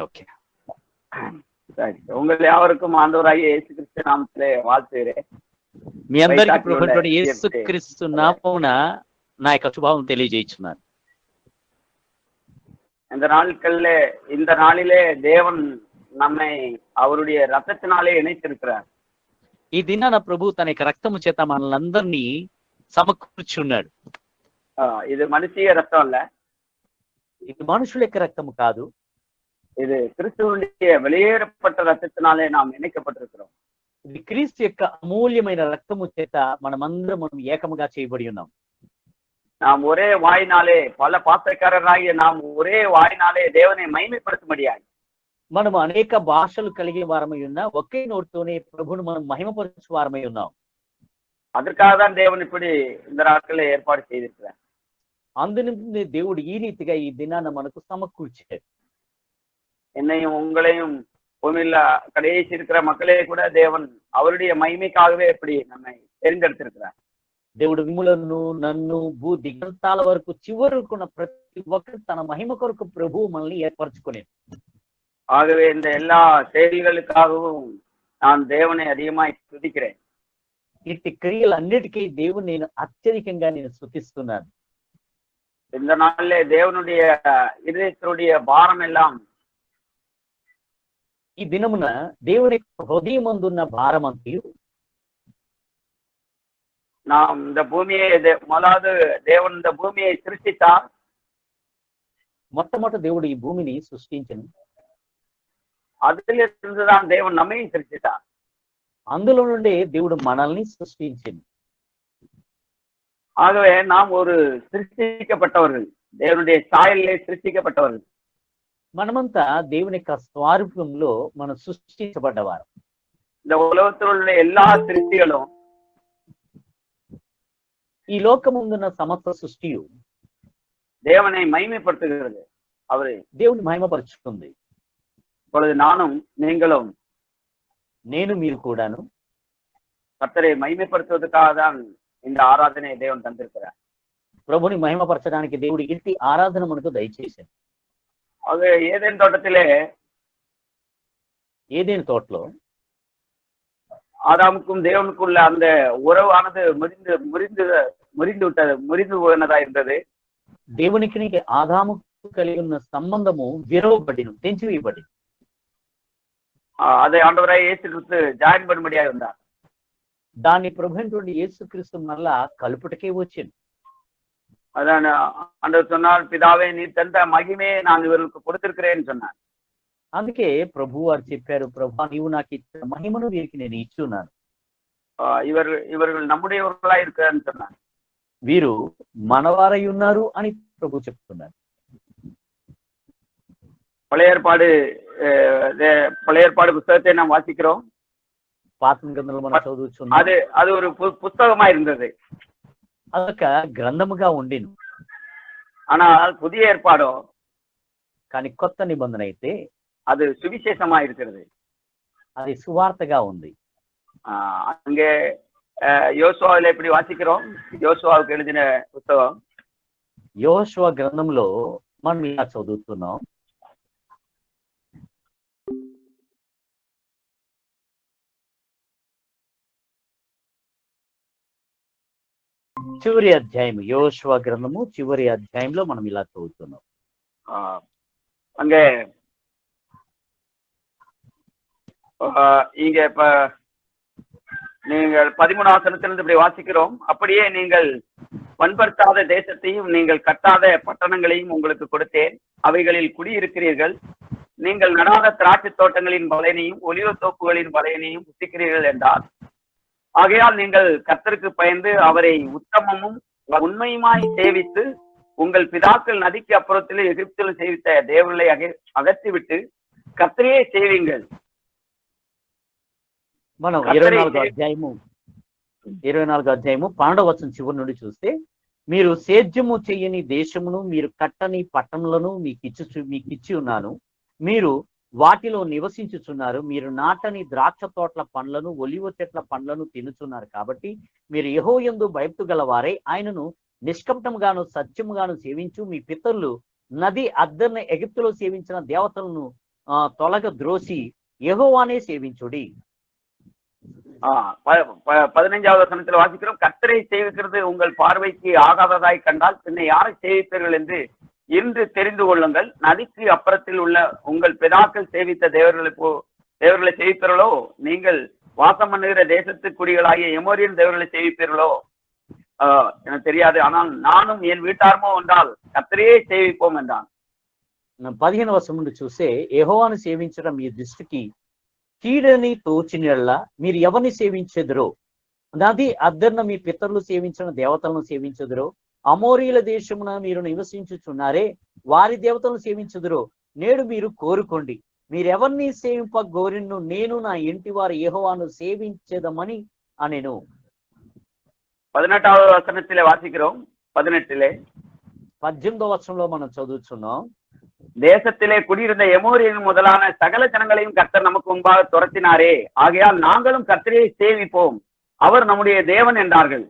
Okay, சரி. உங்கள் யாவருக்கும் ஆண்டவராகிய இயேசு கிறிஸ்து நாமத்திலே வாழ்த்துகிறேன். మీ అందరికి ప్రభువైనటువంటి యేసుక్రీస్తు నామమున నా యొక్క శుభావం తెలియజేస్తున్నాను. இந்த நாளிலே தேவன் நம்மை அவருடைய ரத்தத்தினாலே இணைத்திருக்கிறார். ఈ దినాన ప్రభు తన యొక్క రక్తము చేత మనల్ని సమకూర్చున్నాడు. இது மனுஷிய ரத்தம் அல்ல, ఇది మనుషుల యొక్క రక్తము కాదు, இது கிறிஸ்துவனுடைய வெளியேறப்பட்ட ரத்தத்தினாலே நாம் இணைக்கப்பட்டிருக்கிறோம். ఇది క్రీస్తు యొక్క అమూల్యమైన రక్తము చేత మనం ఏకముగా చేయబడి ఉన్నాం. நாம் ஒரே வாயினாலே, பல பாத்திரக்காரராகிய நாம் ஒரே வாயினாலே தேவனை மகிமைப்படுத்தும்படியாய் మనము అనేక భాషలు కలిగిన వారమై ఉన్నా ఒకే నోటితోనే ప్రభువును మనం మహిమపరచు వారమై ఉన్నాం. அதற்காக தான் தேவன் இப்படி இந்த நாட்களை ஏற்பாடு செய்திருக்கிறார். అందుని దేవుడు ఈ రీతిగా ఈ దినాన మనకు సమకూర్చాడు. என்னையும் உங்களையும் பூமியில கடைசி இருக்கிற மக்களே கூட தேவன் அவருடைய மகிமைக்காகவே இப்படி நம்மை தெரிந்தெடுத்திருக்கிறார். దేవుడు విములను నన్ను భూ దిగంతాల వరకు చివరుకున్న ప్రతి ఒక్కరు తన మహిమ కొరకు ప్రభువు మనల్ని ఏర్పరచుకునే. ஆகவே இந்த எல்லா செயல்களுக்காகவும் நான் தேவனை அதிகமாய் துதிக்கிறேன். ఇట్టి క్రియలన్నిటికీ దేవుని నేను అత్యధికంగా స్తుతిస్తున్నాను. இந்த நாளிலே தேவனுடைய இதயத்தினுடைய பாரம் எல்லாம், ఈ దినమున దేవుని హృదయమందున్న భారమంతయు, நாம் இந்த பூமியை முதலாவது தேவன் இந்த பூமியை சிருஷ்டித்தார். మొట్టమొదట దేవుడు ఈ భూమిని సృష్టించను. அதிலிருந்துதான் தேவன் நம்மையும் சிருஷ்டித்தார். అందులో నుండి దేవుడు మనల్ని సృష్టించింది. ஆகவே நாம் ஒரு சிருஷ்டிக்கப்பட்டவர்கள், தேவனுடைய சாயலிலே சிருஷ்டிக்கப்பட்டவர்கள். మనమంతా దేవుని యొక్క స్వరూపంలో మనం సృష్టించబడ్డవారు. இந்த உலகத்தில் உள்ள எல்லா சிருஷ்டிகளும், ఈ లోకముందున్న సమస్త సృష్టి தேவனை மகிமைப்படுத்துகிறது, அவரை దేవుని మహిమపరుచుకుంది. இப்பொழுது நானும் நீங்களும், నేను మీరు కూడాను கர்த்தரை மகிமைப்படுத்துவதற்காக தான் இந்த ஆராதனை தேவன் தந்திருக்கிறார். ప్రభుని మహిమపరచడానికి దేవుడు ఇట్టి ఆరాధన మనకు దయచేశాడు. அது ஏதேன் தோட்டத்திலே, ఏదైనా తోటలో ஆதாமுக்கும் தேவனுக்குள்ள அந்த உறவானது முறிந்து போனதா இருந்தது. దేవునికి ఆదాముకు కలిగి ఉన్న సంబంధము విరవబడిను, తెంచివేయబడి. அதை ஆண்டவராய் இயேசு கிறிஸ்து ஜாயின் பண்ணும்படியா இருந்தார். దాన్ని ప్రభువైనటువంటి యేసుక్రీస్తు మళ్ళా కలుపుటకే వచ్చింది. அதான் ஆண்டவர் சொன்னார், பிதாவே நீ தந்த மகிமையை நான் இவர்களுக்கு கொடுத்திருக்கிறேன்னு சொன்னார். అందుకే ప్రభు వారు చెప్పారు, ప్రభా నీవు నాకు ఇచ్చిన మహిమను వీరికి నేను ఇచ్చున్నాను. இவர்கள் நம்முடையவர்களா இருக்கிறான்னு சொன்னார். వీరు మనవారై ఉన్నారు అని ప్రభు చెప్తున్నారు. பழைய ஏற்பாடு புத்தகத்தை நாம் வாசிக்கிறோம். పాత నిబంధనలు మనం చదువుచున్నాం. அது ஒரு புத்தகமா இருந்தது, అదొక గ్రంథముగా ఉండిను. ஆனால் புதிய ஏற்பாடோ, కానీ కొత్త నిబంధన అయితే அது சுவிசேஷமா இருக்கிறது, అది సువార్తగా ఉంది. அங்கே யோசுவாவில எப்படி வாசிக்கிறோம், யோசுவாவுக்கு எழுதின புத்தகம், యోషువ గ్రంథంలో మనం ఇలా చదువుతున్నాం. చివరి అధ్యాయం, యోషువ గ్రంథము చివరి అధ్యాయంలో మనం ఇలా చదువుతున్నాం. அங்கே இங்க இப்ப நீங்கள் 13 வசனத்திலிருந்து இப்படி வாசிக்கிறோம். அப்படியே நீங்கள் பண்படுத்தாத தேசத்தையும் நீங்கள் கட்டாத பட்டணங்களையும் உங்களுக்கு கொடுத்தேன், அவைகளில் குடியிருக்கிறீர்கள். நீங்கள் நடாத திராட்சை தோட்டங்களின் பலனையும் ஒலிவ தோப்புகளின் பலனையும் புசிக்கிறீர்கள் என்றார். ஆகையால் நீங்கள் கர்த்தருக்கு பயந்து அவரை உத்தமமும் உண்மையுமாய் சேவித்து உங்கள் பிதாக்கள் நதிக்கு அப்புறத்திலே எகிப்தில் சேவித்த தேவர்களை அகற்றிவிட்டு கர்த்தரையே சேவிங்கள். మనం 24వ అధ్యాయము 12వ వచనం చివరి నుండి చూస్తే, మీరు సేద్యము చెయ్యని దేశమును మీరు కట్టని పట్టణములను మీకిచ్చి ఉన్నాను, మీరు వాటిలో నివసించుచున్నారు. మీరు నాటని ద్రాక్ష తోటల పండ్లను ఒలివ చెట్ల పండ్లను తినుచున్నారు. కాబట్టి మీరు యెహోవాయందు భయభక్తి గలవారై ఆయనను నిష్కపటముగాను సత్యముగాను సేవించు. మీ పితరులు నది అద్దరిని ఎగిప్తులో సేవించిన దేవతలను తొలగ ద్రోసి యెహోవానే సేవించుడి. 15வது வசனத்தில் வாசிக்கிறோம், கர்த்தரை சேவிக்கிறது உங்கள் பார்வைக்கு ஆகாததாய் கண்டால் பின்ன யாரை சேவிப்பீர்கள் என்று இன்று தெரிந்து கொள்ளுங்கள். நதிக்கு அப்புறத்தில் உள்ள உங்கள் பிதாக்கள் சேவித்த தேவர்களை சேவிப்பீர்களோ? நீங்கள் வாசம் பண்ணுகிற தேசத்து குடிகளாகிய எமோரியன் தேவர்களை சேவிப்பீர்களோ? எனக்கு தெரியாது, ஆனால் நானும் என் வீட்டாரமோ என்றால் கர்த்தரையே సేవిపోం என்றான். 15వ వచనం నుండి చూస్తే యెహోవాను సేవించడం మీ దృష్టికి కీడని తోచినట్లా మీరు ఎవరిని సేవించెదరో? నది అద్దరిన మీ పితరులు సేవించిన దేవతలను సేవించెదరో? అమోరీల దేశమున మీరు నివసించుచున్నారే, వారి దేవతలను సేవించెదరో? నేడు మీరు కోరుకోండి, మీరెవరిని సేవింప గోరిను నేను నా ఇంటి వారు యెహోవాను సేవించెదమని అనెను. 18வது வசனத்திலே வாசிக்கிறோம். 18వ వచనంలో మనం చదువుతున్నాం, தேசத்திலே குடியிருந்த எமோரியன் முதலான சகல ஜனங்களையும் கர்த்தர் நமக்கு முன்பாக துரத்தினாரே, ஆகையால் நாங்களும் கர்த்தரை சேவிப்போம், அவர் நம்முடைய தேவன் என்றார்கள்.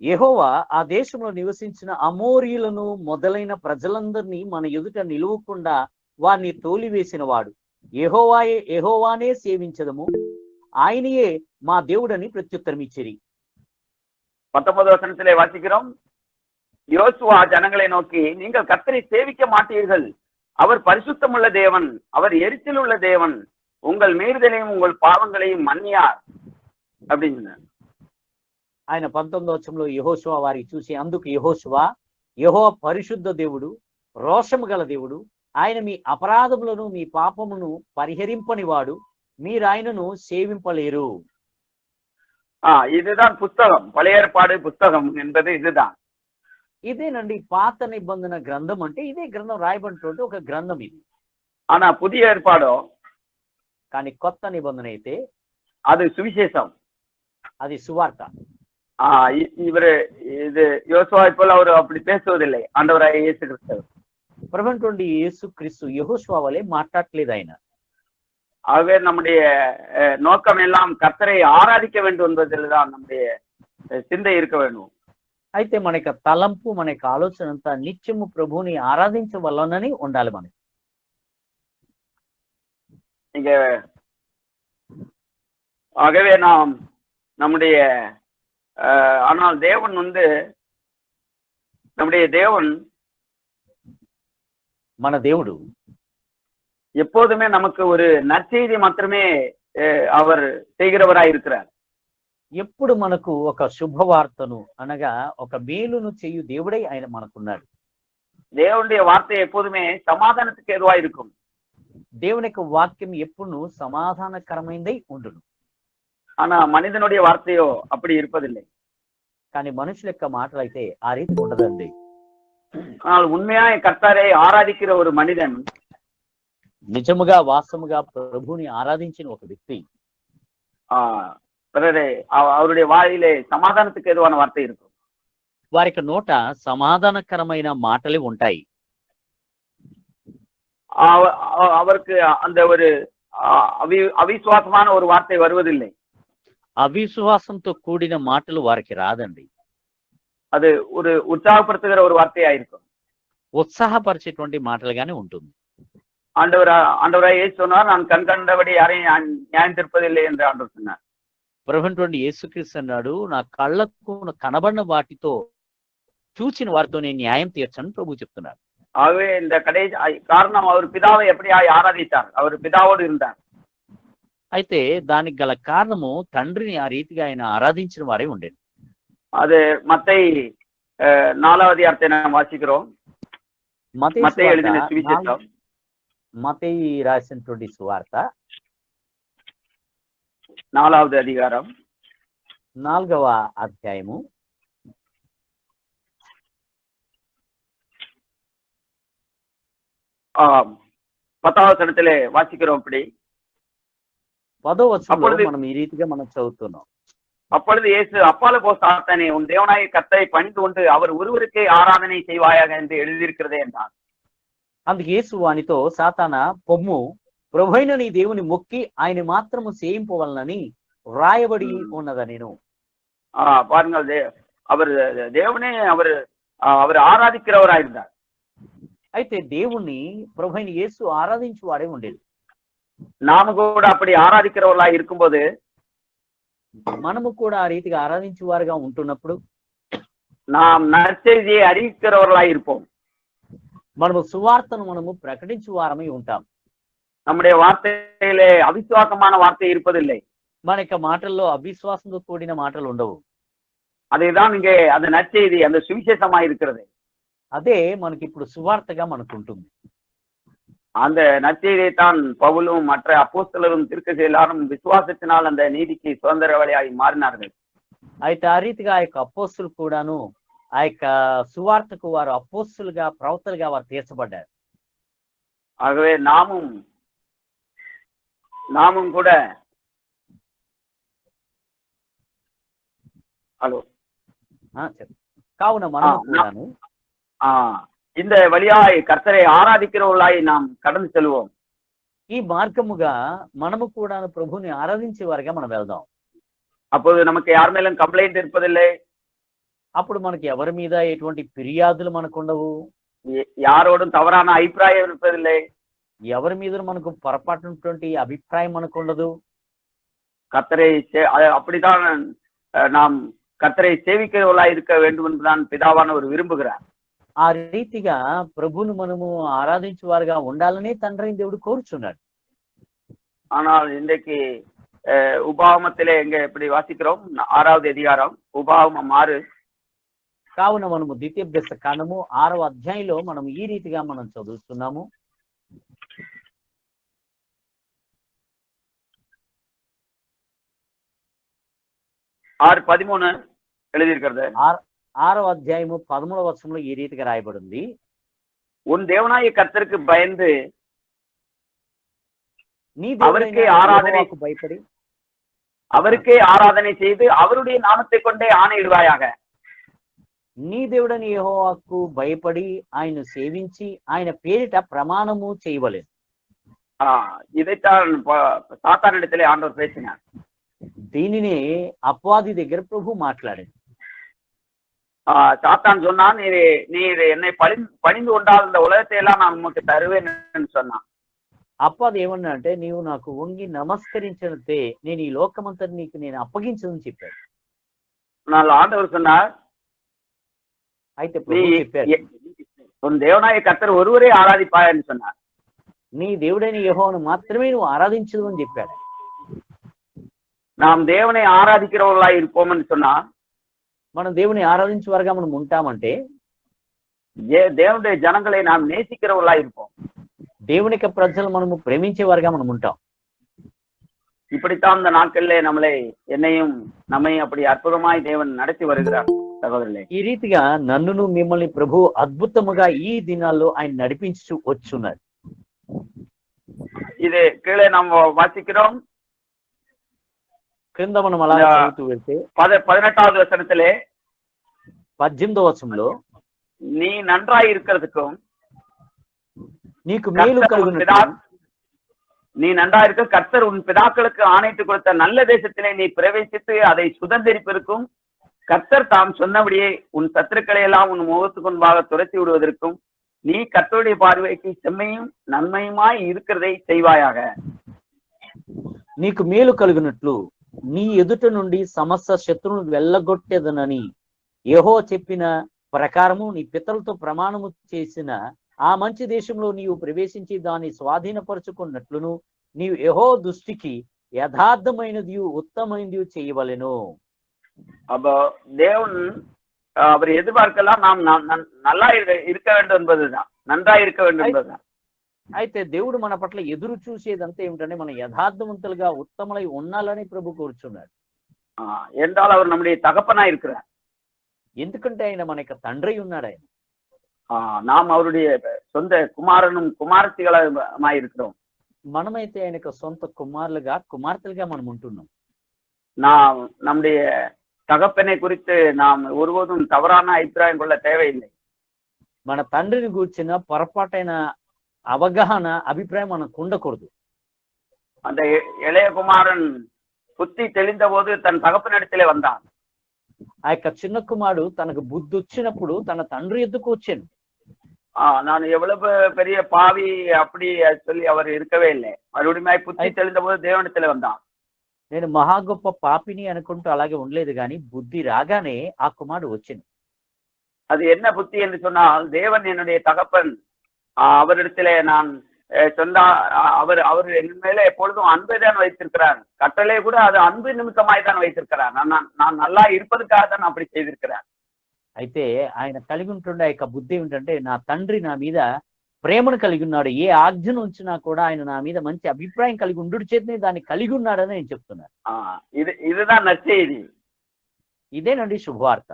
యెహోవా ఆ దేశంలో నివసించిన అమోరీయులను మొదలైన ప్రజలందరినీ మన ఎదుట నిలువకుండా వారిని తోలివేసిన వాడు. యెహోవానే సేవించదము, ఆయనయే మా దేవుడని ప్రత్యుత్తరం ఇచ్చిరి. 19வது வசனத்திலே வாசிக்கிறோம், யோசுவா ஜனங்களை நோக்கி, நீங்கள் கர்த்தரை சேவிக்க மாட்டீர்கள், அவர் பரிசுத்தமுள்ள தேவன், அவர் எரிச்சல் உள்ள தேவன், உங்கள் மீறுதலையும் உங்கள் பாவங்களையும் மன்னியார் அப்படின்னு. ఆయన 19వ వచనంలో యెహోషువ వారికి చూసి, అందుకు యెహోవా పరిశుద్ధ దేవుడు, రోషము గల దేవుడు, ఆయన మీ అపరాధములను మీ పాపమును పరిహరింపనివాడు, మీరు ఆయనను సేవింపలేరు. இதுதான் புஸ்தகம், பழைய ஏற்பாடு புஸ்தகம் என்பது இதுதான். ఇదేనండి పాత నిబంధన గ్రంథం అంటే ఇదే గ్రంథం రాయబడినటువంటి ఒక గ్రంథం ఇది. ஆனா புதிய ஏற்பாடோ, కానీ కొత్త నిబంధన అయితే அது சுவிசேஷம், అది సువార్త. இது யோசுவாவை போல அவர் அப்படி பேசுவதில்லை, ஆண்டவராகிய இயேசு கிறிஸ்து. ప్రభువైనటువంటి యేసుక్రీస్తు యెహోషువ వలె మాట్లాడలేదు ఆయన. ஆகவே நம்முடைய நோக்கம் எல்லாம் கர்த்தரை ஆராதிக்க வேண்டும் என்பதில் தான் நம்முடைய சிந்தை இருக்க வேண்டும். అయితే మన యొక్క తలంపు, మన యొక్క ఆలోచన అంతా నిత్యము ప్రభువుని ఆరాధించవలనని ఉండాలి మనకి. இங்க ஆகவே நாம் நம்முடைய ஆனால் தேவன் நம்முடைய தேவன், మన దేవుడు எப்போதுமே நமக்கு ஒரு நற்செய்தி மாத்திரமே அவர் செய்கிறவராய் இருக்கிறார். ఎప్పుడు మనకు ఒక శుభవార్తను అనగా ఒక మేలును చేయు దేవుడై ఆయన మనకున్నాడు. தேவனுடைய வார்த்தை எப்போதுமே சமாதானத்துக்கு ஏதுவா இருக்கும். దేవుని యొక్క వాక్యం ఎప్పుడు సమాధానకరమైనదై ఉండును. ஆனா மனிதனுடைய வார்த்தையோ அப்படி இருப்பதில்லை. కానీ మనుషుల యొక్క మాటలు అయితే ఆ రీతి ఉండదండి. ஆனால் உண்மையாய் கர்த்தரை ஆராதிக்கிற ஒரு மனிதன், నిజముగా వాస్తవముగా ప్రభువుని ఆరాధించిన ఒక వ్యక్తి, அவருடைய வாயிலே சமாதானத்துக்கு ஏதுவான வார்த்தை இருக்கும். వారికి నోట సమాధానకరమైన మాటలు ఉంటాయి. அவருக்கு அந்த ஒரு அவிசுவாசமான ஒரு வார்த்தை வருவதில்லை. అవిశ్వాసంతో కూడిన మాటలు వారికి రాదండి. அது ஒரு உற்சாகப்படுத்துகிற ஒரு வார்த்தையா இருக்கும், ఉత్సాహపరిచేటువంటి మాటలుగానే ఉంటుంది. ஆண்டவராய் இயேசு சொன்னார், நான் கண் கண்டபடி யாரையும் நியாயம் தீர்ப்பதில்லை என்று ஆண்டவர் சொன்னார். ప్రభువైనటువంటి యేసుక్రీస్తు అన్నాడు, నా కళ్ళకు కనబడిన వాటితో చూచిన వారితో నేను న్యాయం తీర్చని ప్రభు చెప్తున్నారు. ஆகவே இந்த கடைசி காரணம், அவர் பிதாவை எப்படி ஆராதித்தார், அவர் பிதாவோடு இருந்தார். అయితే దానికి గల కారణము తండ్రిని ఆ రీతిగా ఆయన ఆరాధించిన వారే ఉండేది. அது மத்தேயு 4வது அதிகாரத்தை நாம் வாசிக்கிறோம். மத்தேயு எழுதின சுவிசேஷம், మత్తయి రాసినటువంటి సువార్త 4வது அதிகாரம் 4వ అధ్యాయము 10வது வசனத்திலே வாசிக்கிறோம். இப்படி 10వ వచనంలో మనం ఈ రీతిగా మనం చదువుతున్నాం. அப்பொழுது இயேசு, அப்பால போ சாத்தானே, உன் தேவனாகிய கர்த்தரை பணிந்து கொண்டு அவர் ஒருவருக்கே ஆராதனை செய்வாயாக என்று எழுதியிருக்கிறதே என்றார். అందుకు యేసు వానితో, సాతానా పొమ్ము, ప్రభువైన నీ దేవుని మొక్కి ఆయన మాత్రము సేయింపవలనని వ్రాయబడి ఉన్నదనెను. பாருங்கள், அவர் தேவனே அவர் ஆராதிக்கிறவராயிருந்தார். అయితే దేవుణ్ణి ప్రభువైన యేసు ఆరాధించి వాడే ఉండేది. நாம கூட அப்படி ஆராதிக்கிறவர்களா இருக்கும்போது మనము కూడా ఆ రీతిగా ఆరాధించే వారుగా ఉంటున్నప్పుడు நாம் நற்செய்தியை அறிவிக்கிறவர்களா இருப்போம். మనము సువార్తను మనము ప్రకటించే వారమై ఉంటాం. நம்முடைய வார்த்தையிலே அவிசுவாசமான வார்த்தை இருப்பதில்லை. మన యొక్క మాటల్లో అవిశ్వాసంతో కూడిన మాటలు ఉండవు. அதுதான் இங்கே அந்த நற்செய்தி, அந்த சுவிசேஷமா இருக்கிறது. అదే మనకి ఇప్పుడు సువార్తగా మనకు ఉంటుంది. அந்த நற்செய்தியை தான் பவுலும் மற்ற அப்போஸ்தலரும் தீர்க்கதரிசிகளும் எல்லாரும் விசுவாசத்தினால் அந்த நீதிக்கு சுதந்திரவாளியாய் மாறினார்கள். అయితే ఆ రీతిగా ఆ యొక్క అపోస్తులు కూడాను ఆ యొక్క సువార్తకు వారు అపోస్తులుగా ప్రవక్తలుగా వారు తీర్చబడ్డారు. ஆகவே நாமும் கூட ஹலோ కావున మనము కూడాను இந்த வழியாய் கர்த்தரை ஆராதிக்கிறவர்களாய் நாம் கடந்து செல்வோம். ఈ మార్గముగా మనము కూడా ప్రభుని ఆరాధించే వారిగా మనం వెళ్దాం. அப்போது நமக்கு யார் மேலும் கம்ப்ளைண்ட் இருப்பதில்லை. అప్పుడు మనకి ఎవరి మీద ఎటువంటి ఫిర్యాదులు మనకు ఉండవు. யாரோடும் தவறான அபிப்பிராயம் இருப்பதில்லை. ఎవరి మీద మనకు పొరపాటునటువంటి అభిప్రాయం మనకు ఉండదు. கர்த்தரை அப்படித்தான் நாம் கர்த்தரை சேவிக்கிறவர்களாய் இருக்க வேண்டும் என்றுதான் பிதாவானவர் விரும்புகிறார். ఆ రీతిగా ప్రభువును మనము ఆరాధించే వారుగా ఉండాలని తండ్రి దేవుడు కోరుచున్నాడు. ஆனால் இன்றைக்கு உபாகமத்திலே எங்க எப்படி வாசிக்கிறோம், 6வது அதிகாரம் உபாகமம் 6. కావున మనము ద్వితీయోపదేశ కాండము 6వ అధ్యాయంలో మనం ఈ రీతిగా మనం చదువుతున్నాము. ஆறு 13 எழுதியிருக்கிறது. 6వ అధ్యాయము 13వ వచనంలో ఈ రీతిగా రాయబడింది. உன் தேவனாய கர்த்தருக்கு பயந்து నీ அவருக்கே ஆராதனைக்கு భయపడి அவருக்கே ஆராதனை செய்து அவருடைய நாமத்தை கொண்டே ஆணையிடுவாயாக. నీ దేవుడని యెహోవాకు భయపడి ఆయన సేవించి ఆయన పేరిట ప్రమాణము చేయవలెను. இதைத்தான் சாத்தானிடத்திலே ஆண்டவர் பேசினார். దీనినే అపవాది దగ్గర ప్రభు మాట్లాడాడు. சாத்தான் சொன்னான், நீர் என்னை பணிந்து கொண்டால் இந்த உலகத்தை எல்லாம் நான் உமக்கு தருவேன் என்று சொன்னான். అపవాది ఏమన్నా అంటే నీవు నాకు వంగి నమస్కరించినట్టే నేను ఈ లోకమంతా నీకు నేను అప్పగించదని చెప్పాడు. நான் ஆண்டவர் சொன்னார், అయితే ప్రభు చెప్పాడు, உன் தேவனாய கர்த்தர் ஒருவரே ஆராதிப்பாய் என்று சொன்னார். నీ దేవుడైన యెహోవాను మాత్రమే నువ్వు ఆరాధించదు అని చెప్పాడు. நாம் தேவனை ஆராதிக்கிறவர்களாய் இருப்போம் என்று சொன்னா, మనం దేవుని ఆరాధించే వారుగా మనం ఉంటామంటే தேவனுடைய ஜனங்களை நாம் நேசிக்கிறவர்களாய் இருப்போம். దేవుని యొక్క ప్రజలు మనము ప్రేమించే వారుగా మనం ఉంటాం. இப்படித்தான் இந்த நாட்களிலே நம்மையும் அப்படி அற்புதமாய் தேவன் நடத்தி வருகிறார் సహోదరులే. ఈ రీతిగా నన్నును మిమ్మల్ని ప్రభు అద్భుతముగా ఈ దినాల్లో ఆయన నడిపించు వచ్చున్నారు. இது கீழே நாம் வாசிக்கிறோம். క్రింద మనం అలా చదువుతూ వెళ్తే 18வது வசனத்திலே 18వ వచనంలో நீ நன்றாய் இருக்கிறதுக்கும் నీకు మేలు కలుగును, நீ நன்றாய் இருக்க கர்த்தர் உன் பிதாக்களுக்கு ஆணையிட்டு கொடுத்த நல்ல தேசத்திலே நீ பிரவேசித்து அதை சுதந்திரிப்பதற்கும் கர்த்தர் தாம் சொன்னபடியே உன் சத்துருக்களை எல்லாம் உன் முகத்துக்கு முன்பாக துரத்தி விடுவதற்கும் நீ கர்த்தருடைய பார்வைக்கு செம்மையும் நன்மையுமாய் இருக்கிறதை செய்வாயாக. నీకు మేలు కలుగునట్లు నీ ఎదుట నుండి సమస్త శత్రువును వెళ్ళగొట్టేదనని యెహోవా చెప్పిన ప్రకారము నీ పితరులతో ప్రమాణము చేసిన ఆ మంచి దేశంలో నీవు ప్రవేశించి దాన్ని స్వాధీనపరుచుకున్నట్లును నీవు యెహోవా దృష్టికి యథార్థమైనది ఉత్తమైనది చేయవలెను. அப்போ தேவன் அவர் எதிர்பார்க்கலாம் நாம் நல்லா இருக்க வேண்டும் என்பதுதான், நன்றாய் இருக்க வேண்டும் என்பதுதான். అయితే దేవుడు మన పట్ల ఎదురు చూసేదంతా ఏమిటంటే మన యథార్థవంతులుగా ఉత్తమలై ఉండాలని ప్రభు కోరుచున్నాడు. என்றால் அவர் நம்முடைய தகப்பனா இருக்கிறார். ఎందుకంటే ఆయన మన యొక్క తండ్రి ఉన్నాడు. ఆయన நாம் அவருடைய சொந்த குமாரனும் குமாரத்திகளுமாய் இருக்கிறோம். మనమైతే ఆయన యొక్క సొంత కుమారులుగా కుమార్తెలుగా మనం ఉంటున్నాం. நம்முடைய தகப்பனை குறித்து நாம் ஒருபோதும் தவறான அபிப்பிராயம் கொள்ள தேவையில்லை. మన తండ్రిని గూర్చిన పొరపాటైన అవగాహన అభిప్రాయం మనకు ఉండకూడదు. அந்த இளைய குமாரன் புத்தி தெளிந்த போது தன் தகப்பனிடத்திலே வந்தான். ఆ యొక్క చిన్న కుమారుడు తనకు బుద్ధి వచ్చినప్పుడు తన తండ్రి ఎద్దుకు వచ్చాను. நான் எவ்வளவு பெரிய பாவி அப்படி சொல்லி அவர் இருக்கவே இல்லை. மறுபடியும் புத்தி தெளிந்த போது தேவனிடத்துல வந்தான். నేను మహా గొప్ప పాపిని అనుకుంటూ అలాగే ఉండలేదు, కానీ బుద్ధి రాగానే ఆ కుమారుడు వచ్చింది. அது என்ன புத்தி என்று சொன்னால், தேவன் என்னுடைய தகப்பன், அவரிடத்திலே நான் சொந்த அவர் அவர் என் மேல எப்பொழுதும் அன்பை தான் வைத்திருக்கிறார். கட்டளை கூட அது அன்பு நிமித்தமாய் தான் வைத்திருக்கிறார். நான் நல்லா இருப்பதற்காக தான் அப்படி செய்திருக்கிறார். అయితే ఆయన కలిగి ఉంటుండే ఆ యొక్క బుద్ధి ఏమిటంటే, నా తండ్రి నా మీద ప్రేమను కలిగి ఉన్నాడు, ఏ ఆజ్ఞను ఉంచినా కూడా ఆయన నా మీద మంచి అభిప్రాయం కలిగి ఉండు చేతనే దాన్ని కలిగి ఉన్నాడని నేను చెప్తున్నాను. இதுதான் நற்செய்தி. ఇదేనండి శుభవార్త.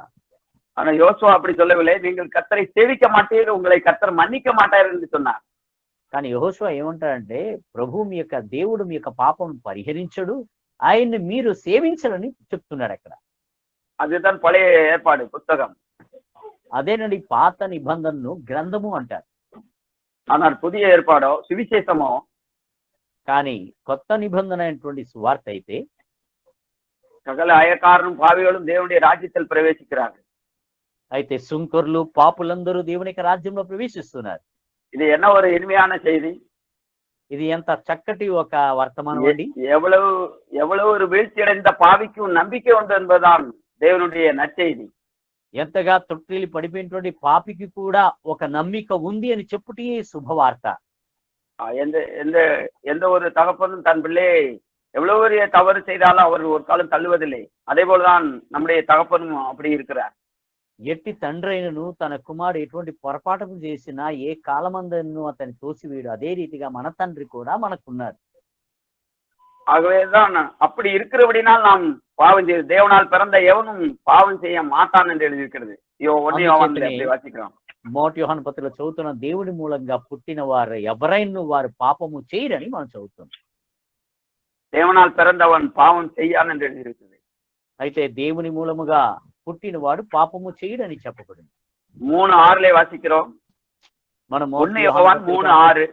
ஆனா யோசுவா அப்படி சொல்லவில்லை. நீங்கள் கர்த்தரை சேவிக்க மாட்டீர்கள், உங்களை கர்த்தர் மன்னிக்க மாட்டார் என்று சொன்னார். కానీ యెహోషువ ఏమంటాడంటే, ప్రభు మీ యొక్క దేవుడు మీ యొక్క పాపం పరిహరించడు, ఆయన్ని మీరు సేవించాలని చెప్తున్నాడు అక్కడ. அதுதான் பழைய ஏற்பாடு புத்தகம். అదేనండి పాత నిబంధనను గ్రంథము అంటారు. ஆனால் புதிய ஏற்பாடோ சுவிசேஷமோ, కానీ కొత్త నిబంధన అయినటువంటి సువార్త అయితే, சகல அயக்காரனும் பாவிகளும் தேவனுடைய ராஜ்யத்தில் பிரவேசிக்கிறார்கள். అయితే సుంకరులు పాపులందరూ దేవుని యొక్క రాజ్యంలో ప్రవేశిస్తున్నారు. இது என்ன ஒரு இனிமையான செய்தி! ఇది ఎంత చక్కటి ఒక వర్తమానం అండి. எவ்வளவு ஒரு வீழ்ச்சியடைந்த பாவிக்கும் நம்பிக்கை உண்டு என்பதுதான் தேவனுடைய நற்செய்தி. ఎంతగా తొట్టిల్లి పడిపోయినటువంటి పాపికి కూడా ఒక నమ్మిక ఉంది అని చెప్పుటే శుభవార్త. எந்த ஒரு தகப்பனும் தன் பிள்ளையை எவ்வளவு பெரிய தவறு செய்தாலும் அவர் ஒரு காலம் தள்ளுவதில்லை. அதே போலதான் நம்முடைய தகப்பனும் அப்படி இருக்கிறார். ఎట్టి తండ్రైనను తన కుమారుడు ఎటువంటి పొరపాటు చేసినా ఏ కాలమందను అతన్ని తోసివేయడు. అదే రీతిగా మన తండ్రి కూడా మనకున్నారు. ஆகவேதான் அப்படி இருக்கிறபடினால் நாம் பாவம் செய்து, தேவனால் பிறந்த எவனும் பாவம் செய்ய மாட்டான் என்று எழுதியிருக்கிறது. வாசிக்கிறோம். మొదటి యోహాను పత్రికలో చదువుతున్న, దేవుడి మూలంగా పుట్టిన వారు ఎవరైనా వారు పాపము చేయరని మనం చదువుతున్నాం. தேவனால் பிறந்தவன் பாவம் செய்யான் என்று எழுதியிருக்கிறது. అయితే దేవుని మూలముగా పుట్టినవాడు పాపము చేయడని చెప్పబడింది. 3:6 వాసిக்கிறோம். మనం 3:6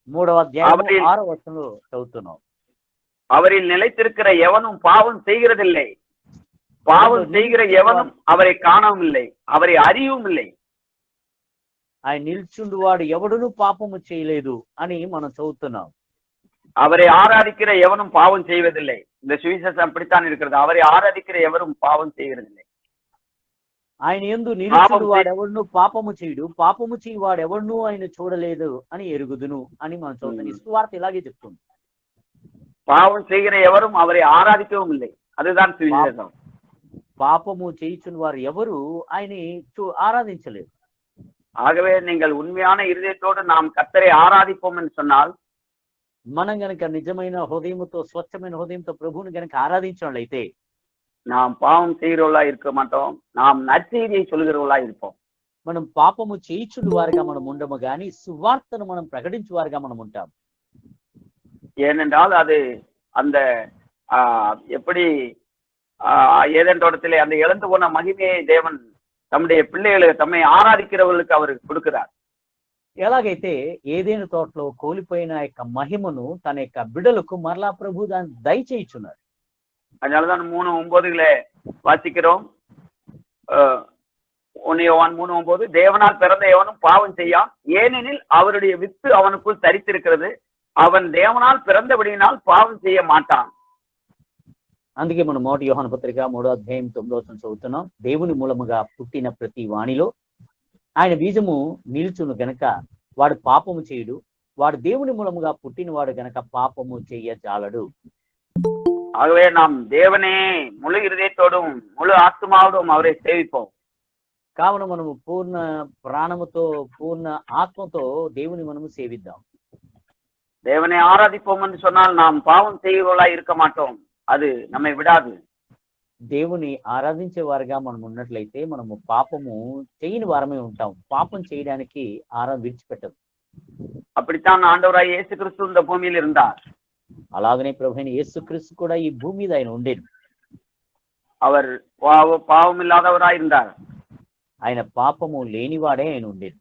3వ అధ్యాయం 6వ వచనంలో చదువుతున్నాం. அவரில் நிலைத்திருக்கிற எவனும் பாவம் செய்கிறதில்லை, பாவம் செய்கிற எவனும் அவரை காணவும் இல்லை, அவரை அறியவும் இல்லை. ఆయన నిల్చుండు వాడు ఎవడును పాపము చేయలేదు అని మనం చదువుతున్నాం. அவரை ஆராதிக்கிற எவனும் பாவம் செய்வதில்லை. இந்த சுவிசேஷம் அப்படித்தான் இருக்கிறது. அவரை ஆராதிக்கிற எவரும் பாவம் செய்கிறதில்லை. ఆయన యందు నిలిచుండు వాడెవడును పాపము చేయడు, పాపము చేయి వాడెవడును ఆయన చూడలేదు అని ఎరుగుదును అని మనం చదువుతాం. ఈ సువార్త ఇలాగే చెప్తుంది. பாவம் செய்கிற எவரும் அவரை ஆராதிக்கவும் இல்லை. அதுதான் சுவிசேஷம். పాపము చేయుచున్న వారు ఎవరు ఆయన ఆరాధించలేదు. ஆகவே நீங்கள் உண்மையான இருதயத்தோடு நாம் கர்த்தரை ஆராதிப்போம் என்று சொன்னால், మనం గనక నిజమైన హృదయంతో, స్వచ్ఛమైన హృదయంతో ప్రభువుని గనక ఆరాధించినట్లయితే, நாம் பாவம் செய்கிறவர்களா இருக்க மாட்டோம், நாம் நற்செய்தியை சொல்கிறவர்களா இருப்போம். మనం పాపము చేయుచుడు వారుగా మనం ఉండము, గాని సువార్తను మనం ప్రకటించు వారుగా మనం ఉంటాం. ஏனென்றால் அது அந்த எப்படி ஏதேன் தோட்டத்திலே அந்த இழந்து போன மகிமையை தேவன் தம்முடைய பிள்ளைகளுக்கு, தம்மை ஆராதிக்கிறவர்களுக்கு அவர் கொடுக்கிறார். ఎలాగైతే ఏదేను తోటలో కోల్పోయిన యొక్క మహిమను తన యొక్క బిడ్డలకు మరలా ప్రభు దాన్ని దయచేయుచున్నారు. அதனாலதான் 3:9 வாசிக்கிறோம். 1 யோவான் 3:9, தேவனால் பிறந்த எவனும் பாவம் செய்யான், ஏனெனில் அவருடைய வித்து அவனுக்குள் தரித்திருக்கிறது, அவன் தேவனால் பிறந்தபடியினால் பாவம் செய்ய மாட்டான். అందుకే మనం 1 యోహాను పత్రిక 3వ అధ్యాయం 9వ వచనం చదువుతున్నాం. దేవుని మూలముగా పుట్టిన ప్రతి వాణిలో ఆయన బీజము నిల్చును గనక వాడు పాపము చేయుడు, వాడు దేవుని మూలముగా పుట్టినవాడు గనక పాపము చేయజాలడు. ஆகவே நாம் தேவனே முழு இருதயத்தோடும் முழு ஆத்மாவோடும் அவரை சேவிப்போம். కావున మనము పూర్ణ ప్రాణముతో, పూర్ణ ఆత్మతో దేవుని మనము సేవిద్దాం. தேவனை ஆராதிப்போம் என்று சொன்னால் நாம் பாவம் செய்கிறவர்களா இருக்க மாட்டோம். அது நம்மை விடாது. దేవుని ఆరాధించే వారిగా మనం ఉన్నట్లయితే మనము పాపము చేయని వారమే ఉంటాం. పాపం చేయడానికి విడిచిపెట్టదు. அப்படித்தான் ஆண்டவராய் இயேசு கிறிஸ்து இந்த பூமியில் இருந்தார். అలాగనే ప్రభువైన యేసుక్రీస్తు కూడా ఈ భూమి మీద ఆయన ఉండేది. அவர் பாவம் இல்லாதவராய் இருந்தார். ఆయన పాపము లేనివాడే ఆయన ఉండేది.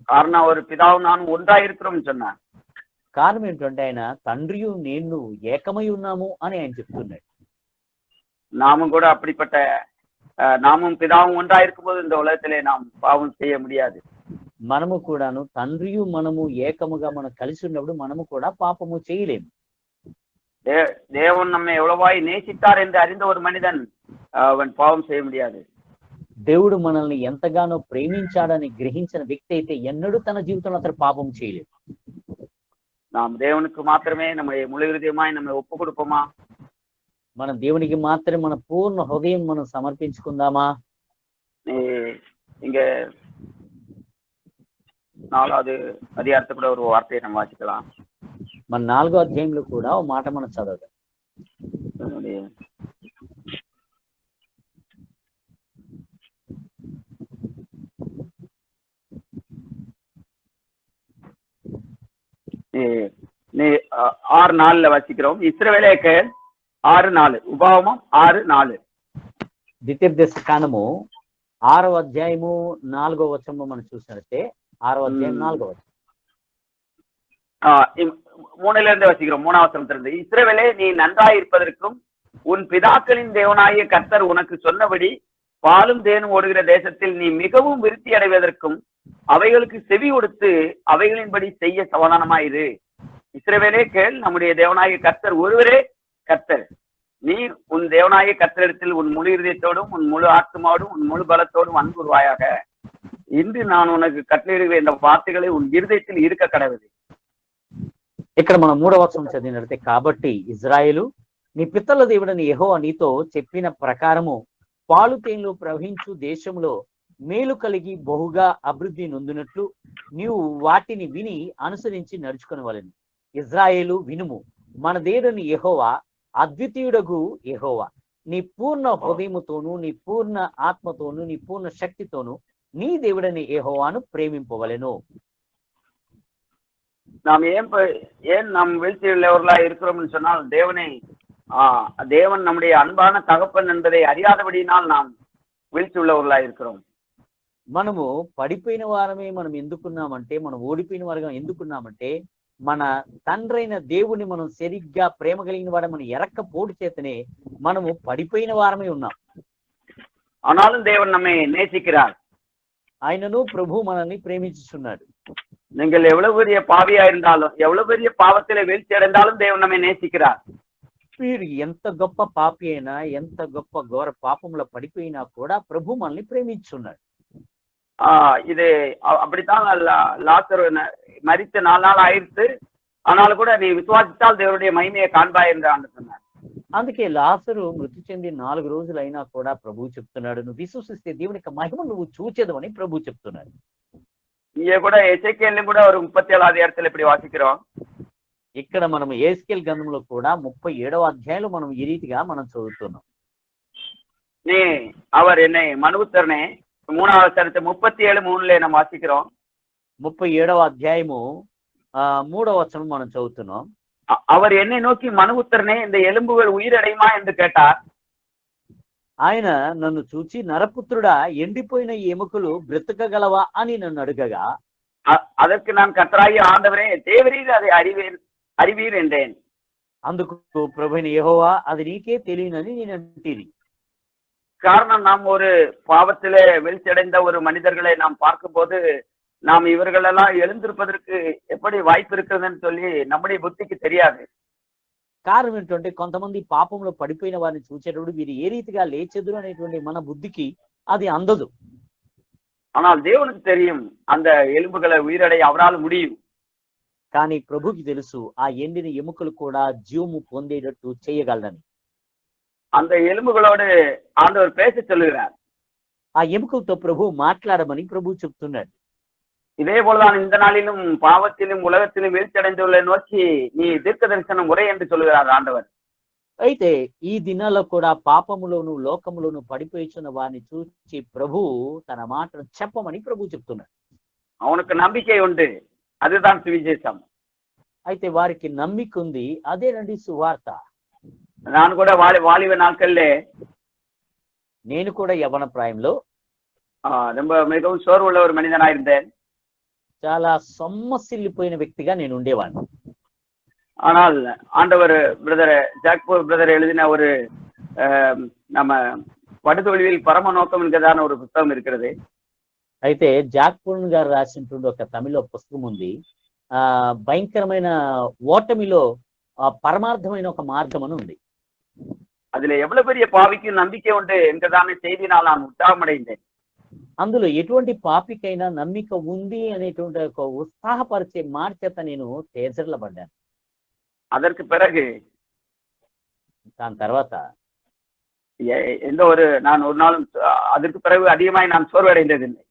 காரணம் அவர் பிதாவும் நானும் ஒன்றாய் இருக்கிறோம் சொன்னார். కారణం ఏంటంటే ఆయన తండ్రియు నేను ఏకమై ఉన్నాము అని ఆయన చెప్తున్నాడు. நாமும் கூட அப்படிப்பட்ட நாமும் பிதாவும் ஒன்றாய் இருக்கும்போது இந்த உலகத்திலே நாம் பாவம் செய்ய முடியாது. మనము కూడాను తండ్రియు మనము ఏకముగా మనం కలిసి ఉన్నప్పుడు మనము కూడా పాపము చేయలేము. தேவன் நம்மை எவ்வளவாய் நேசித்தார் என்று அறிந்த ஒரு மனிதன் அவன் பாவம் செய்ய முடியாது. దేవుడు మనల్ని ఎంతగానో ప్రేమించాడని గ్రహించిన వ్యక్తి అయితే ఎన్నడూ తన జీవితంలో అతను పాపం చేయలేదు. நாம் தேவனுக்கு மாத்திரமே நம்மை முழு ஹృదயமாய் நம்மை ஒப்பு கொடுப்போமா? మనం దేవునికి మాత్రమే మన పూర్ణ హృదయం మనం సమర్పించుకుందామా? இங்க 4வது அதிகாரத்துல கூட ஒரு வார்த்தையை நம்ம வாசிக்கலாம். మన 4వ అధ్యాయంలో కూడా ఒక మాట మనం చదవగలం. நீ 6:4 వాసిக்கிறோம். ఇశ్రాయేలే 6:4 ఉపాగమం 6:4 ద్వితీయోపదేశ కాండము 6వ అధ్యాయము 4వ వచనంలో మనం చూసినట్టే 6వ అధ్యాయం 4వ వచనం. 3ல இருந்து வாசிக்கிறோம். 3வது வசனத்திலிருந்து, இஸ்ரவேலே நீ நன்றாய் இருப்பதற்கும் உன் பிதாக்களின் தேவனாகிய கர்த்தர் உனக்கு சொன்னபடி பாலும் தேனும் ஓடுகிற தேசத்தில் நீ மிகவும் விருத்தி அடைவதற்கும் அவைகளுக்கு செவி கொடுத்து அவைகளின்படி செய்ய சமாதானமாயிரு. இஸ்ரவேலே கேள், நம்முடைய தேவனாகிய கர்த்தர் ஒருவரே கர்த்தர். நீ உன் தேவனாகிய கர்த்தரிடத்தில் உன் முழு இருதயத்தோடும் உன் முழு ஆத்மாவோடும் உன் முழு பலத்தோடும் அன்புருவாயாக. இன்று நான் உனக்கு கட்டளையிடுகிற இந்த வார்த்தைகளை உன் இருதயத்தில் இருக்க கடவுது. ఇక్కడ మనం 3వ వచనం చదివినట్లయితే, కాబట్టి ఇజ్రాయేలు నీ పితరుల దేవుడని యెహోవా నీతో చెప్పిన ప్రకారము పాలు తేనెలు ప్రవహించు దేశంలో మేలు కలిగి బహుగా అభివృద్ధి నొందినట్లు నీవు వాటిని విని అనుసరించి నడుచుకునవలెను. ఇజ్రాయేలు వినుము, మన దేవుడని యెహోవా అద్వితీయుడగు యెహోవా. నీ పూర్ణ హృదయముతోను నీ పూర్ణ ఆత్మతోను నీ పూర్ణ శక్తితోను నీ దేవుడని యెహోవాను ప్రేమింపవలెను. நாம் ஏன் நாம் வீழ்ச்சி உள்ளவர்களா இருக்கிறோம்னு சொன்னால், தேவன் நம்முடைய அன்பான தகப்பன் என்பதை அறியாதபடியினால் நாம் வீழ்ச்சி உள்ளவர்களா இருக்கிறோம். మనము పడిపోయిన వారమే మనం ఎందుకున్నామంటే, మనం ఓడిపోయిన వారుగా ఎందుకున్నామంటే, మన తండ్రైన దేవుని మనం సరిగ్గా ప్రేమ కలిగిన వాడు మనం ఎరక్కపోటు చేతనే మనము పడిపోయిన వారమే ఉన్నాం. ஆனாலும் தேவன் நம்மை நேசிக்கிறார். ఆయనను ప్రభు మనల్ని ప్రేమించుచున్నాడు. நீங்கள் எவ்வளவு பெரிய பாவியா இருந்தாலும், எவ்வளவு பெரிய பாவத்திலே வீழ்ச்சி அடைந்தாலும் தேவன் நம்மை நேசிக்கிறார். వీరు ఎంత గొప్ప పాపి అయినా, ఎంత గొప్ప ఘోర పాపంలో పడిపోయినా కూడా ప్రభు మనల్ని ప్రేమించున్నాడు. இது அப்படித்தான் லாசரு மரித்து 4 நாள் ஆயிடுச்சு, ஆனாலும் கூட நீ விசுவாசித்தால் தேவனுடைய மகிமையை காண்பாய் என்று ஆண்டு சொன்னார். అందుకే లాజరు మృతి చెంది 4 రోజులు అయినా కూడా ప్రభు చెప్తున్నాడు, నువ్వు విశ్వసిస్తే దేవుని యొక్క మహిమ నువ్వు చూచెదవని ప్రభు చెప్తున్నాడు. இங்கே கூட எசேக்கியேலும் கூட ஒரு 37வது அதிகாரத்தில் இப்படி வாசிக்கிறோம். ఇక్కడ మనం యేస్కేల్ గ్రంథంలో కూడా 37వ అధ్యాయంలో మనం ఈ రీతిగా మనం చదువుతున్నాం. நீ அவர் என்னை மனுபுத்திரனே 3வது வசனத்தை 37:3 நம்ம வாசிக்கிறோம். 37వ అధ్యాయము 3వ వచనం మనం చదువుతున్నాం. அவர் என்னை நோக்கி மனுபுத்திரனே இந்த எலும்புகள் உயிரடையுமா என்று கேட்டார். ఆయన నన్ను చూచి, నరపుత్రుడా ఎండిపోయిన ఎముకలు బ్రతకగలవా అని నన్ను అడగగా, அதற்கு நான் கர்த்தராகிய ஆண்டவரே தேவரீர் அதை அறிவீர் என்றேன். అందుకు ప్రభువైన యెహోవా అది నీకే తెలియనని నేను అంటిని. காரணம், நாம் ஒரு பாவத்திலே வீழ்ச்சியடைந்த ஒரு மனிதர்களை நாம் பார்க்கும்போது நாம் இவர்களெல்லாம் எழுந்திருப்பதற்கு எப்படி வாய்ப்பு இருக்குதுன்னு சொல்லி நம்முடைய புத்திக்கு தெரியாது. కారణం ఏంటంటే, కొంతమంది పాపంలో పడిపోయిన వారిని చూసేటప్పుడు వీరు ఏ రీతిగా లేచెదురు అనేటువంటి మన బుద్ధికి అది అందదు. ஆனால் தேவனுக்கு தெரியும் அந்த எலும்புகளை உயிரடைய அவரால் முடியும். కానీ ప్రభుకి తెలుసు ఆ ఎండిన ఎముకలు కూడా జీవము పొందేటట్టు చేయగలరని. அந்த எலும்புகளோடு ஆண்டவர் பேச சொல்லுகிறார். ఆ ఎముకలతో ప్రభు మాట్లాడమని ప్రభు చెప్తున్నాడు. இதே போலதான் இந்த நாளிலும் பாவத்திலும் உலகத்திலும் வீழ்ச்சியடைந்துள்ள நோக்கி நீ தீர்க்க தரிசனம் முறை என்று சொல்லுகிறார் ஆண்டவர். అయితే ఈ దినాల్లో కూడా పాపములోను లోకములోను పడిపోయిచున్న వారిని చూసి ప్రభు తన మాటను చెప్పమని ప్రభు చెప్తున్నాడు. அவனுக்கு நம்பிக்கை உண்டு, அதுதான் சுவிசேஷம். అయితే వారికి నమ్మిక ఉంది, అదేనండి సువార్త. நான் கூட வாலிப நாட்கள்லே, నేను కూడా యవ్వన ప్రాయంలో ரொம்ப மிகவும் சோர்வுள்ள ஒரு மனிதனா இருந்தேன். చాలా సొమ్మసిల్లిపోయిన వ్యక్తిగా నేను ఉండేవాడిని. ஆனால் ஆண்டவர் ஜாக்பூர் பிரதர் எழுதின ஒரு நம்ம படுதொழிவில் பரம நோக்கம் என்கிறதான ஒரு புத்தகம் இருக்கிறது. అయితే జాక్పూర్న్ గారు రాసినటువంటి ఒక తమిళ పుస్తకం ఉంది. భయంకరమైన ఓటమిలో పరమార్థమైన ఒక మార్గం అని ఉంది. அதுல எவ்வளவு பெரிய பாவிக்கு நம்பிக்கை உண்டு என்றதான செய்தினால் நான் உற்சாகமடைந்தேன். అందులో ఎటువంటి పాపికైనా నమ్మిక ఉంది అనేటువంటి ఒక ఉత్సాహపరిచే మాట చేత నేను తేజర్లబడ్డాను. அதற்கு பிறகு దాని తర్వాత எந்த ஒரு நான் ஒரு நாளும் அதற்கு பிறகு அதிகமாய் நான் சோர்வடைந்ததில்லை.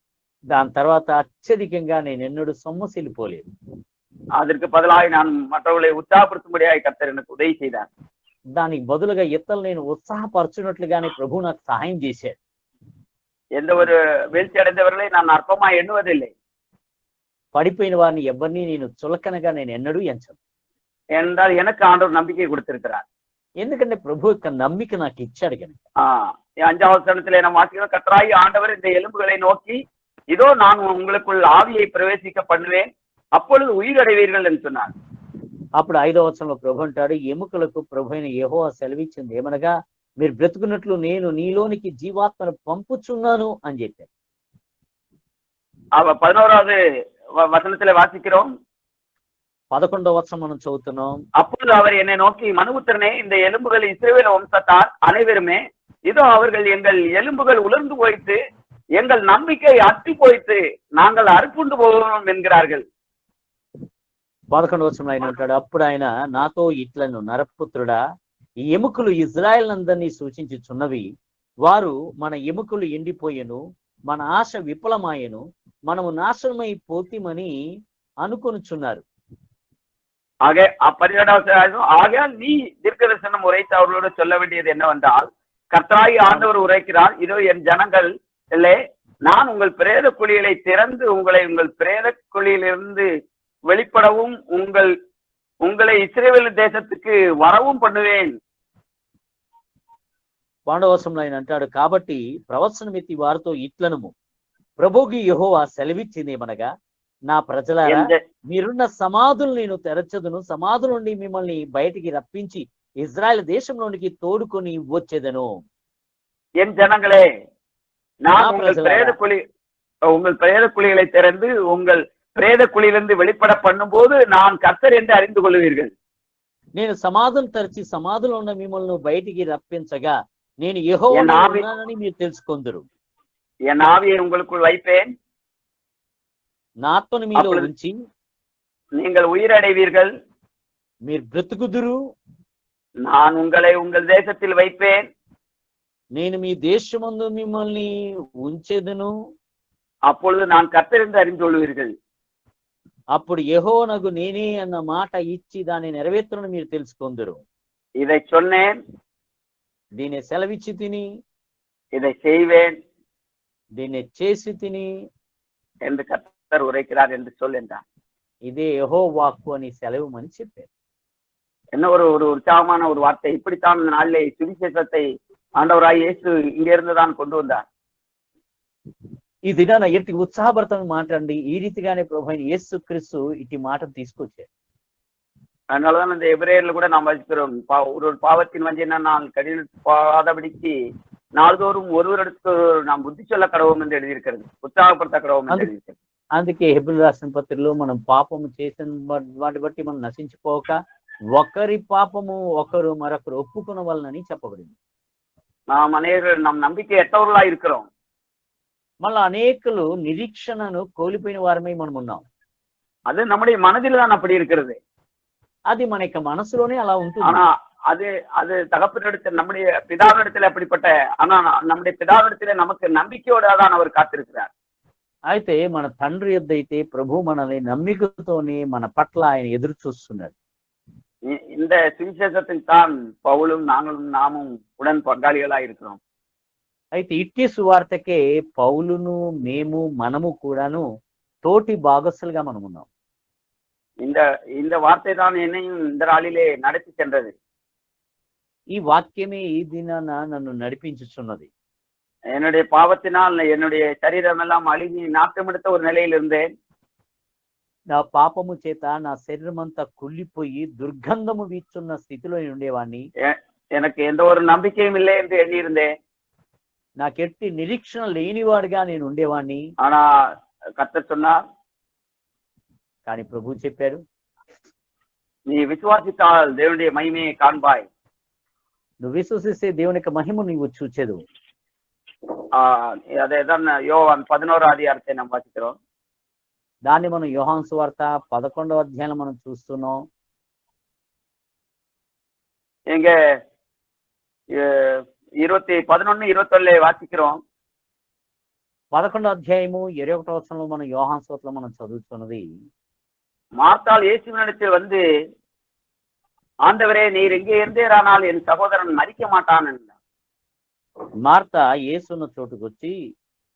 దాని తర్వాత అత్యధికంగా నేను ఎన్నడూ సొమ్మసిల్లిపోలేదు. அதற்கு பதிலாக நான் மற்றவர்களை உற்சாகப்படுத்தும்படியாக கர்த்தர் எனக்கு உதவி செய்தார். దానికి బదులుగా ఇతరులు నేను ఉత్సాహపరచున్నట్లుగానే ప్రభు నాకు సహాయం చేశాడు. எந்த ஒரு வீழ்ச்சி அடைந்தவர்களை நான் அற்பமா எண்ணுவதில்லை. పడిపోయిన వారిని ఎవరిని నేను చులకనగా నేను ఎన్నడూ ఎంచను. என்றால் எனக்கு ஆண்டவர் நம்பிக்கை கொடுத்திருக்கிறார். ఎందుకంటే ప్రభు యొక్క నమ్మిక నాకు ఇచ్చాడు కనుక. 5வது வசனத்திலே நாம் வாசிக்கிறோம், கர்த்தராகி ஆண்டவர் இந்த எலும்புகளை நோக்கி இதோ நான் உங்களுக்குள் ஆவியை பிரவேசிக்க பண்ணுவேன், அப்பொழுது உயிர் அடைவீர்கள் என்று சொன்னார். అప్పుడు 5వ వచనంలో ప్రభు అంటాడు, ఎముకలకు ప్రభు అయిన యెహోవా సెలవిచ్చింది ఏమనగా మీరు బ్రతుకున్నట్లు నేను నీలోనికి జీవాత్మను పంపుచున్నాను అని చెప్పారు. 11வது வசனத்திலே வாசிக்கிறோம், 11వ వచనం మనం చదువుతున్నాం. அப்பொழுது அவர் என்னை நோக்கி மனுபுத்திரனே, இந்த எலும்புகள் இஸ்ரவேல் வம்சத்தார் அனைவருமே இதோ அவர்கள் எங்கள் எலும்புகள் உலர்ந்து போயிட்டு எங்கள் நம்பிக்கை அற்றி போயிட்டு நாங்கள் அறுப்புண்டு போவோம் என்கிறார்கள். 11వ వచనంలో ఆయన అంటాడు, అప్పుడు ఆయన నాతో ఇట్లను నరపుత్రుడా, ఈ ఎముకలు ఇజ్రాయెల్ అందరినీ సూచించుచున్నవి. వారు మన ఎముకలు ఎండిపోయెను, మన ఆశ విఫలమాయెను, మనము నాశనమై పోతిమని అనుకొనుచున్నారు. ஆகையால் நீ தீர்க்கதரிசனம் உரைத்து அவர்களோடு சொல்ல வேண்டியது என்னவென்றால், கர்த்தராகி ஆண்டவர் உரைக்கிறார், இதோ என் ஜனங்கள் இல்லை, நான் உங்கள் பிரேத குழிகளை திறந்து உங்களை உங்கள் பிரேத குழியிலிருந்து வெளிப்படவும் உங்களை இஸ்ரவேல் தேசத்துக்கு வரவும் பண்ணுவேன். 12వ వచనంలో ఆయన అంటాడు, కాబట్టి ప్రవచనమెత్తి వారితో ఇట్లనుము, ప్రభువుకి యెహోవా సెలవిచ్చిందేమనగా, నా ప్రజలారా మీరున్న సమాధులు నేను తెరచదును, సమాధుల నుండి మిమ్మల్ని బయటికి రప్పించి ఇజ్రాయెల్ దేశంలోనికి తోడుకొని వచ్చేదను. என் ஜனங்களே, நான் உங்கள் பிரேத குழிகளை திறந்து உங்கள் பிரேத குழியிலிருந்து வெளிப்பட பண்ணும்போது நான் கர்த்தர் என்று அறிந்து கொள்வீர்கள். నేను సమాధులు తెరచి సమాధులు ఉన్న మిమ్మల్ని బయటికి రప్పించగా నేను యెహోవానని మీరు తెలుసుకొందురు. என் ஆவியை உங்களுக்குள் வைப்பேன், నా ఆత్మను మీలో ఉంచి நீங்கள் உயிரடைவீர்கள், మీరు బ్రతుకుదురు. நான் உங்களை உங்கள் தேசத்தில் வைப்பேன், నేను మీ దేశమందు మిమ్మల్ని ఉంచెదను, அப்பொழுது நான் கர்த்தர் என்று அறிந்து கொள்வீர்கள். అప్పుడు యెహోవానగు నేనే అన్న మాట ఇచ్చి దాన్ని నెరవేర్చును మీరు తెలుసుకొందురు. இதை சொன்னேன், దీన్ని సెలవిచ్చి తిని, இதை செய்வேன், దీన్ని చేసి తిని என்று கர்த்தர் உரைக்கிறார் என்று சொல் என்றார். ఇదే యెహోవా వాక్కు అని సెలవుమని చెప్పారు. என்ன ஒரு உற்சாகமான ஒரு வார்த்தை! இப்படித்தான் இந்த நாளிலே சுவிசேஷத்தை ஆண்டவராய் இயேசு இங்க இருந்துதான் கொண்டு வந்தார். ఈ దినాన ఎట్టి ఉత్సాహభరితమైన మాట అండి. ఈ రీతిగానే ప్రభు అయిన యేసు క్రీస్తు ఇటు మాటను తీసుకొచ్చారు. அதனாலதான் இந்த எபிரேயர்ல கூட நாம் வாசிக்கிறோம், ஒரு பாவத்தின் வஞ்சையினால் கடினப்படாதபடிக்கு நாள்தோறும் ஒருவருக்கு நாம் புத்தி சொல்ல கடவோம் என்று எழுதியிருக்கிறது, உற்சாகப்படுத்த கடவோம் என்று எழுதியிருக்கிறது. అందుకే హెబ్రీయులకు రాసిన పత్రికలో మనం పాపము చేసిన వాటి బట్టి మనం నశించిపోక ఒకరి పాపము ఒకరు మరొకరు ఒప్పుకున్న వలనని చెప్పబడింది. நாம் அநேகர் நம் நம்பிக்கை எட்டவர்களா இருக்கிறோம். మళ్ళీ అనేకులు నిరీక్షణను కోల్పోయిన వారమై మనం ఉన్నాం. அது நம்முடைய மனதில் தான் அப்படி இருக்கிறது. అది మన యొక్క మనసులోనే అలా ఉంటుంది. ஆனா அது தகப்பனிடத்தில் நம்முடைய பிதாவினிடத்தில் அப்படிப்பட்ட, ஆனா நம்முடைய பிதாவினிடத்தில் நமக்கு நம்பிக்கையோட தான் அவர் காத்திருக்கிறார். అయితే మన తండ్రి యొద్ద అయితే ప్రభు మనల్ని నమ్మికతోనే మన పట్ల ఆయన ఎదురు చూస్తున్నాడు. இந்த சுவிசேஷத்தில் தான் பவுலும் நாமும் உடன் பங்காளிகளா இருக்கிறோம். అయితే ఇట్టి సువార్తకే పౌలును మేము మనము కూడాను తోటి భాగస్సులుగా మనం ఉన్నాం. இந்த வார்த்தை தான் என்னையும் இந்த நாளிலே நடத்தி சென்றது. ఈ వాక్యమే ఈ దినాన నన్ను నడిపించుచున్నది. என்னுடைய பாவத்தினால் என்னுடைய சரீரம் எல்லாம் அழுகி நாட்டமெடுத்த ஒரு நிலையில் இருந்தேன். నా పాపము చేత నా శరీరం అంతా కుళ్ళిపోయి దుర్గంధము వీచున్న స్థితిలో ఉండేవాడిని. எனக்கு எந்த ஒரு நம்பிக்கையும் இல்லை என்று எண்ணியிருந்தேன். నాకెట్టి నిరీక్షణ లేనివాడిగా నేను ఉండేవాడిని. ஆனா கர்த்தர் சொன்னார், కానీ ప్రభు చెప్పాడు, நீ விசுவாசித்தால் தேவனுடைய மகிமையை காண்பாய். నువ్వు విశ్వసిస్తే దేవుని యొక్క మహిమ నీవు చూచెదు. అదేதான் யோவான் 11వ అధ్యాయాన్ని మనం వాసిக்கிறோம். దాన్ని మనం యోహాను సువార్త 11వ అధ్యాయంలో మనం చూస్తున్నాం. இங்க 11, 21 వాసిக்கிறோம். 11వ అధ్యాయము 21వ వచనంలో మనం యోహాను సువార్తలో మనం చదువుతున్నది, மார்த்தாள் இயேசுவினிடத்தில் வந்து, ஆண்டவரே நீர் எங்கே இருந்தேரானால் என் சகோதரன் மரிக்க மாட்டான் என்றார். మార్త యేసున్న చోటుకు వచ్చి,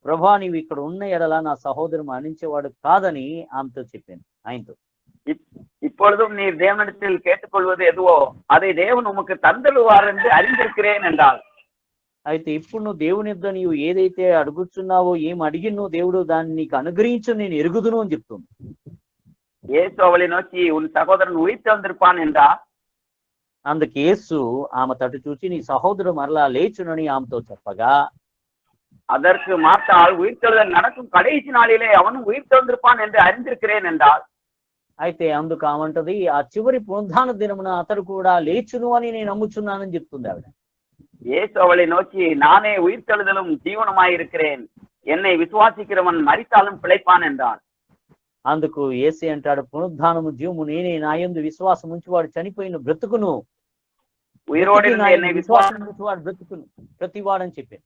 ప్రభా నీవు ఇక్కడ ఉన్న ఎడల నా సహోదరు మరణించేవాడు కాదని ఆమెతో చెప్పాను. ఆయనతో, இப்பொழுதும் நீர் தேவனிடத்தில் கேட்டுக்கொள்வது எதுவோ அதை தேவன் உமக்கு தந்தருவார் என்று அறிந்திருக்கிறேன் என்றால். అయితే ఇప్పుడు నువ్వు దేవుని యొద్ద నీవు ఏదైతే అడుగుచున్నావో, ఏం అడిగినో దేవుడు దాన్ని నీకు అనుగ్రహించు నేను ఎరుగుదును అని చెప్తుంది. இயேசு அவளை நோக்கி உன் சகோதரன் உயிர்த்து வந்திருப்பான் என்றார். అందుకు యేసు ఆమె తట్టు చూచి నీ సహోదరుడు మరలా లేచునని ఆమెతో చెప్పగా, அதற்கு மார்த்தாள் உயிர்த்தெழுதல் நடக்கும் கடைசி நாளிலே அவனும் உயிர்த்து வந்திருப்பான் என்று அறிந்திருக்கிறேன் என்றால். అయితే అందుకు ఆమంటది, ఆ చివరి పునరుద్ధాన దినమున అతడు కూడా లేచును అని నేను నమ్ముచున్నానని చెప్తుంది ఆవిడ. இயேசு அவளை நோக்கி நானே உயிர்த்தெழுதலும் ஜீவனமாயிருக்கிறேன், என்னை விசுவாசிக்கிறவன் மரித்தாலும் பிழைப்பான் என்றான். అందుకు యేసు అంటాడు, పునరుద్ధానము జీవము నేనే, నా యందు విశ్వాసం ఉంచువాడు చనిపోయిన బ్రతుకును, உயிரோடு இருந்து என்னை విశ్వాసం ఉంచువాడు బ్రతుకును ప్రతివాడని చెప్పాను.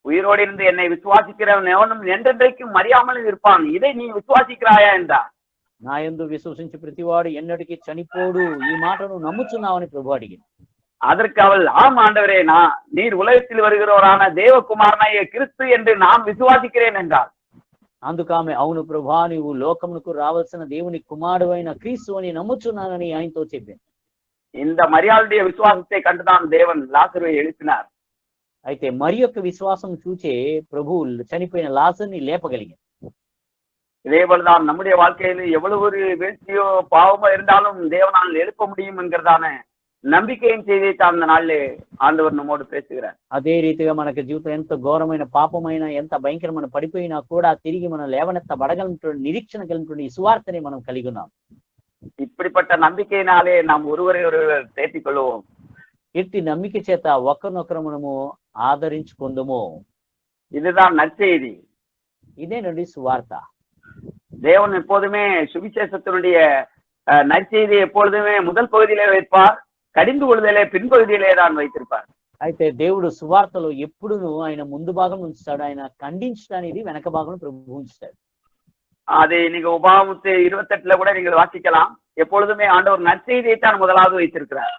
உயிரோடு இருந்து என்னை விசுவாசிக்கிறவன் எவனும் என்றென்றைக்கும் மறியாமல் இருப்பான், இதை நீ விசுவாசிக்கிறாயா என்றார். నా యందు విశ్వసించి ప్రతివాడు ఎన్నటికీ చనిపోడు, ఈ మాటను నమ్ముచున్నావని ప్రభు అడిగింది. அதற்கு அவள், ஆம் ஆண்டவரே, நீர் உலகத்தில் வருகிறவரான தேவகுமாரனாய கிறிஸ்து என்று நான் விசுவாசிக்கிறேன் என்றார். అందుకు ఆమె, అవును ప్రభా, నీవు లోకమునకు రావాల్సిన దేవుని కుమారుడు అయిన క్రీస్తు అని నమ్ముచున్నానని ఆయనతో చెప్పింది. இந்த மரியாளுடைய விசுவாசத்தை கண்டுதான் தேவன் லாசருவை எழுப்பினார். అయితే మరి యొక్క విశ్వాసం చూచే ప్రభు చనిపోయిన లాజరుని లేపగలిగింది. இதே போலதான் நம்முடைய வாழ்க்கையில் எவ்வளவு ஒரு வீழ்ச்சியோ பாவமோ இருந்தாலும் தேவனால் எழுப்ப முடியும் என்கிறதான நம்பிக்கையின் செய்தியை அந்த நாளிலே ஆண்டவர் நம்மோடு பேசுகிறார். అదే రీతిగా మనకి జీవితం ఎంత ఘోరమైన పాపమైన ఎంత భయంకరమైన పడిపోయినా కూడా తిరిగి మనం లేవనెత్తబడగలిగినటువంటి నిరీక్షణ కలిగినటువంటి ఈ సువార్తని మనం కలిగి ఉన్నాం. இப்படிப்பட்ட நம்பிக்கையினாலே நாம் ஒருவரை ஒருவர் தேற்றிக் கொள்வோம். ఇట్టి నమ్మిక చేత ఒకరినొకరు మనము ఆదరించుకుందాము. இதுதான் நற்செய்தி. ఇదేనండి సువార్త. தேவன் எப்போதுமே சுவிசேஷத்தினுடைய நற்செய்தியை எப்பொழுதுமே முதல் பகுதியிலே வைப்பார், கடிந்து கொள்வதிலே பின்பகுதியிலே தான் வைத்திருப்பார். అయితే దేవుడు సువార్తలో ఎప్పుడును ఆయన ముందు భాగం ఉంచుతాడు, ఆయన ఖండించడానికి వెనక భాగం ప్రభు ఉంచుతాడు. அது நீங்க உபாகமத்து 28 கூட நீங்கள் வாசிக்கலாம். எப்பொழுதுமே ஆண்டவர் நற்செய்தியை தான் முதலாவது வைத்திருக்கிறார்.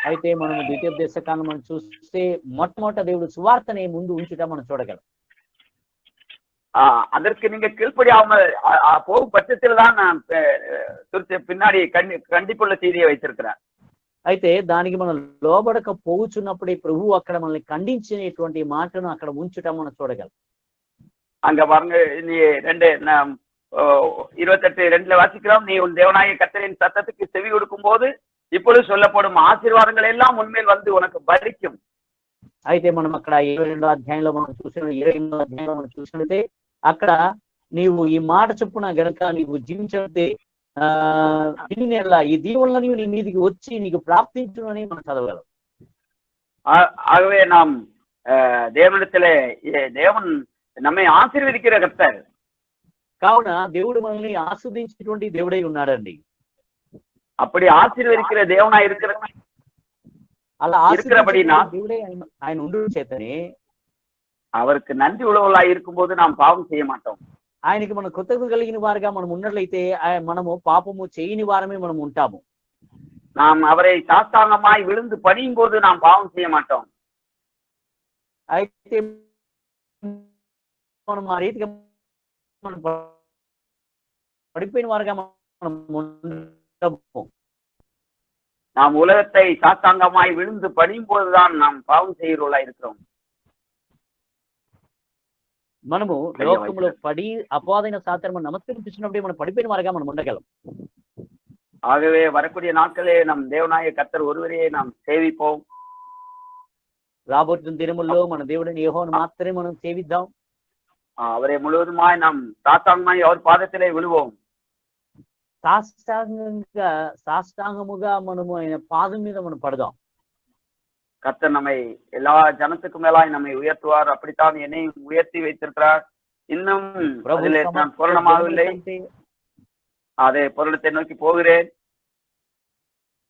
అయితే మనం ద్వితీయోపదేశకాండం మనం చూస్తే మొట్టమొదట దేవుడు సువార్తనే ముందు ఉంచుట మనం చూడగలం. அதற்கு நீங்க கீழ்ப்படியாமல் போகும் பட்சத்தில் தான் பின்னாடி கண்டிப்புள்ள செய்தியை வைத்திருக்கிறார். అయితే దానికి మనం లోబడక పోవుచున్నప్పుడే ప్రభు అక్కడ మనల్ని ఖండించినటువంటి మాటను అక్కడ ఉంచుట మనం చూడగలం. அங்க பாருங்க, 28:2 வாசிக்கிறோம். நீ உன் தேவனாகிய கர்த்தரின் சத்தத்துக்கு செவி கொடுக்கும் போது இப்பொழுது சொல்லப்படும் ஆசீர்வாதங்கள் எல்லாம் உண்மையில் வந்து உனக்கு பலிக்கும். అయితే మనం అక్కడ 22వ అధ్యాయంలో మనం చూసిన 28వ అధ్యాయంలో మనం చూసినట్లయితే అక్కడ నీవు ఈ మాట చొప్పున గనక నీవు జీవించితే ఈ దీవుల్లో నీవు నీ మీదికి వచ్చి నీకు ప్రాప్తించును అని మనం చదవగలం. ஆகவே நாம் தேவனிடத்திலே தேவன் நம்மை ஆசீర్వదిக்கிற கர்த்தர். కావున దేవుడు మనల్ని ఆస్వాదించేటువంటి దేవుడై ఉన్నాడండి. அப்படி ஆசீர்வதிக்கிற தேவனா இருக்கிற అలా இருக்கிறபடினா దేవుడే ఆయన ఉండు చేతనే அவருக்கு நன்றி உள்ளவர்களாய் இருக்கும்போது நாம் பாவம் செய்ய மாட்டோம். ఆయనకి మనం కృతజ్ఞత కలిగిన వారుగా మనం ఉన్నట్లయితే మనము పాపము చేయని వారమే మనం ఉంటాము. நாம் அவரை சாஷ்டாங்கமாய் விழுந்து பணியும் போது நாம் பாவம் செய்ய மாட்டோம். అయితే మనం ఆ రీతిగా మనం పడిపోయిన వారుగా మనం ఉండము. நாம் உலகத்தை சாஷ்டாங்கமாய் விழுந்து பணியும் போதுதான் நாம் பாவம் செய்கிறவர்களா இருக்கிறோம். మనము లోకంలో పడి అపవాదైన సాతాను నమస్కరించినప్పుడే మనం పడిపోయిన వారుగా మనం ఉండగలం. ஆகவே வரக்கூடிய நாட்களே நம் தேவனாய கர்த்தர் ஒருவரையே நாம் சேவிப்போம். రాబోతున్న దినముల్లో మన దేవుడిని యెహోవాను మాత్రమే మనం సేవిద్దాం. அவரை முழுவதுமாய் நாம் சாத்தாங்கமாய் அவர் பாதத்திலே விழுவோம். సాష్టాంగముగా మనము ఆయన పాదం మీద మనం పడదాం. கர்த்தர் நம்மை எல்லா ஜனத்துக்கு மேலாய் நம்மை உயர்த்துவார். அப்படித்தான் என்னையும் உயர்த்தி வைத்திருக்கிறார். இன்னும் அதிலே நான் பூரணமாகவில்லை. அதே పూర్ణத்தை నోకి పోகிறேன்.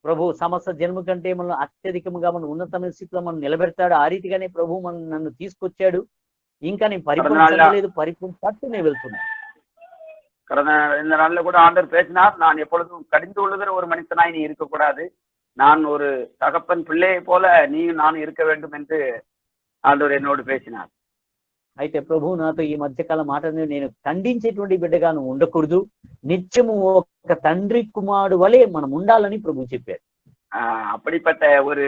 ప్రభు సమస్త జన్మ కంటే మనం అత్యధికముగా మన ఉన్నతమైన స్థితిలో మనం నిలబెడతాడు. ఆ రీతిగానే ప్రభు నన్ను తీసుకొచ్చాడు. ఇంకా నేను పరిపూర్ణ పరిపూర్ణ పట్టు నేను వెళ్తున్నాను. கடந்த இந்த நாள்ல கூட ஆண்டவர் பேசினார், நான் எப்பொழுதும் கடிந்து கொள்ளுகிற ஒரு மனுஷனாய் நீ இருக்கக்கூடாது, நான் ஒரு தகப்பன் பிள்ளையை போல நீ நான் இருக்க வேண்டும் என்று ஆண்டவர் என்னோடு பேசினார். అయితే ప్రభు నాతో ఈ మధ్యకాలం మాట నేను ఖండించేటువంటి బిడ్డగా నువ్వు ఉండకూడదు, నిత్యము ఒక తండ్రి కుమారుడు వలె మనం ఉండాలని ప్రభు చెప్పారు. அப்படிப்பட்ட ஒரு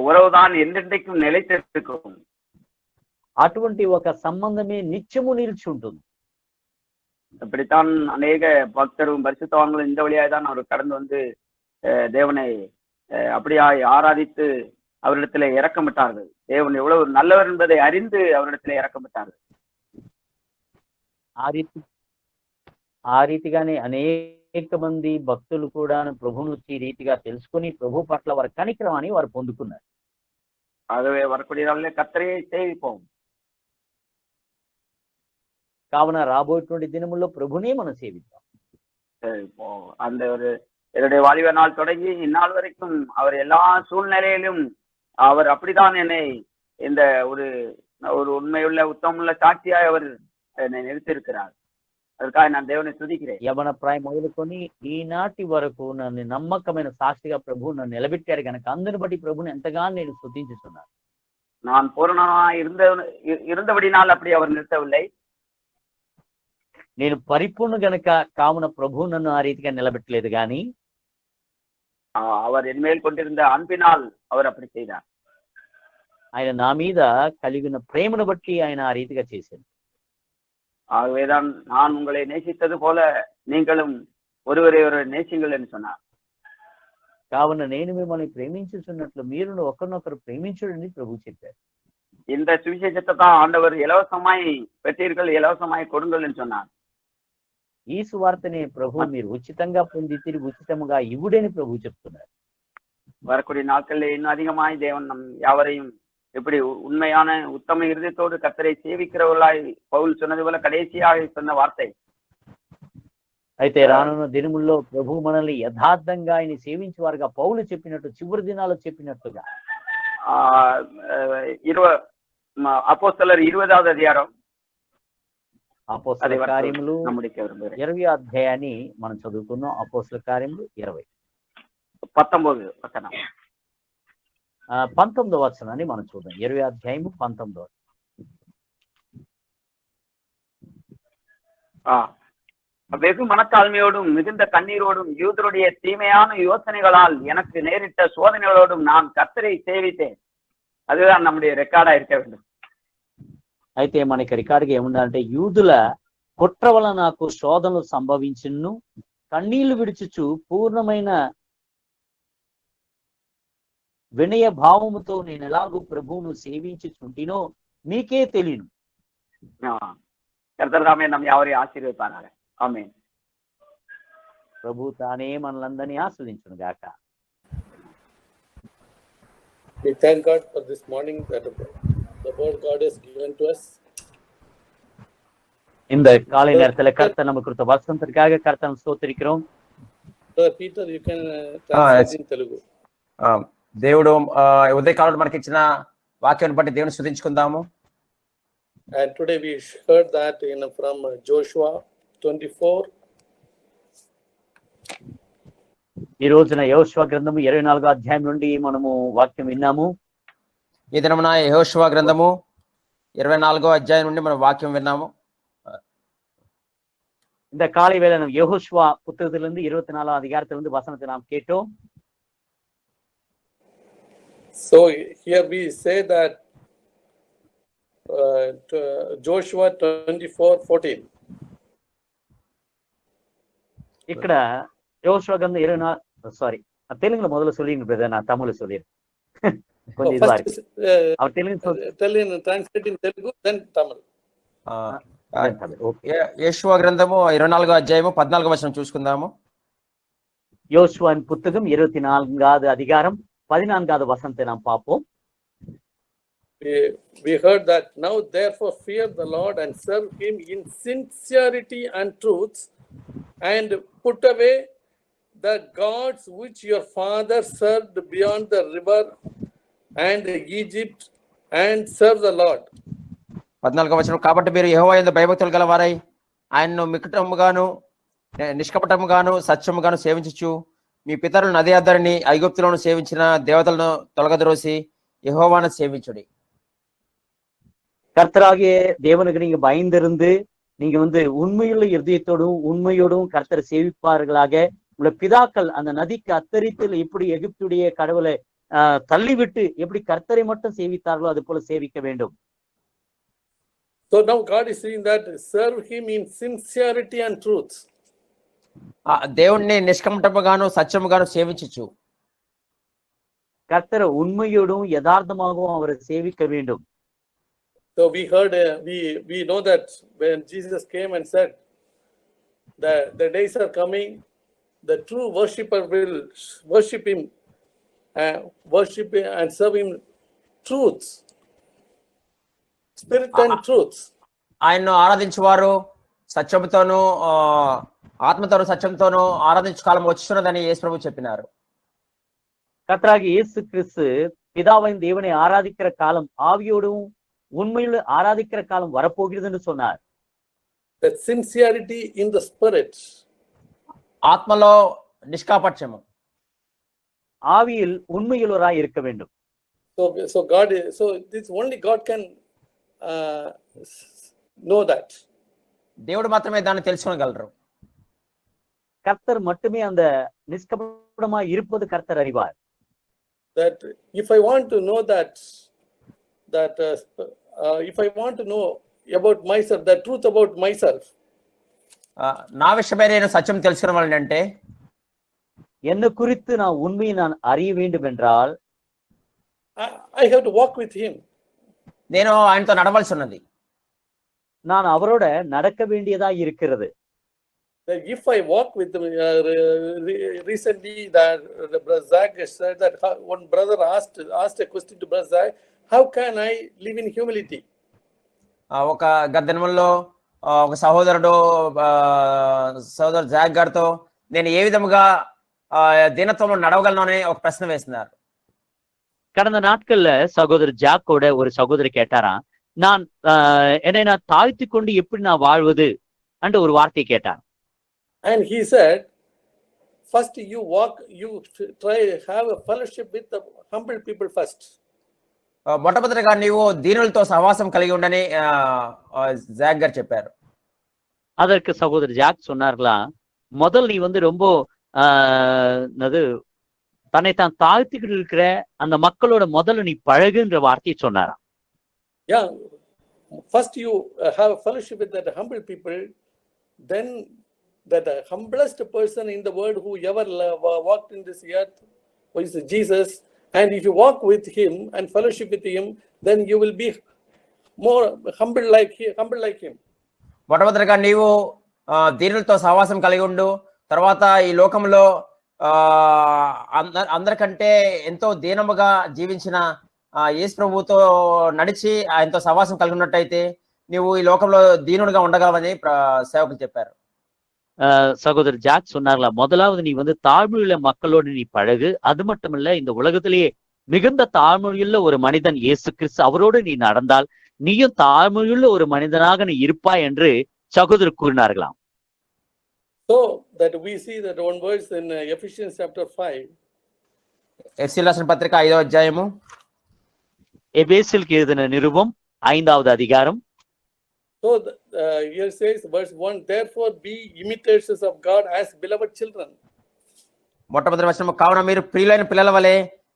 உறவுதான் என்றென்றைக்கும் நிலைத்திருக்கும். అటువంటి ఒక సంబంధమే నిత్యము నిలిచి ఉంటుంది. இப்படித்தான் அநேக பக்தரும் பரிசுத்தவான்களும் இந்த வழியாய் தான் அவர் கடந்து வந்து தேவனை அப்படியாய் ஆராதித்து அவரிடத்திலே இறக்கமிட்டார்கள். தேவன் எவ்வளவு நல்லவர் என்பதை அறிந்து அவரிடத்திலே இறக்கமிட்டார்கள். ఆ రీతిగానే అనేక మంది భక్తులు కూడా ప్రభువును ఈ రీతిగా తెలుసుకుని ప్రభు పట్ల వారి కనికరమని వారు పొందుకున్నారు. ஆகவே வரக்கூடிய நாளிலே கர்த்தரையே சேவிப்போம். కావున రాబోయేటువంటి దినముల్లో ప్రభునే మనం సేవిద్దాం. அந்த ஒரு என்னுடைய வாலிப நாள் தொடங்கி இந்நாள் வரைக்கும் அவர் எல்லா சூழ்நிலையிலும் அவர் அப்படித்தான் என்னை இந்த ஒரு ஒரு உண்மையுள்ள உத்தமுள்ள சாட்சியாய் அவர் என்னை நிறுத்தியிருக்கிறார். அதுக்காக நான் தேவனை துதிக்கிறேன். యవన ప్రాయం మొదలుకొని ఈనాటి వరకు నన్ను నమ్మకమైన సాక్షిగా ప్రభు నన్ను నిలబెట్టారు కనుక అందరిని బట్టి ప్రభుని ఎంతగానో నేను స్తుతించుతున్నాను. நான் பூரணமாய் இருந்தபடினால் அப்படி அவர் நிறுத்தவில்லை. నేను పరిపూర్ణ గనక కావున ప్రభు నన్ను ఆ రీతిగా నిలబెట్టలేదు కానీ அவர் என்மேல் கொண்டிருந்த அன்பினால் அவர் அப்படி செய்தார். ఆయన నా మీద కలిగిన ప్రేమను బట్టి ఆయన ఆ రీతిగా చేశారు. ஆகவேதான் நான் உங்களை நேசித்தது போல நீங்களும் ஒருவரை ஒருவர் நேசிங்கள் என்று சொன்னார். కావున నేను మిమ్మల్ని ప్రేమించుచున్నట్లు మీరు ఒకరినొకరు ప్రేమించుడని ప్రభు చెప్పారు. இந்த சுவிசேஷத்தை தான் ஆண்டவர் இலவசமாய் பெற்றீர்கள், இலவசமாய் கொடுங்கள் என்று சொன்னார். ఈ సువార్తనే ప్రభు మీరు ఉచితంగా పొంది తిరిగి ఉచితంగా ఇవ్వుడని ప్రభు చెప్తున్నారు. வரக்கூடிய நாட்களில் இன்னும் அதிகமாய் தேவன் நம் யாவரையும் இப்படி உண்மையான உத்தம இருதயத்தோடு கர்த்தரை சேவிக்கிறவர்களாய் பவுல் சொன்னது போல கடைசியாக சொன்ன வார்த்தை. అయితే రానున్న దినముల్లో ప్రభు మనల్ని యథార్థంగా ఆయన సేవించేవారుగా పౌలు చెప్పినట్టు చివరి దినాల్లో చెప్పినట్టుగా అపోస్తలర్ 20వ అధ్యాయం అపోస్తల కార్యములు 20వ అధ్యాయాన్ని మనం చదువుకున్నాం. అపోస్తల కార్యములు 20 19వ వచనాన్ని మనం చూద్దాం. 20వ అధ్యాయము 19వ. வெகு மனத்தாழ்மையோடும் மிகுந்த கண்ணீரோடும் யூதருடைய தீமையான யோசனைகளால் எனக்கு நேரிட்ட சோதனைகளோடும் நான் கர்த்தரை சேவித்தேன். அதுதான் நம்முடைய ரெக்கார்டா இருக்க வேண்டும். అయితే మనకి రికార్డుగా ఏముండాలంటే యూదుల కుట్ర వల్ల నాకు శోధనలు సంభవించును, కన్నీళ్లు విడుచుచు పూర్ణమైన వినయ భావముతో నేను ఎలాగూ ప్రభువును సేవించుచుంటినో మీకే తెలియను. కర్తర్ తామే నమ్మ ఎవరి ఆశీర్వదింపాలి. ఆమేన్. ప్రభు తానే మనలందరినీ ఆస్వాదించును గాక. We thank God for this morning that the word God has given to us. இந்த காலை நேரத்துல கர்த்தர் நமக்கு கொடுத்த வசனத்திற்காக கர்த்தரை ஸ்தோத்திரிக்கிறோம். Peter, you can translate in Telugu. దేవుడు ఉదయకాలంలో మనకి ఇచ్చిన వాక్యాన్ని బట్టి దేవుని స్తుతించుకుందాము. And today we heard that from Joshua 24. ఈ రోజున యెహోషువ గ్రంథము 24వ అధ్యాయం నుండి మనము వాక్యం విన్నాము. ఈ దినమున యెహోషువ గ్రంథము 24వ అధ్యాయం నుండి మనం వాక్యం విన్నాము. இந்த காலை வேளை நம்ம யெகோஷுவ புத்தகத்திலிருந்து 24வது அதிகாரத்திலிருந்து வசனத்தை நாம் கேட்டோம். So here we say that Joshua 24:14. ఇక్కడ யெகோஷுவ గ్రంథం 24 సారీ తెలుగులో మొదలు சொல்லிங்க బ్రదర్, நான் தமிழ்ல சொல்லிறேன். கொஞ்சம் இதுவா இருக்கு. அவர் Telugu tell in translate in Telugu, then Tamil. Okay. యేషువ గ్రంథము 24వ అధ్యాయము 14వ వచనం చూసుకుందాము. யோசுவாவின் புத்தகம் 24வது அதிகாரம் 14வது வசனத்தை நாம் பார்ப்போம். We heard that now therefore fear the Lord and serve him in sincerity and truth, and put away the gods which your father served beyond the river and Egypt, and serve the Lord. 14వ వచనం, కాబట్టి మీరు యెహోవా యందు భయభక్తులు గలవారై ఆయనను మికటముగాను నిష్కపటముగాను సత్యముగాను సేవించుచు మీ పితరులు నది అద్దరిని ఐగుప్తులను సేవించిన దేవతలను తొలగద్రోసి యెహోవాను సేవించుడి. கர்த்தராகிய தேவனுக்கு நீங்க பயந்திருந்து நீங்க உண்மையுள்ள இருதயத்தோடும் உண்மையோடும் கர்த்தரை சேவிப்பார்களாக. உங்களோட பிதாக்கள் அந்த நதிக்கு அத்தரித்தில் எப்படி எகிப்துடைய கடவுளை தள்ளிவிட்டு எப்படி கர்த்தரை மட்டும் சேவித்தார்களோ அது போல சேவிக்க வேண்டும். So now God is saying that serve him in sincerity and truth. దేవుణ్ణి నిష్కపటముగాను సత్యముగాను సేవించుచు. கர்த்தரை உண்மையோடும் யதார்த்தமாகவும் அவரை சேவிக்க வேண்டும். So we heard, we know that when Jesus came and said, the days are coming, the true worshipper will worship him and serve him truth, spirit and truth. ఆయన్ను ఆరాధించువారు సత్యముతోనూ ఆత్మతోనూ సత్యంతోనూ ఆరాధించు కాలం వచ్చున్నదని యేసు ప్రభు చెప్పినారు. கர்த்தராகிய இயேசு கிறிஸ்து பிதாவின் தேவனை ஆராதிக்கிற காலம் ஆவியோடும் உண்மையில் ஆராதிக்கிற காலம் வரப்போகிறது என்று சொன்னார். That sincerity in the spirit, ఆత్మలో నిష్కాపట్యము, ஆவியில் உண்மையுள்ளவராய் இருக்க வேண்டும். So God, so this only God can know that. దేవుడు మాత్రమే దాన్ని తెలుసుకోగలరు. கர்த்தர் மட்டுமே அந்த நிஷ்கபடமாய் இருப்பது கர்த்தர் அறிவார். That if I want to know that if I want to know about myself, the truth about myself, నా విషయమై నేను సత్యం తెలుసుకోవాలంటే என்ன குறித்து நான் உண்மையை நான் அறிய வேண்டும் என்றால் I have to walk with him. నేను ఆయనతో నడవలసి ఉన్నది. நான் அவரோட நடக்க வேண்டியதா இருக்கிறது. If I walk with them, recently that Brother Zach said that one brother asked a question to Brother Zach, how can I live in humility? ఒక గద్దెనములో ఒక సహోదరుడు జాక్ గారితో నేను ఏ విధముగా దీనత్వంలో నడవగలను అనే ఒక ప్రశ్న వేస్తున్నారు. கடந்த நாட்கள்ல சகோதரர் ஜாக்கோட ஒரு சகோதரி கேட்டாராம், நான் என்னை நான் தாழ்த்தி கொண்டு எப்படி நான் வாழ்வது என்று ஒரு வார்த்தையை கேட்டார். And he said, first you try have a fellowship with the humble people first. మొట్టమొదటిగా నీవు దీనులతో సహవాసం కలిగి ఉండని జాక్ గారు చెప్పారు. அதற்கு சகோதரர் ஜாக் சொன்னார்களா, முதல் நீ ரொம்ப தன்னை தான் தாழ்த்திக்கிட்டு இருக்கிற அந்த மக்களோட முதல்ல நீ பழகுன்ற வார்த்தையை சொன்னாராம். Yeah, first you have a fellowship with that humble people, then that humblest person in the world who ever walked in this earth was Jesus, and if you walk with him and fellowship with him, then you will be more humble like him. మొట్టమొదటిగా నీవు దీనులతో సహవాసం కలిగి ఉండు, తర్వాత ఈ లోకంలో అందరికంటే ఎంతో దీనముగా జీవించిన యేసు ప్రభువుతో నడిచి ఆయనతో సహవాసం కలిగి ఉన్నట్టయితే నీవు ఈ లోకంలో దీనుడిగా ఉండగలవని సేవకులు చెప్పారు. சகோதரர் ஜாக் சொன்னார்களா, முதலாவது நீ தாழ்மையுள்ள மக்களோடு நீ பழகு, அது மட்டுமல்ல இந்த உலகத்திலேயே மிகுந்த தாழ்மையுள்ள ஒரு மனிதன் இயேசு கிறிஸ்து, அவரோடு நீ நடந்தால் நீயும் தாழ்மையுள்ள ஒரு மனிதனாக நீ இருப்பாய் என்று சகோதரர் கூறினார்களாம். So that we see that one verse in Ephesians chapter 5. ఎఫెసీయులకు రాసిన పత్రిక 5వ అధ్యాయము, ఎఫెసీయులకు எழுதின నిరుబం 5వ అధ్యాయం. So here says verse 1, therefore be imitators of God as beloved children. మొట్టమొదటి వచనం, కావున మీరు ప్రియులైన పిల్లల వలె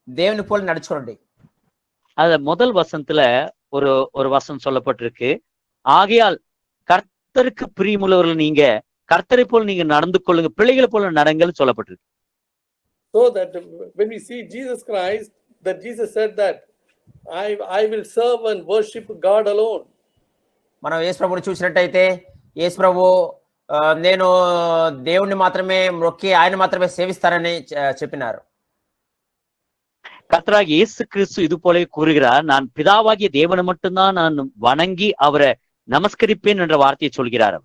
దేవుని పోలి నడుచుకోండి. அத முதல் வசனத்துல ஒரு வசனம் சொல்லப்பட்டிருக்கு, ஆகையால் கர்த்தருக்கு பிரியமுள்ளவர்கள் நீங்க கர்த்தரை போல் நீங்க நடந்து கொள்ளுங்க, பிள்ளைகளை போல நடங்கள் சொல்லப்பட்டிருக்கு. So that when we see Jesus Christ, that Jesus said that I will serve and worship God alone. మనం యేసు ప్రభువుని చూసినట్టయితే యేసు ప్రభు నేను దేవుణ్ణి మాత్రమే మొక్కి ఆయన మాత్రమే సేవిస్తానని చెప్పినారు. கர்த்தராகிய இயேசு கிறிஸ்து இது போல கூறுகிறார், நான் பிதாவாகிய தேவனை மட்டும்தான் நான் வணங்கி அவரை நமஸ்கரிப்பேன் என்ற வார்த்தையை சொல்கிறார்.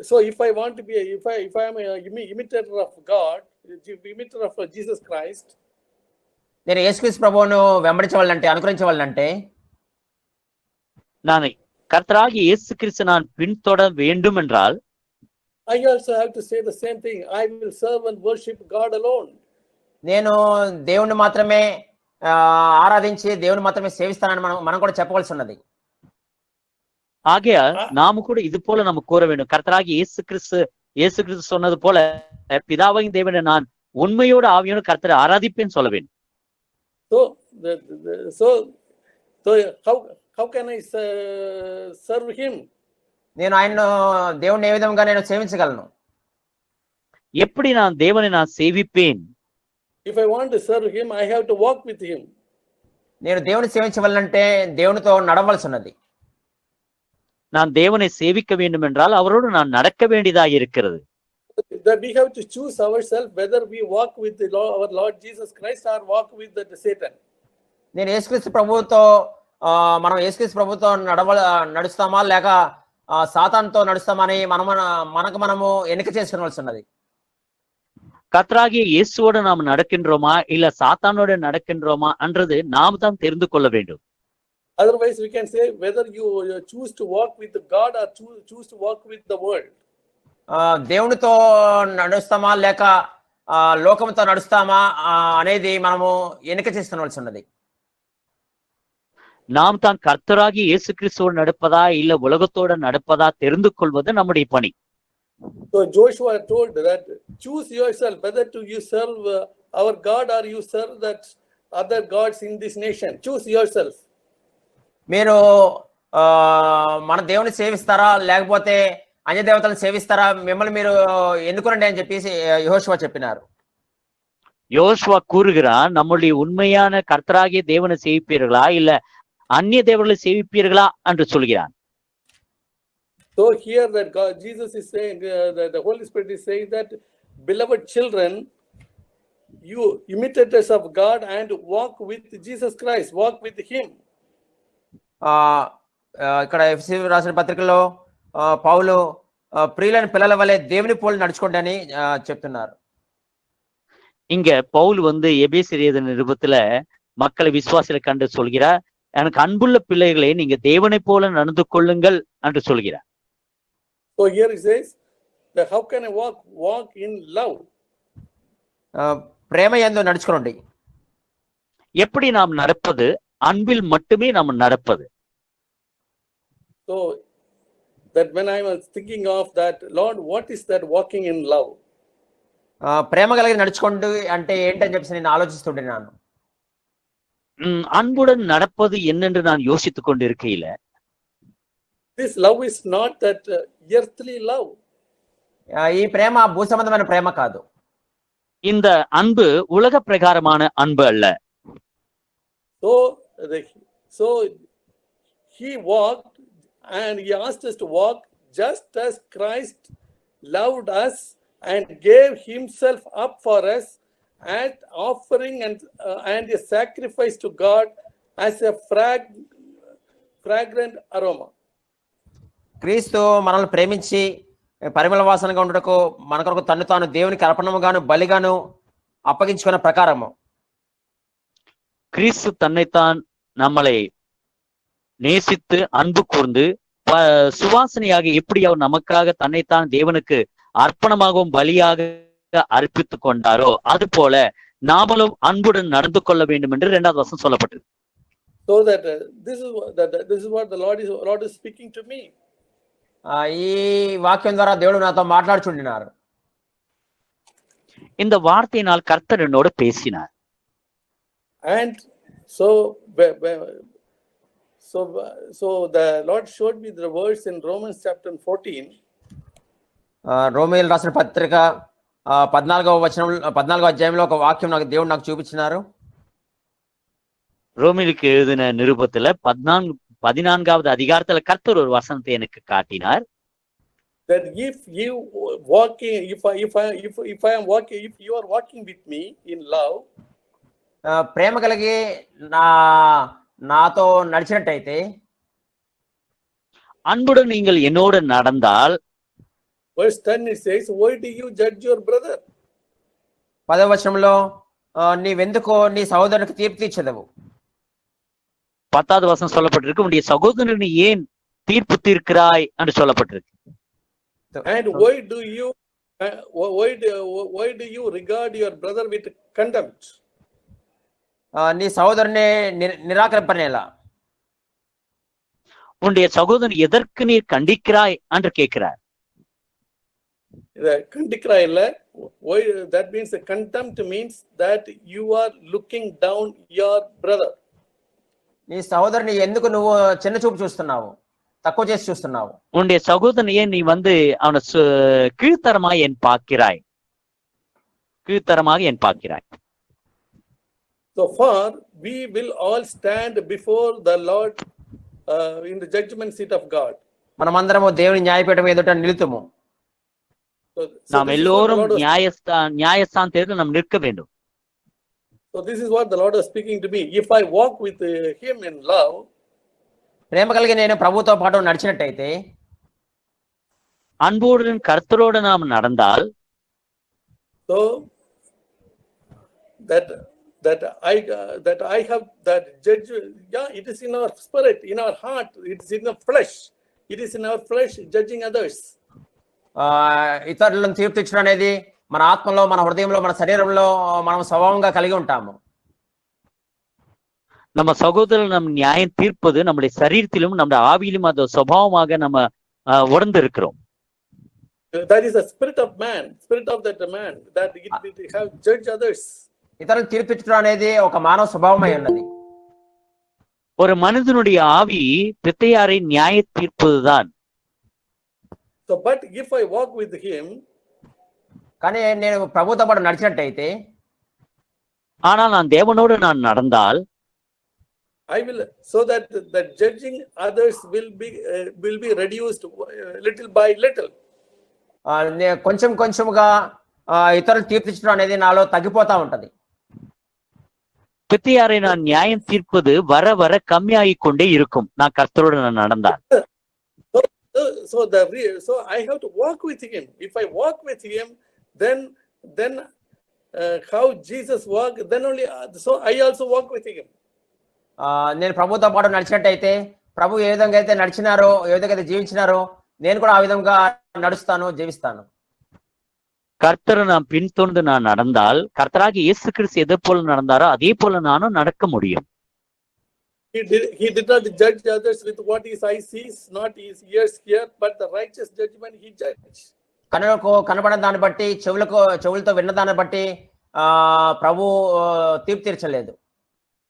So if I want to be if I am a imitator of God, imitator of Jesus Christ, నేను యేసుక్రీస్తు ప్రభువును వెంబడించవాలంటే అనుకరించవాలంటే நான் கர்த்தராகிய இயேசு கிறிஸ்து நான் பின்தொடர வேண்டும் என்றால் I also have to say the same thing. I will serve and worship God alone. నేను దేవుణ్ణి మాత్రమే ఆరాధించి దేవుని మాత్రమే సేవిస్తానని మనం కూడా చెప్పవలసి ఉన్నది. ஆகையால் நாம கூட இது போல நம்ம கூற வேண்டும். கர்த்தராகிய இயேசு கிறிஸ்து சொன்னது போல பிதாவாகிய தேவனை நான் உண்மையோடு ஆவியோடு கர்த்தரை ஆராதிப்பேன்னு சொல்ல வேண்டும். So how can I serve him? నేను ఆయన్ను దేవుణ్ణి ఏ విధంగా నేను సేవించగలను? எப்படி நான் தேவனை நான் சேவிப்பேன்? If I want to serve him, I have to walk with him. నేను దేవుని సేవించవాలంటే దేవునితో నడవలసి ఉన్నది. நான் தேவனை சேவிக்க வேண்டும் என்றால் அவரோடு நான் நடக்க வேண்டியதாக இருக்கிறது. That we have to choose ourselves whether we walk with our Lord Jesus Christ or walk with the Satan. నేను యేసుక్రీస్తు ప్రభువుతో మనం యేసుక్రీస్తు ప్రభువుతో నడుస్తామా లేక సాతానుతో నడుస్తామని మనము ఎన్నిక చేసుకోవాల్సి ఉన్నది. கர்த்தராகிய இயேசுவோடு நாம் நடக்கின்றோமா இல்ல சாத்தானோட நடக்கின்றோமா என்றது நாம் தான் தெரிந்து கொள்ள வேண்டும். Otherwise we can say whether you choose to walk with God or choose to walk with the world. దేవునితో నడుస్తామా లేక లోకంతో నడుస్తామా అనేది మనము ఎన్నిక చేసుకోవాల్సి ఉన్నది. நாம் தான் கர்த்தராகிய இயேசு கிறிஸ்துவோடு நடப்பதா இல்ல உலகத்தோட நடப்பதா தெரிந்து கொள்வது நம்முடைய பணி. So Joshua told that choose yourself whether to you serve our God or you serve that other gods in this nation. Choose yourself. మీరు మన దేవుని సేవిస్తారా లేకపోతే అన్య దేవతలను సేవిస్తారా, మిమ్మల్ని మీరు ఎన్నుకోండి అని చెప్పేసి యోషువా చెప్పినారు. யோசுவா கூறுகிறார், நம்முடைய உண்மையான கர்த்தராகிய தேவனை சேவிப்பீர்களா இல்ல அந்நிய தேவர்களை சேவிப்பீர்களா என்று சொல்கிறான். So here that Jesus is saying, that the Holy Spirit is saying that, beloved children, you imitators of God and walk with Jesus Christ, walk with him. ఇక్కడ ఎఫెసీ రాసిన పత్రికలో పౌలు ప్రియులైన పిల్లల వలె దేవుని పోలి నడుచుకోండి అని చెప్తున్నారు. இங்க பவுல் எபேசியர் எழுதின நிருபத்துல மக்களை விசுவாசிகளை கண்டு சொல்கிறார், எனக்கு அன்புள்ள பிள்ளைகளை நீங்க தேவனை போல நடந்து கொள்ளுங்கள் என்று சொல்கிறார். So here he says that how can I walk in love? ప్రేమ యందు నడుచుకోండి. எப்படி நாம் நடப்பது? அன்பில் மட்டுமே நாம் நடப்பது. So that when I was thinking of that, Lord, what is that walking in love? ప్రేమ కలిగి నడుచుకోండి అంటే ఏంటని చెప్పి నేను ఆలోచిస్తుంటున్నాను. அன்புடன் நடப்பது என்னென்று நான் யோசித்துக் கொண்டிருக்கையில this love is not that earthly love. ఈ ప్రేమ భూ సంబంధమైన ప్రేమ కాదు. இந்த அன்பு உலக பிரகாரமான அன்பு அல்ல. So he walked and he asked us to walk just as Christ loved us and gave himself up for us as offering and a sacrifice to God as a fragrant aroma. క్రీస్తు మనల్ని ప్రేమించి పరిమళ వాసనగా ఉండటకు మన కొరకు తన్ను తాను దేవునికి అర్పణముగాను బలిగాను అప్పగించుకున్న ప్రకారము கிறிஸ்து தன்னைத்தான் நம்மளை நேசித்து அன்பு கூர்ந்து சுவாசனையாக எப்படி அவர் நமக்காக தன்னைத்தான் தேவனுக்கு அர்ப்பணமாகவும் பலியாக அர்ப்பித்துக் கொண்டாரோ அது போல நாமளும் அன்புடன் நடந்து கொள்ள வேண்டும் என்று 2வது வசனம் சொல்லப்பட்டது. So that this is what the Lord is speaking to me. ఈ వాక్యం ద్వారా దేవుడు నాతో మాట్లాడుచుండినారు. இந்த வார்த்தையினால் கர்த்தர் என்னோடு பேசினார். And so the Lord showed me the verse in Romans chapter 14. రోమీయులు రాసిన పత్రిక 14వ అధ్యాయంలో ఒక వాక్యం దేవుడు నాకు చూపించినారు. ரோமிலுக்கு எழுதின நிருபத்துல 14வது அதிகாரத்துல கர்த்தர் ஒரு வசனத்தை எனக்கு காட்டினார். That if you walking, if I am walking, if you are walking with me in love, ప్రేమ కలిగి నాతో నడిచినట్టయితే, அன்புடன் நீங்கள் என்னோடு நடந்தால், verse 10 it says, why do you judge your brother? 10వ వచనంలో నీవెందుకో నీ సహోదరునికి తీర్పు తీర్చదవు. 10வது வசனம் சொல்லப்பட்டிருக்கு, உன்னுடைய சகோதரனை ஏன் தீர்ப்பு தீர்க்கிறாய் என்று சொல்லப்பட்டிருக்கு. And why do you regard your brother with contempt? నీ సహోదరుని నిరాకరింపనేలా, உன்னுடைய சகோதரன் எதற்கு நீர் கண்டிக்கிறாய் என்று கேட்கிறார். கண்டிக்கிறாய் இல்ல, that means contempt means that you are looking down your brother. నీ సహోదరుని ఎందుకు నువ్వు చిన్న చూపు చూస్తున్నావు, తక్కువ చేసి చూస్తున్నావు? உன்னுடைய சகோதரனையே நீ அவனை கீழ்த்தரமாக என் பார்க்கிறாய். So far we will all stand before the Lord in the judgment seat of God. మనమందరము దేవుని న్యాయపీఠం ఎదుట నిలుతుము. நாம் எல்லோரும் நியாயஸ்தானத்தில் நாம் நிற்க வேண்டும். So this is what the Lord was speaking to me. If I walk with him in love, ప్రేమ కలిగి నేను ప్రభుతో పాటు నడిచినట్టయితే, அன்போடு கர்த்தரோடு நாம் நடந்தால், so that I have that judge, yeah, it is in our spirit, in our heart, it is in the flesh, it is in our flesh judging others. ఇతరులను తీర్పు తీర్చడం అనేది మన ఆత్మలో, మన హృదయంలో, మన శరీరంలో మనం స్వభావంగా కలిగి ఉంటాము. நம்ம சகோதரர் நம் நியாயம் தீர்ப்பது நம்முடைய சரீரத்திலும் நம்முடைய ஆவியிலும் அது சுபாவமாக நம்ம உணர்ந்து இருக்கிறோம். That is the spirit of man, spirit of that man, that it have judge others. ఇతరులను తీర్పించడం అనేది ఒక మానవ స్వభావమై ఉన్నది. ஒரு மனிதனுடைய ஆவி பித்தையாரை நியாய தீர்ப்பதுதான். So but if I walk with him, కానీ నేను ప్రభుతో పాటు నడిచినట్టయితే, ஆனால் நான் தேவனோடு நான் நடந்தால், I will, so that the judging others will be reduced little by little. కొంచెం కొంచెంగా ఇతరులు తీర్పించడం అనేది నాలో తగ్గిపోతా ఉంటది. பித்தையாரை நான் நியாயம் தீர்ப்பது வர வர கம்மியாகிக் கொண்டே இருக்கும் நான் கர்த்தரோடு நான் நடந்தால். So I have to walk with him. If I walk with him, then how Jesus walked, then only, so I also walk with him. నేను ప్రభుతో పాటు నడిచినట్టయితే, ప్రభు ఏ విధంగా అయితే నడిచినారో, ఏ విధంగా అయితే జీవించినారో, నేను కూడా ఆ విధంగా నడుస్తాను, జీవిస్తాను. கர்த்தரை நான் பின்தொடர்ந்து நான் நடந்தால், கர்த்தராகி இயேசு கிறிஸ்து எதை போல நடந்தாரோ அதே போல நானும் நடக்க முடியும். He did not judge others with what his eyes sees, not his ears hear, but the righteous judgment he judged. కనులకు కనబడిన దాన్ని బట్టి, చెవులతో విన్న దాన్ని బట్టి ప్రభు తీర్పు తీర్చలేదు,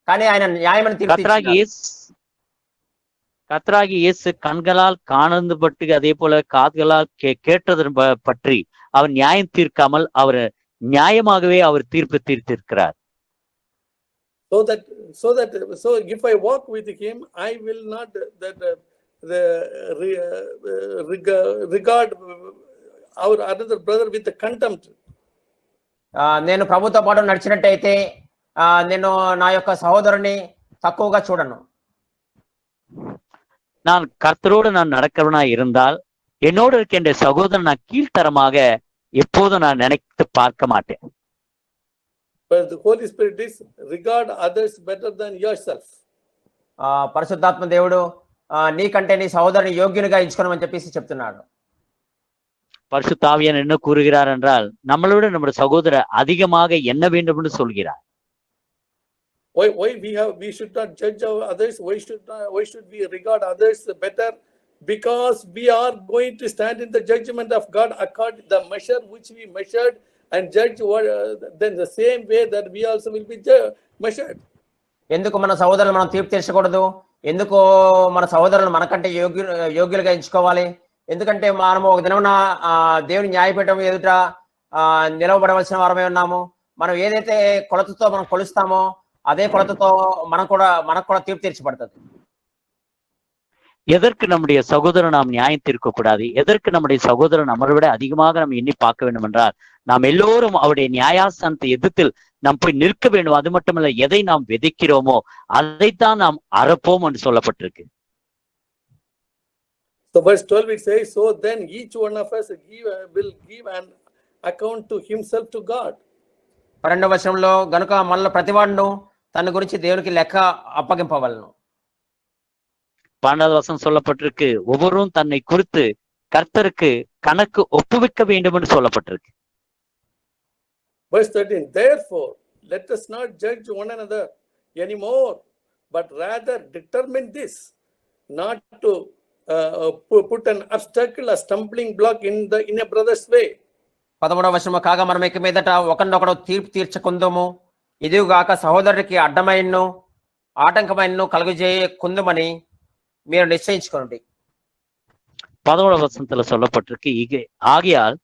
కానీ ఆయన న్యాయమైన తీర్పు. கர்த்தராகி இயேசு கண்களால் காணது பற்றி, அதே போல காதுகளால் கேட்டதன் பற்றி அவர் நியாயம் தீர்க்காமல் அவர் நியாயமாகவே அவர் தீர்ப்பு தீர்த்திருக்கிறார். So if I walk with him, I will not regard our another brother with contempt. నేను ప్రభుతో పాటు నడిచినట్టయితే నేను నా యొక్క సహోదరుని తక్కువగా చూడను. நான் கர்த்தரோடு நான் நடக்கிறவனா இருந்தால், என்னோடு இருக்கின்ற சகோதரன் நான் கீழ்த்தரமாக எப்போதும் நான் நினைத்து பார்க்க மாட்டேன். But the Holy Spirit is regard others better than yourself. పరిశుద్ధాత్మ దేవుడు నీకంటే నీ సహోదరుని యోగ్యునిగా ఎంచుకోమని చెప్పేసి చెప్తున్నాడు. பரிசுத்த ஆவியானவர் என்ன கூறுகிறார் என்றால், நம்மளோட நம்முடைய சகோதரர் அதிகமாக எண்ண வேண்டும் என்று சொல்கிறார். Why we should not judge others? Why should we regard others better? Because we are going to stand in the judgment of God according the measure which we measured and judge then the same way that we also will be measured. ఎందుకు మన సహోదరులు మనం తీర్పు తీర్చకూడదు? ఎందుకు మన సహోదరులు మనకంటే యోగ్యులుగా ఎంచుకోవాలి? ఎందుకంటే మనము ఒక దినమున దేవుని న్యాయపీఠం ఎదుట నిలవబడవలసిన వారమే ఉన్నాము. మనం ఏదైతే కొలతతో మనం కొలుస్తామో అదే కొలతతో మనకు కూడా తీర్పు తీర్చబడుతుంది. எதற்கு நம்முடைய சகோதரன் நாம் நியாயம் தீர்க்கக்கூடாது? எதற்கு நம்முடைய சகோதரன் நம்மளை விட அதிகமாக நாம் எண்ணி பார்க்க வேண்டும் என்றால், நாம் எல்லோரும் அவருடைய நியாயாசனத்தை எதிர்த்தில் நாம் போய் நிற்க வேண்டும். அது மட்டுமல்ல, எதை நாம் விதைக்கிறோமோ அதைத்தான் நாம் அறுப்போம் என்று சொல்லப்பட்டிருக்கு. So verse 12 it says, so then each one of us will give an account to himself to God. 12వ వచనంలో గనుక మనలో ప్రతివాడును తన గురించి దేవునికి లెక్క అప్పగింపవలను. 12வது வசனம் சொல்லப்பட்டிருக்கு, ஒவ்வொருவரும் தன்னை குறித்து கர்த்தருக்கு கணக்கு ஒப்புவிக்க வேண்டும் என்று சொல்லப்பட்டிருக்கு. Verse 13, therefore let us not judge one another anymore, but rather determine this, not to put an obstacle, a stumbling block in a brother's way. 13వ వచనము, కాగా మనం ఇక మీదట ఒకరినొకడు తీర్పు తీర్చకుందుము, ఇదిగాక సహోదరుడికి అడ్డమైనను ఆటంకమైనను కలుగజేయకుందుమని మీరు నిశ్చయించుకోండి. 11வது வசனத்துல சொல்லப்பட்டிருக்கு, ஆகையால்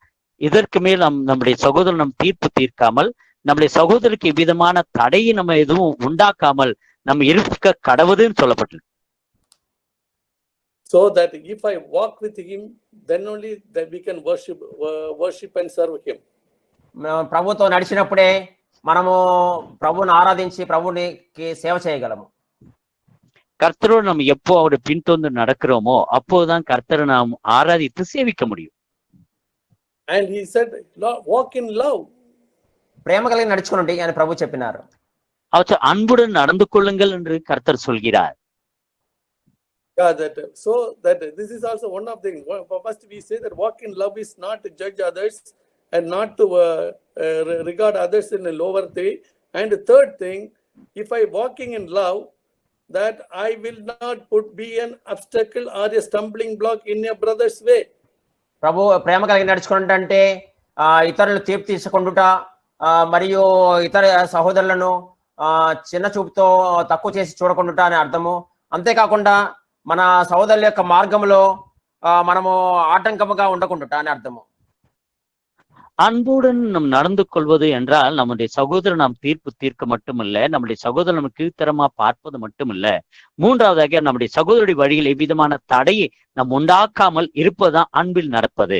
இதற்கு மேல் நம்முடைய சகோதரன் நம் தீர்ப்பு தீர்க்காமல், நம்முடைய சகோதரருக்கு எவ்விதமான தடையை நம்ம எதுவும் உண்டாக்காமல் நம்ம இருக்க கடவுதுன்னு சொல்லப்பட்டிருக்கு. So that if I walk with him, then only that we can worship and serve him. ప్రభుతో నడిచినప్పుడే మనము ప్రభువుని ఆరాధించి ప్రభువునికి సేవ చేయగలము. கர்த்தரோடு நம்ம எப்போ அவருடைய பின்தொந்து நடக்கிறோமோ அப்போதுதான் கர்த்தரை நாம் ஆராதித்து சேவிக்க முடியும். And he said, walk in love. ప్రేమ కలిగి నడుచుకోండి అని ప్రభు చెప్పినారు. அவர் அன்புடன் நடந்து கொள்ளுங்கள் என்று கர்த்தர் சொல்கிறார். Yeah, so that this is also one of the things. First we say that walk in love is not to judge others and not to regard others in a lower way. And the third thing, if I walking in love, that I will not be an obstacle or a stumbling block in a brother's way. ప్రభు ప్రేమ కలిగి నడుచుకుంటా అంటే ఇతరులు తీర్పు తీసుకుంటుట మరియు ఇతర సహోదరులను చిన్న చూపుతో తక్కువ చేసి చూడకుండుట అనే అర్థము. అంతేకాకుండా మన సహోదరుల యొక్క మార్గంలో మనము ఆటంకముగా ఉండకుండుట అనే అర్థము. அன்புடன் நம் நடந்து கொள்வது என்றால் நம்முடைய சகோதரன் நாம் தீர்ப்பு தீர்க்க மட்டுமல்ல, நம்முடைய சகோதரன் நம்ம கீழ்த்தரமா பார்ப்பது மட்டுமல்ல, மூன்றாவதாக நம்முடைய சகோதரருடைய வழியில் எவ்விதமான தடையை நாம் உண்டாக்காமல் இருப்பதுதான் அன்பில் நடப்பது.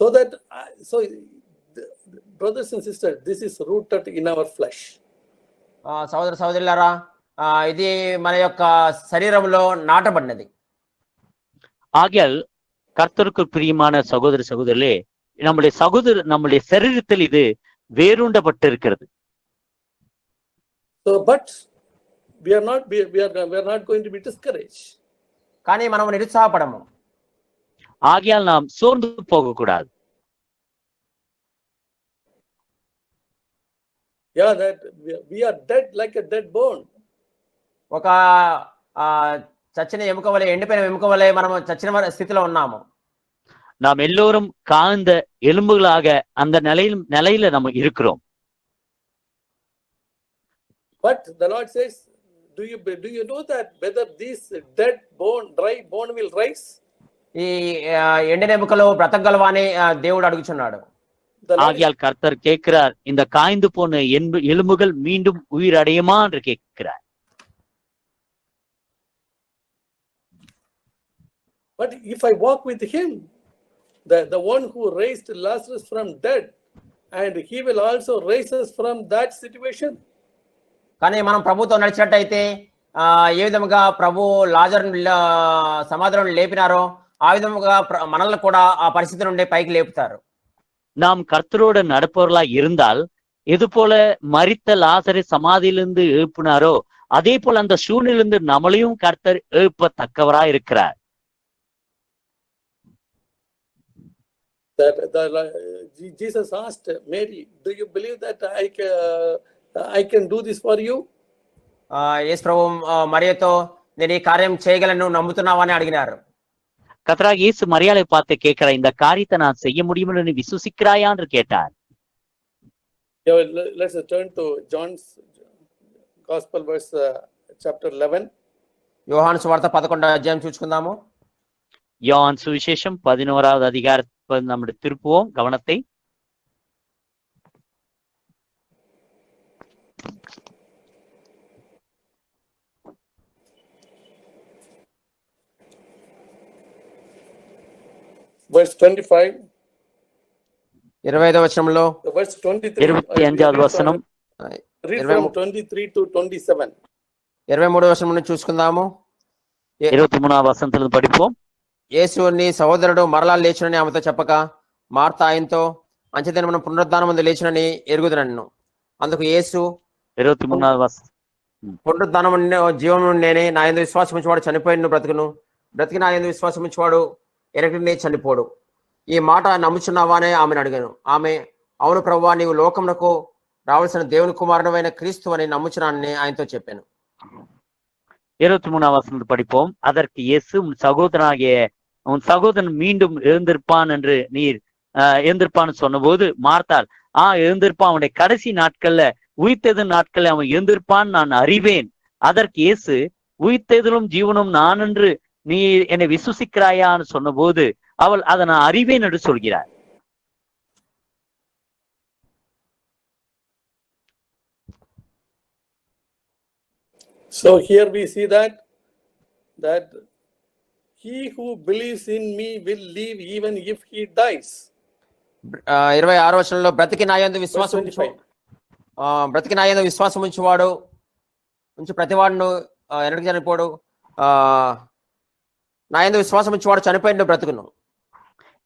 So that brothers and sisters, this is rooted in our flesh. సహోదర సహోదరులారా, ఇది మన యొక్క శరీరంలో నాటబడినది. ஆகையால் கர்த்தருக்கு பிரியமான சகோதர சகோதரர்களே, நம்முடைய சரீரத்தில் இது வேரூண்டப்பட்டிருக்கிறது. So but we are not going to be discouraged. కానీ మనం నిరుత్సాహపడము. ஆகையால் நாம் சோர்ந்து போகக்கூடாது. Yeah, that we are dead like a dead bone. ఒక చచ్చిన ఎముక వలె, ఎండిపోయిన ఎముక వలె మనము చచ్చిన స్థితిలో ఉన్నాము. நாம் எல்லோரும் காந்த எலும்புகளாக அந்த நிலையில நம்ம இருக்கிறோம். But the Lord says, do you know that whether this dead bone, dry bone will rise? ఈ ఎండిన ఎముకలో బ్రతకగలవా అని దేవుడు అడుగుచున్నాడు. ஆகையால் கர்த்தர் கேட்கிறார், இந்த காய்ந்து போன எலும்புகள் மீண்டும் உயிர் அடையுமா என்று கேட்கிறார். But if I walk with him, the one who raised Lazarus from dead, and he will also raise us from that situation. కానీ మనం ప్రభుతో నడిచినట్టయితే ఏ విధముగా ప్రభు లాజరును సమాధిలో లేపినారో ఆ విధముగా మనల్ని కూడా ఆ పరిస్థితి నుండి పైకి లేపుతారు. நாம் கர்த்தரோடு நடப்பவர்களாய் இருந்தால், எது போல மரித்த லாசரை சமாதியிலிருந்து எழுப்பினாரோ அதே போல அந்த சூழ்நிலிருந்து நம்மளையும் கர்த்தர் எழுப்பத்தக்கவராய் இருக்கிறார். Jesus asked Mary, do you believe that I can do this for you? యేసు ప్రభు మరియతో నేను ఈ కార్యం చేయగలను నమ్ముతున్నావా అని అడిగినారు. கர்த்தராகிய இயேசு மரியாதை பார்த்து கேட்கிற, இந்த காரியத்தை நான் செய்ய முடியும் என்று விசுவசிக்கிறாயா என்று கேட்டார். Let's turn to John's Gospel verse chapter 11. యోహాను సువార్త 11వ అధ్యాయం చూసుకుందాము. யோவான் சுவிசேஷம் 11வது அதிகாரத்தை நம்முடைய திருப்புவோம் கவனத்தை. Verse 25, 25వ వచనంలో verse 23. 25వ వచనం Read 23 from 23 to 27. 23వ వచనం నుండి చూసుకుందాము. 23వ వసంతులను పడిపో. యేసు నీ సహోదరుడు మరలా లేచునని ఆమెతో చెప్పక, మార్త ఆయనతో అంచెదినమున పునరుద్ధానం ముందు లేచునని ఎరుగుదునన్ను. అందుకు యేసు, 23వ వసంతం పునరుద్ధానం జీవము నేనే, నా యందు విశ్వాసం ఉంచువాడు చనిపోయిన బ్రతుకును, బ్రతికి నా యందు విశ్వాసం ఉంచువాడు ఎరగనే చనిపోడు. ఈ మాట నమ్ముచున్నావా అని ఆమెను అడిగాను. ఆమె, అవును ప్రభువా, నీవు లోకమునకు రావాల్సిన దేవుని కుమారుడైన క్రీస్తు అని నమ్ముచున్నానని ఆయనతో చెప్పాను. 23వ வசனத்தில் படிப்போம். அதற்கு இயேசு உன் சகோதரன் மீண்டும் எழுந்திருப்பான் என்று நீர் எழுந்திருப்பான்னு சொன்னபோது மார்த்தாள், எழுந்திருப்பான், அவனுடைய கடைசி நாட்கள்ல உயிர்த்தெழுதல் நாட்கள்ல அவன் எழுந்திருப்பான் நான் அறிவேன். அதற்கு இயேசு, உயிர்த்தெழுதலும் ஜீவனும் நான் என்று நீ என்னை விசுவசிக்கிறாயான்னு சொன்னபோது அவள் அதை நான் அறிவேன் என்று சொல்கிறார். So here we see that he who believes in me will live even if he dies. 26వ వచనంలో బ్రతికి నా యందు విశ్వాసం ఉంచువాడు ప్రతివాడును ఎన్నటికి చనిపోడు, నా యందు విశ్వాసం ఉంచువాడు చనిపోయిన బ్రతుకును.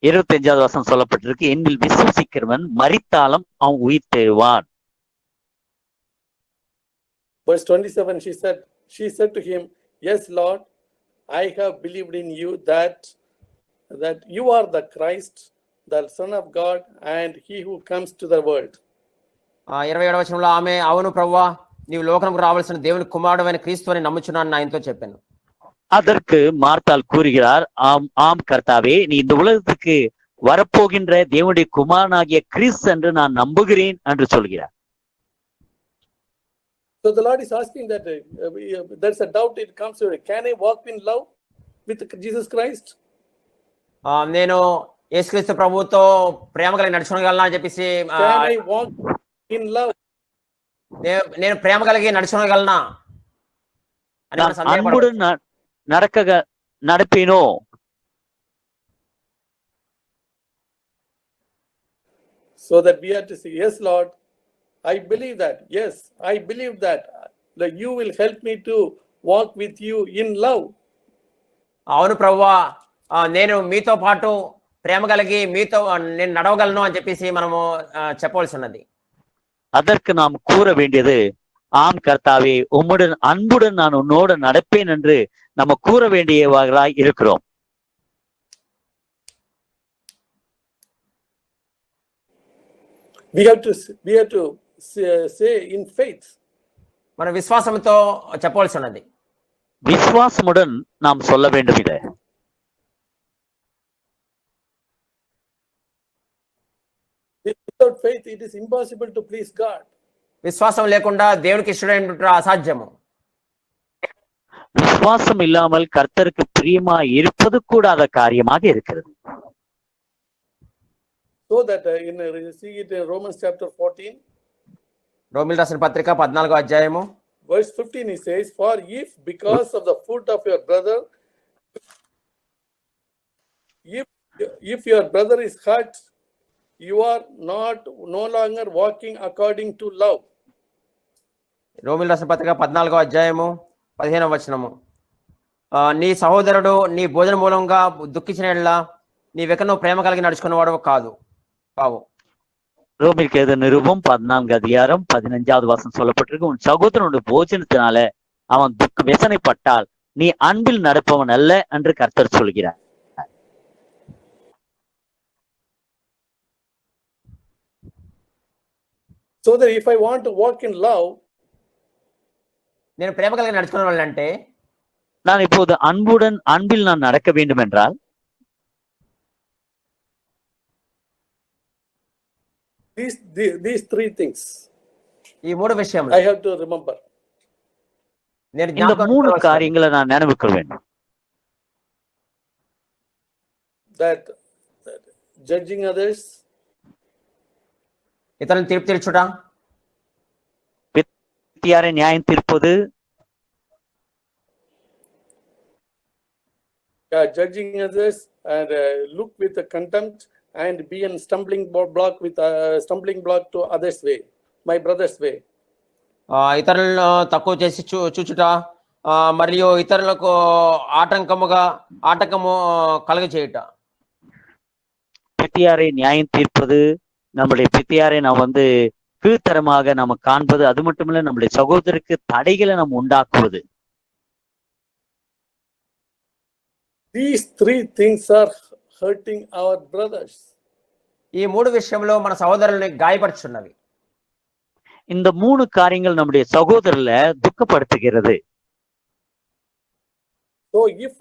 25வது வசனம் சொல்லப்பட்டிருக்கு, என்னில் விசுவசிக்கிறவன் மரித்தாலும் அவன் உயிர் தேவான். Verse 27, she said to him, yes, Lord, I have believed in you that you are the Christ, the Son of God, and he who comes to the world. 27వ వచనంలో ఆమె, అవును ప్రభువా, నీవు లోకమునకు రావాల్సిన దేవుని కుమారుడైన క్రీస్తు అని నమ్ముచున్నాను ఆయనతో చెప్పాను. அதற்கு மார்த்தாள் கூறுகிறார், ஆம் கர்த்தாவே, நீ இந்த உலகத்துக்கு வரப்போகின்ற தேவனுடைய குமாரனாகிய கிறிஸ்து என்று நான் நம்புகிறேன் என்று சொல்கிறார். So the Lord is asking that there's a doubt it comes to it. Can I walk in love with Jesus Christ? నేను యేసుక్రీస్తు ప్రభువుతో ప్రేమ కలిగి నడుచుకోగలనా అని చెప్పేసి, Can I walk in love? నేను ప్రేమ కలిగి నడుచుకోగలనా అని మన அன்புடன் நடப்பேனோ? So that we have to say, yes, Lord, I believe that. Yes, I believe that you will help me to walk with you in love. అవును ప్రభువా, నేను మీతో పాటు ప్రేమ కలిగి మీతో నేను నడవగలను అని చెప్పేసి మనము చెప్పవలసి ఉన్నది. அதற்கு நாம் கூற வேண்டியது, ஆம் கர்த்தாவே, உம்முடன் அன்புடன் நான் உன்னோடு நடப்பேன் என்று நம்ம கூற வேண்டியவர்களாய் இருக்கிறோம். We have to say in faith. మన విశ్వాసంతో చెప్పవలసి ఉన్నది. விசுவாசமுடன் நாம் சொல்ல வேண்டும். இதை without faith it is impossible to please God. విశ్వాసం లేకుండా దేవునికి ఇష్టమైనటువంటి అసాధ్యము. விசுவாசம் இல்லாமல் கர்த்தருக்கு பிரியமாய் இருப்பது கூடாத காரியமாக இருக்கிறது. So that see it in Romans chapter 14. రోమిల్ రాసిన పత్రిక 14వ అధ్యాయము verse 15 he says, for if because of the foot of your brother, if your brother is hurt, you are no longer walking according to love. రోమిల్ రాసిన పత్రిక 14వ అధ్యాయము 15వ వచనము, నీ సహోదరుడు నీ భోజన మూలంగా దుఃఖించిన యెడల నీవెక్కనో ప్రేమ కలిగి నడుచుకున్నవాడు కావు. ரோமிற்கு எழுதிய நிருபம் 14 அதிகாரம் 15வது வசனம் சொல்லப்பட்டிருக்கு, உன் சகோதரனுடைய போஜனத்தினால அவன் வேதனைப்பட்டால் நீ அன்பில் நடப்பவன் அல்ல என்று கர்த்தர் சொல்கிறார். So that if I want to walk in love, నేను ప్రేమ కలిగి నడుచుకునేవాళ్ళంటే, நான் இப்போது அன்பில் நான் நடக்க வேண்டும் என்றால் these three things ఈ మూడు విషయములు I have to remember. నేను இந்த மூணு காரியங்களை நான் நினைவுக்க வேண்டும். That judging others, ఇతరులను తీర్పు తీర్చుట, பிரதியாரை நியாயம் தீர்ப்பது judging others and look with the contempt and be a stumbling block with stumbling block to others' way, my brother's way. ఇతరులను తక్కువ చేసి చూచుట మరియు ఇతరులకు ఆటంకము కలుగ చేయుట. பிரதியாரை நியாயம் தீர்ப்பது, நம்முடைய பிரதியாரை நாம் வந்து கீழ்த்தரமாக நம்ம காண்பது, அது மட்டுமில்ல நம்முடைய சகோதரருக்கு தடைகளை நம்ம உண்டாக்குவது. These three things are hurting our brothers. ఈ మూడు విషయంలో మన సహోదరుల్ని గాయపరుచున్నవి. இந்த மூணு காரியங்கள் நம்முடைய சகோதரர்ல துக்கப்படுத்துகிறது. So if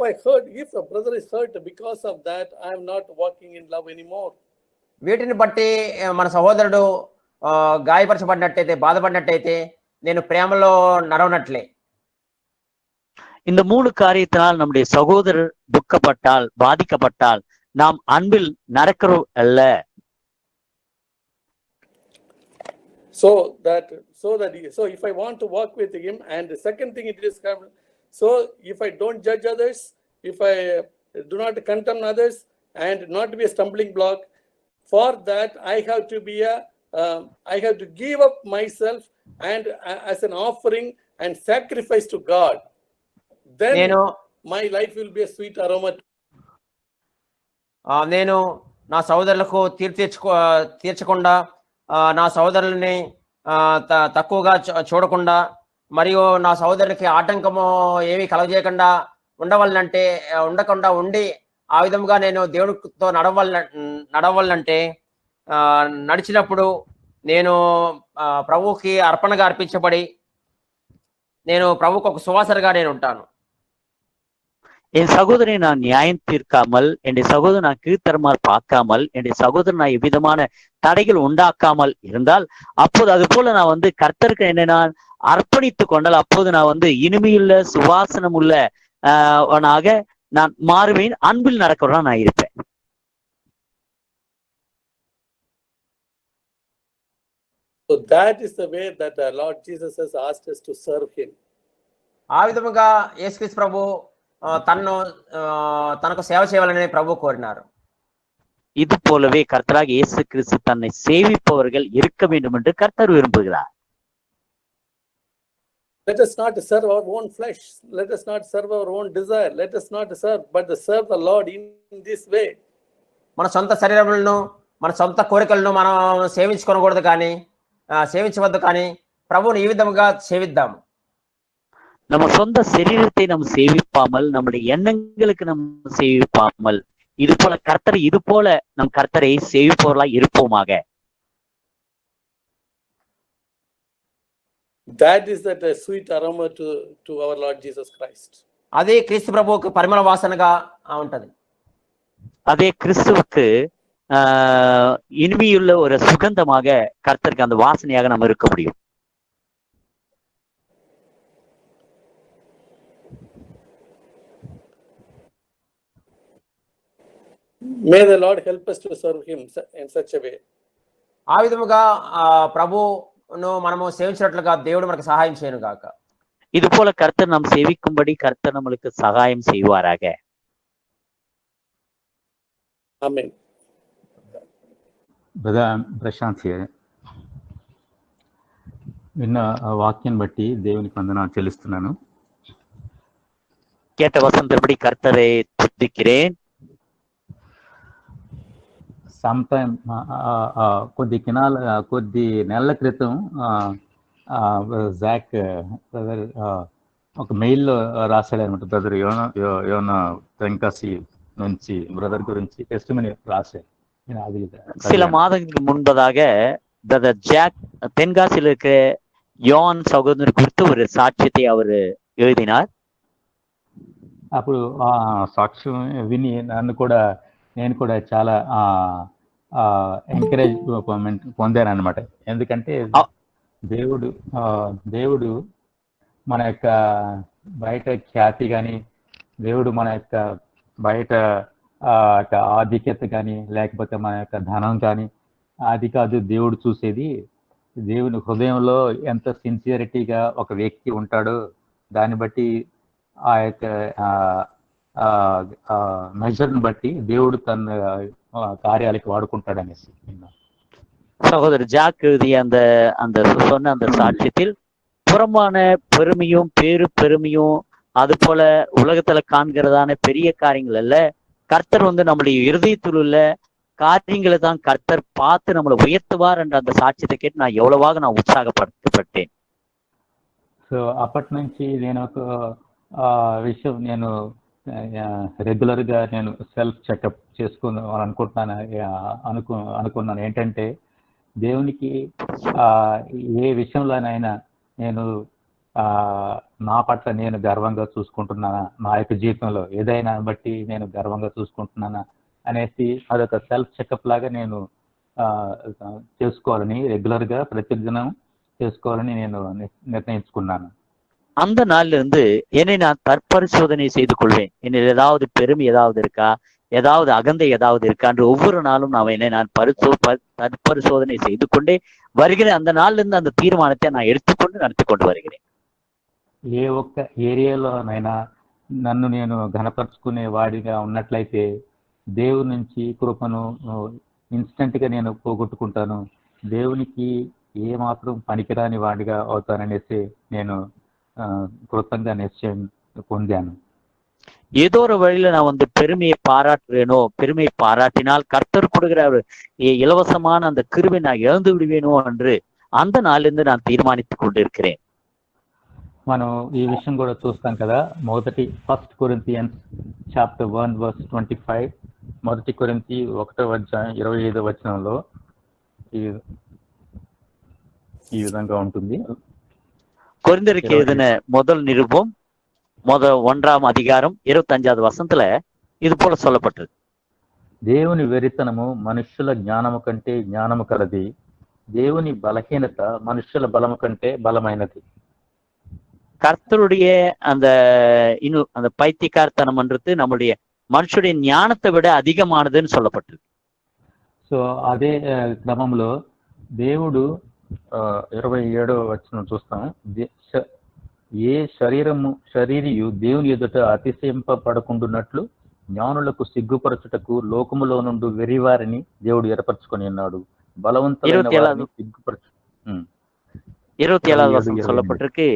a brother is hurt because of that, I am not walking in love anymore. వీటిని బట్టి మన సహోదరుడు గాయపరచబడినట్టయితే, బాధపడినట్టయితే నేను ప్రేమలో నడవనట్లే. இந்த மூணு காரியத்தினால் நம்முடைய சகோதரர் துக்கப்பட்டால், பாதிக்கப்பட்டால் நாம் அன்பில் நடக்கிறோம் அல்ல. So if I want to walk with him, and the second thing it is, so if I don't judge others, if I do not condemn others and not be a stumbling block, for that I have to give up myself and as an offering and sacrifice to God. Then my life will be a sweet aroma. నేను నా సహోదరులకు తీర్చకుండా, నా సహోదరులని తక్కువగా చూడకుండా, మరియు నా సహోదరునికి ఆటంకము ఏమీ కలగజేయకుండా ఉండకుండా ఉండి ఆ విధంగా నేను దేవుడితో నడవాలంటే నడిచినప్పుడు నేను ప్రభువుకి అర్పణగా అర్పించబడి నేను ప్రభువుకు ఒక సువాసనగా నేను ఉంటాను. என் சகோதரனை நான் நியாயம் தீர்க்காமல், என்னுடைய சகோதரன் நான் கீழ்த்தரமாக பார்க்காமல், என்னுடைய சகோதரன் நான் எவ்விதமான தடைகள் உண்டாக்காமல் இருந்தால், அப்போது அது போல நான் வந்து கர்த்தருக்கு என்னை நான் அர்ப்பணித்து கொண்டால், அப்போது நான் வந்து இனிமையுள்ள சுவாசனம் உள்ள நான் மாறுவேன், அன்பில் நடக்கிறவனா நான் இருப்பேன். So that is the way that the Lord Jesus has asked us to serve him. ఆ విధముగా యేసుక్రీస్తు ప్రభు తనకు సేవ చేయాలని ప్రభు కోరినారు. இது போலவே கர்த்தராக இயேசு கிறிஸ்து தன்னை சேவிப்பவர்கள் இருக்க வேண்டும் என்று கர்த்தர் விரும்புகிறார். Let us not serve our own flesh. Let us not serve our own desire. Let us not serve, but serve the Lord in this way. మన సొంత శరీరములను, మన సొంత కోరికలను మనం సేవించుకోకూడదు, కానీ సేవించవద్దు, కానీ ప్రభువుని ఈ విధముగా సేవిద్దాము. நம்ம சொந்த சரீரத்தை நாம் சேவிப்பாமல், நம்முடைய எண்ணங்களுக்கு நாம் சேவிப்பாமல், இது போல நம் கர்த்தரை சேவிப்பவர்களாய் இருப்போமாக. That is that sweet aroma to our Lord Jesus Christ. అదే క్రీస్తు ప్రభువుకు పరిమళ వాసనగా ఉంటది. அதே கிறிஸ்துவுக்கு இனிமையுள்ள ஒரு சுகந்தமாக கர்த்தருக்கு அந்த வாசனையாக நம்ம இருக்க முடியும். May the Lord help us to serve him in such a way. ఆ విధముగా ప్రభువును మనము సేవించినట్లుగా దేవుడు మనకు సహాయం చేయను గాక. இது போல கர்த்தர் நாம் சேவிக்கும்படி கர்த்தர் நம்மளுக்கு சகாயம் செய்வாராக. Amen. బ్రదర్ ప్రశాంత్ విన్న వాక్యం బట్టి దేవునికి వందనాలు చెల్లిస్తున్నాను. கேட்ட வசனத்தின்படி கர்த்தரை துதிக்கிறேன். సమ్ టైమ్ కొద్ది నెలల క్రితం జాక్ బ్రదర్ ఒక మెయిల్లో రాశాడు అనమాట. బ్రదర్ యోనా తెంకాసి నుంచి బ్రదర్ గురించి టెస్టిమనీ రాశాడు. சில மாதங்களுக்கு முன்பதாக பிரதர் ஜாக் தென்காசியில் இருக்கிற யோன் சகோதரர் குறித்து ஒரு சாட்சியத்தை அவர் எழுதினார். అప్పుడు ఆ సాక్ష్యం విని నేను కూడా చాలా ఎంకరేజ్మెంట్ పొందాను అనమాట. ఎందుకంటే దేవుడు మన యొక్క బయట ఖ్యాతి కానీ, దేవుడు మన యొక్క బయట ఆధిక్యత కానీ, లేకపోతే మన యొక్క ధనం కానీ అది కాదు దేవుడు చూసేది. దేవుని హృదయంలో ఎంత సిన్సియరిటీగా ఒక వ్యక్తి ఉంటాడో దాన్ని బట్టి ఆ యొక్క మెజర్ని బట్టి దేవుడు తన కార్యాలకి వాడుకుంటాడు అనేసి విన్నాను. சகோதரர் ஜாக் எழுதிய அந்த அந்த சொன்ன அந்த சாட்சியத்தில் புறமான பெருமையும் பெருமையும் அது போல உலகத்துல காண்கிறதான பெரிய காரியங்கள் அல்ல, கர்த்தர் வந்து நம்முடைய இருதயத்தில் உள்ள காரியங்களை தான் கர்த்தர் பார்த்து நம்மளை உயர்த்துவார் என்ற அந்த சாட்சியத்தை கேட்டு நான் எவ்வளவாக நான் ఉత్సాహపట్టேன். సో అప్పటి నుంచి నేను ఒక విషయం నేను రెగ్యులర్గా నేను సెల్ఫ్ చెకప్ అనుకున్నాను ఏంటంటే దేవునికి ఏ విషయంలోనైనా నేను నా పట్ల నేను గర్వంగా చూసుకుంటున్నానా, నా యొక్క జీవితంలో ఏదైనా బట్టి నేను గర్వంగా చూసుకుంటున్నానా అనేసి అదొక సెల్ఫ్ చెకప్ లాగా నేను చేసుకోవాలని, రెగ్యులర్గా ప్రతిదినం చేసుకోవాలని నేను నిర్ణయించుకున్నాను. அந்த நாள்ல இருந்து என்னை நான் தற்பரிசோதனை செய்து கொள்வேன். என்னில் ஏதாவது பெருமை ஏதாவது இருக்கா, ஏதாவது அகந்தை ஏதாவது இருக்கா என்று ஒவ்வொரு நாளும் நான் தற்பரிசோதனை செய்து கொண்டே வருகிறேன். அந்த நாள்ல இருந்து அந்த தீர்மானத்தை நான் எடுத்துக்கொண்டு நடத்தி கொண்டு வருகிறேன். ఏ ఒక్క ఏరియాలోనైనా నన్ను నేను ఘనపరుచుకునే వాడిగా ఉన్నట్లయితే దేవుని నుంచి కృపను ఇన్స్టెంట్గా నేను పోగొట్టుకుంటాను, దేవునికి ఏ మాత్రం పనికిరాని వాడిగా అవుతాననేసి నేను కృతంగా నిశ్చయం పొందాను. ஏதோ ஒரு வழியில நான் வந்து பெருமையை பாராட்டுறேனோ, பெருமையை பாராட்டினால் கர்த்தர் கொடுக்கிற இலவசமான அந்த கிருபை நான் இழந்து விடுவேனோ என்று அந்த நாளிலிருந்து நான் தீர்மானித்துக் கொண்டிருக்கிறேன். మనం ఈ విషయం కూడా చూస్తాం కదా, ఫస్ట్ కొరింథియన్స్ చాప్టర్ 1:25, 1 కొరింథీ 1:25 ఈ విధంగా ఉంటుంది. கொரிந்தியருக்கு எழுதின முதல் நிருபம் 1ஆம் அதிகாரம் 25வது வசனத்துல இது போல சொல்லப்பட்டது. దేవుని వెరితనము మనుష్యుల జ్ఞానము కంటే జ్ఞానము కలది, దేవుని బలహీనత మనుష్యుల బలము కంటే బలమైనది. கர்த்தருடைய அந்த இன்னும் அந்த பைத்தியக்காரத்தனம்ன்றது நம்முடைய மனுஷுடைய ஞானத்தை விட அதிகமானதுன்னு சொல்லப்பட்டது. సో అదే క్రమంలో దేవుడు 27వ వచనం చూస్తాం, ఏ శరీరియు దేవుని ఎదుట అతిశయింపబడకుండునట్లు జ్ఞానులకు సిగ్గుపరచుటకు లోకములో నుండి వెరివారిని దేవుడు ఏర్పరచుకొని ఉన్నాడు, బలవంతులైన వారిని సిగ్గుపరచు. 27வது வசனம் சொல்லப்பட்டிருக்கு.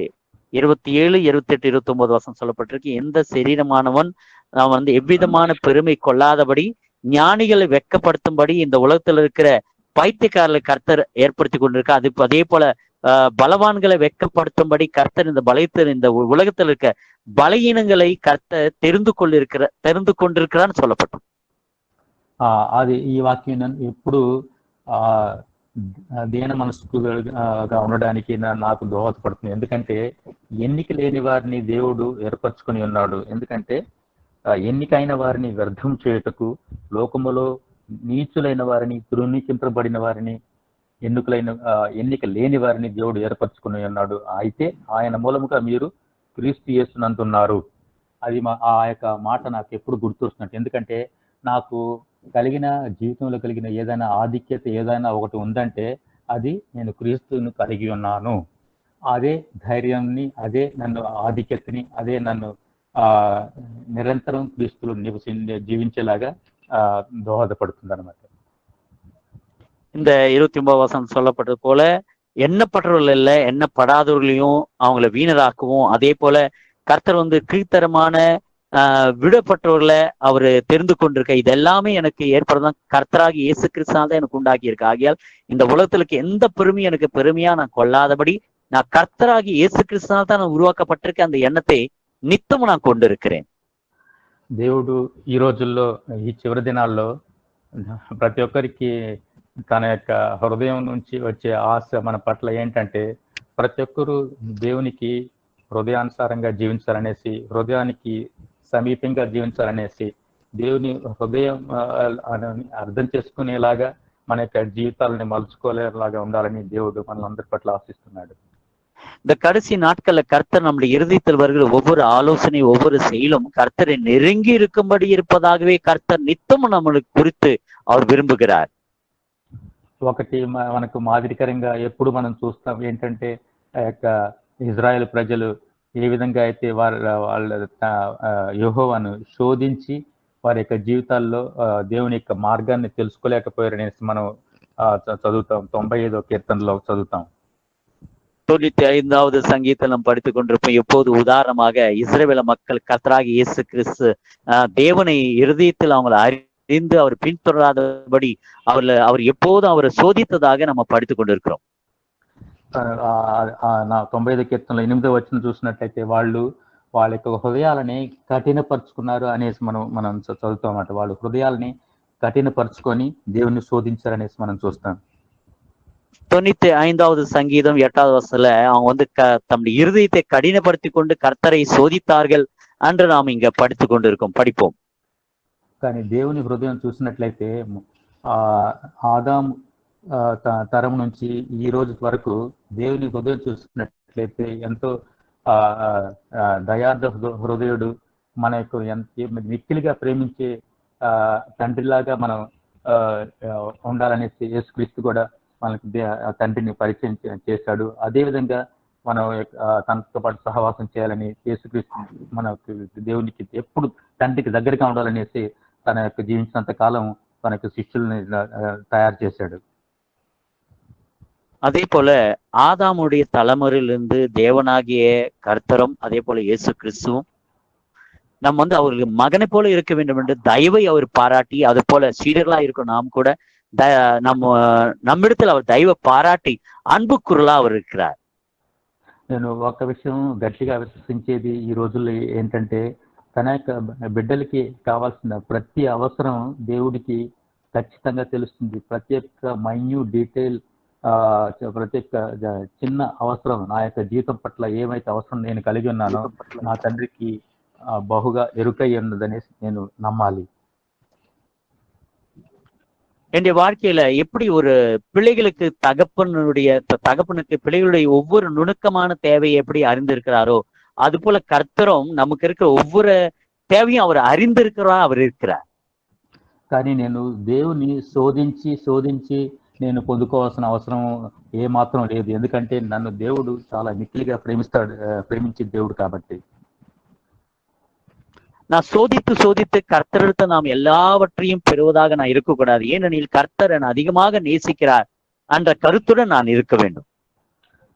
27, 28, 29 வசனம் சொல்லப்பட்டிருக்கு. எந்த சரீரமானவன் நான் வந்து எவ்விதமான பெருமை கொள்ளாதபடி ஞானிகளை வெட்கப்படுத்தும்படி இந்த உலகத்துல இருக்கிற பைத்தியக்காரர்களை கர்த்தர் ஏற்படுத்தி கொண்டிருக்க, அது அதே போல பலவான்களை வெட்கப்படுத்தும்படி கர்த்தர் இந்த உலகத்தில் இருக்க பலகீனங்களை கர்த்தர் தெரிந்து கொண்டிருக்கிறான்னு சொல்லப்பட்டோம். అది ఈ వాక్యం ఎప్పుడు దీన మనస్కుగా ఉండడానికి నాకు దోహదపడుతుంది. ఎందుకంటే ఎన్నిక లేని వారిని దేవుడు ఏర్పరచుకొని ఉన్నాడు. ఎందుకంటే ఎన్నికైన వారిని వ్యర్థం చేయుటకు, లోకములో నీచులైన వారిని, తృణీకరింపబడిన వారిని, ఎన్నిక లేని వారిని దేవుడు ఏర్పరచుకుని ఉన్నాడు. అయితే ఆయన మూలముగా మీరు క్రీస్తు యేసునందున్నారు. అది ఆ యొక్క మాట నాకు ఎప్పుడు గుర్తొస్తున్నట్టు. ఎందుకంటే నాకు జీవితంలో కలిగిన ఏదైనా ఆధిక్యత ఏదైనా ఒకటి ఉందంటే అది నేను క్రీస్తును కలిగి ఉన్నాను. అదే ధైర్యాన్ని, అదే నన్ను ఆధిక్యతని, అదే నన్ను నిరంతరం క్రీస్తులు జీవించేలాగా దోహదపడుతుంది అన్నమాట. இந்த 29 வசனம் சொல்லப்பட்டது போல எண்ணப்பட்டவர்கள் இல்ல, எண்ணப்படாதவர்களையும் அவங்களை வீணராக்கவும், அதே போல கர்த்தர் வந்து கீழ்த்தரமான விடப்பட்டவர்களை அவரு தெரிந்து கொண்டிருக்க, இது எல்லாமே எனக்கு ஏற்படுதான் கர்த்தராகி இயேசு கிறிஸ்துவால் தான் எனக்கு உண்டாக்கி இருக்கு. ஆகையால் இந்த உலகத்திற்கு எந்த பெருமையும் எனக்கு பெருமையா நான் கொள்ளாதபடி நான் கர்த்தராகி இயேசு கிறிஸ்துவால் தான் நான் உருவாக்கப்பட்டிருக்க அந்த எண்ணத்தை నిత్యము நான் கொண்டு இருக்கிறேன். దేవుడు ఈ రోజుల్లో, ఈ చివరి దినాల్లో ప్రతి ఒక్కరికి తన యొక్క హృదయం నుంచి వచ్చే ఆశ మన పట్ల ఏంటంటే ప్రతి ఒక్కరూ దేవునికి హృదయానుసారంగా జీవించాలనేసి, హృదయానికి సమీపంగా జీవించాలనేసి, దేవుని హృదయం అర్థం చేసుకునేలాగా మన యొక్క జీవితాలని మలుచుకోలేలాగా ఉండాలని దేవుడు మనందరి పట్ల ఆశిస్తున్నాడు. இந்த கடைசி நாட்கள்ல கர்த்தர் நம்முடைய இருதயத்தில் வருகிற ஒவ்வொரு ஆலோசனை, ஒவ்வொரு செயலும் கர்த்தரை நெருங்கி இருக்கும்படி இருப்பதாகவே கர்த்தர் நித்தமும் நம்மளுக்கு குறித்து அவர் விரும்புகிறார். ఒకటి మనకు మాదిరికరంగా ఎప్పుడు మనం చూస్తాం ఏంటంటే ఆ యొక్క ఇజ్రాయెల్ ప్రజలు ఏ విధంగా అయితే వాళ్ళ యెహోవాను శోధించి వారి యొక్క జీవితాల్లో దేవుని యొక్క మార్గాన్ని తెలుసుకోలేకపోయారనేసి మనం చదువుతాం. 95వ కీర్తనలో చదువుతాం. 95வது சங்கீதம் நாம் படித்துக் கொண்டிருப்போம். எப்போது உதாரணமாக இஸ்ரவேல் மக்கள் கர்த்தராகிய இயேசு கிறிஸ்து தேவனை இருதயத்தில் அவங்களை அறிந்து அவர் பின்தொடராதபடி அவர் எப்போதும் அவரை சோதித்ததாக நம்ம படித்துக் கொண்டிருக்கிறோம். 95వ కీర్తనలో 8వ వచనం చూసినట్లయితే వాళ్ళ యొక్క హృదయాలని కఠినపరుచుకున్నారు అనేసి మనం చదువుతామట. వాళ్ళు హృదయాలని కఠినపరుచుకొని దేవుని శోధించారనేసి మనం చూస్తాం. 95வது சங்கீதம் 8வது வசனத்துல அவங்க தம்முடைய இருதயத்தை கடினப்படுத்தி கொண்டு கர்த்தரை சோதித்தார்கள் என்று நாம் இங்க படித்துக் கொண்டிருக்கோம். படிப்போம். కానీ దేవుని హృదయం చూసినట్లయితే ఆదాం తరం నుంచి ఈ రోజు వరకు దేవుని హృదయం చూసినట్లయితే ఎంతో దయార్థ హృదయుడు, మన యొక్క మిక్కిలిగా ప్రేమించే తండ్రిలాగా మనం ఉండాలనేసి యేసుక్రీస్తు కూడా మనకి తండ్రిని పరిచయం చేశాడు. అదేవిధంగా మనం తనతో పాటు సహవాసం చేయాలని యేసుక్రీస్తు మనకు దేవునికి ఎప్పుడు తండ్రికి దగ్గరగా ఉండాలనేసి తన యొక్క జీవించినంత కాలం తన యొక్క శిష్యుల్ని తయారు చేశాడు. அதே போல ஆதாமுடைய தலைமுறையிலிருந்து தேவனாகிய கர்த்தரும் அதே போல இயேசு கிறிஸ்துவும் நம்ம அவர்களுக்கு மகனை போல இருக்க வேண்டும் என்று தயவை அவர் பாராட்டி, அது போல சீடர்களா இருக்கும் நாம் கூட நம்மிடத்தில் அவர் దైవ పారాటి అన్బు కురులా அவர் இருக்கிறார். నేను ఒక విషయం గట్టిగా విశ్వసించేది ఈ రోజుల్లో ఏంటంటే, తన యొక్క బిడ్డలకి కావాల్సిన ప్రతి అవసరం దేవుడికి ఖచ్చితంగా తెలుస్తుంది. ప్రతి ఒక్క మైన్యూట్ డీటెయిల్, ప్రతి ఒక్క చిన్న అవసరం, నా యొక్క జీవితం పట్ల ఏమైతే అవసరం నేను కలిగి ఉన్నానో నా తండ్రికి బహుగా ఎరుకై ఉన్నదనేసి నేను నమ్మాలి. என்னுடைய வாழ்க்கையில எப்படி ஒரு பிள்ளைகளுக்கு தகப்பனுக்கு பிள்ளைகளுடைய ஒவ்வொரு நுணுக்கமான தேவையை எப்படி அறிந்திருக்கிறாரோ, அது போல கர்த்தரும் நமக்கு இருக்கிற ஒவ்வொரு தேவையும் அவர் அறிந்திருக்கிறா அவர் இருக்கிறார். కానీ నేను దేవుని శోధించి నేను పొందుకోవాల్సిన అవసరం ఏ మాత్రం లేదు. ఎందుకంటే నన్ను దేవుడు చాలా మిక్కిలిగా ప్రేమించే దేవుడు కాబట్టి. நான் சோதித்து கர்த்தரிடத்தை நாம் எல்லாவற்றையும் பெறுவதாக நான் இருக்கக்கூடாது. ஏனெனில் கர்த்தர் அதிகமாக நேசிக்கிறார் என்ற கருத்துடன் நான் இருக்க வேண்டும்.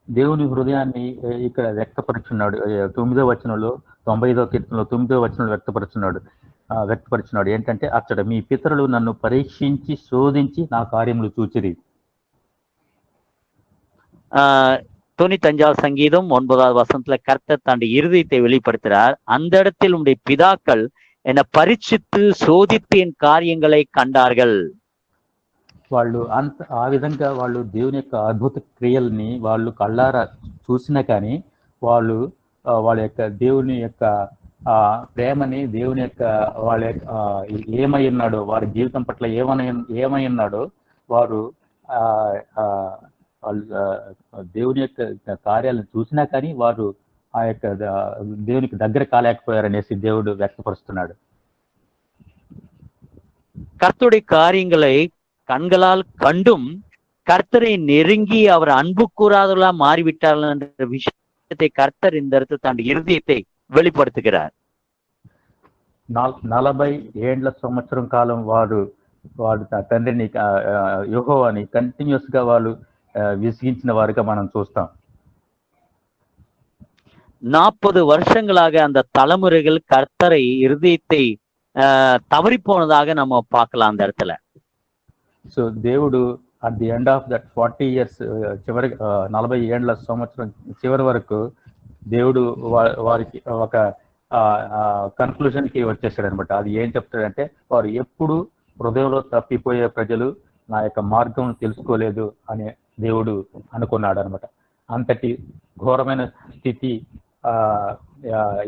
దేవుని హృదయాన్ని ఇక్కడ వ్యక్తపరుచున్నాడు. 9వ వచనంలో 95వ కీర్తనలో 9వ వచనంలో వ్యక్తపరిచినాడు ఏంటంటే, అక్కడ మీ పితరులు నన్ను పరీక్షించి శోధించి నా కార్యములు చూచిరి. 95வது சங்கீதம் 9வது வசனத்துல கர்த்தர் தன்னுடைய இருதயத்தை வெளிப்படுத்துகிறார். அந்த இடத்தில் உங்களுடைய பிதாக்கள் என்னை பரீட்சித்து சோதித்து என் காரியங்களை கண்டார்கள். వాళ్ళు ఆ విధంగా వాళ్ళు దేవుని యొక్క అద్భుత క్రియల్ని వాళ్ళు కళ్ళారా చూసినా కానీ వాళ్ళ యొక్క దేవుని యొక్క ప్రేమని, దేవుని యొక్క వాళ్ళ ఏమై ఉన్నాడో, వారి జీవితం పట్ల ఏమై ఉన్నాడో వారు దేవుని యొక్క కార్యాలను చూసినా కానీ వారు ఆ యొక్క దేవునికి దగ్గర కాలేకపోయారనేసి దేవుడు వ్యక్తపరుస్తున్నాడు. கர்த்தருடைய காரியங்களை கண்களால் கண்டும் கர்த்தரை நெருங்கி அவர் அன்பு கூறாதவர்களா மாறிவிட்டார்கள் என்ற விஷயத்தை கர்த்தர் இந்த இடத்துல தன்னுடைய இருதயத்தை வெளிப்படுத்துகிறார். 40 ఏండ్ల సంవత్సరం కాలం వారు తండ్రిని యెహోవాని కంటిన్యూస్ గా వాళ్ళు విసిగించిన వారుగా మనం చూస్తాం. 40 வருஷங்களாக அந்த தலைமுறைகள் கர்த்தரை இருதயத்தை தவறி போனதாக நம்ம பார்க்கலாம் அந்த இடத்துல. సో దేవుడు at the end of that 40 years చివరి 40 ఏండ్ల సంవత్సరం చివరి వరకు దేవుడు వారికి ఒక కన్క్లూజన్ కి వచ్చేసాడు అనమాట. అది ఏం చెప్తాడంటే, వారు ఎప్పుడు హృదయంలో తప్పిపోయే ప్రజలు నా యొక్క మార్గం తెలుసుకోలేదు అని దేవుడు అనుకున్నాడు అనమాట. అంతటి ఘోరమైన స్థితి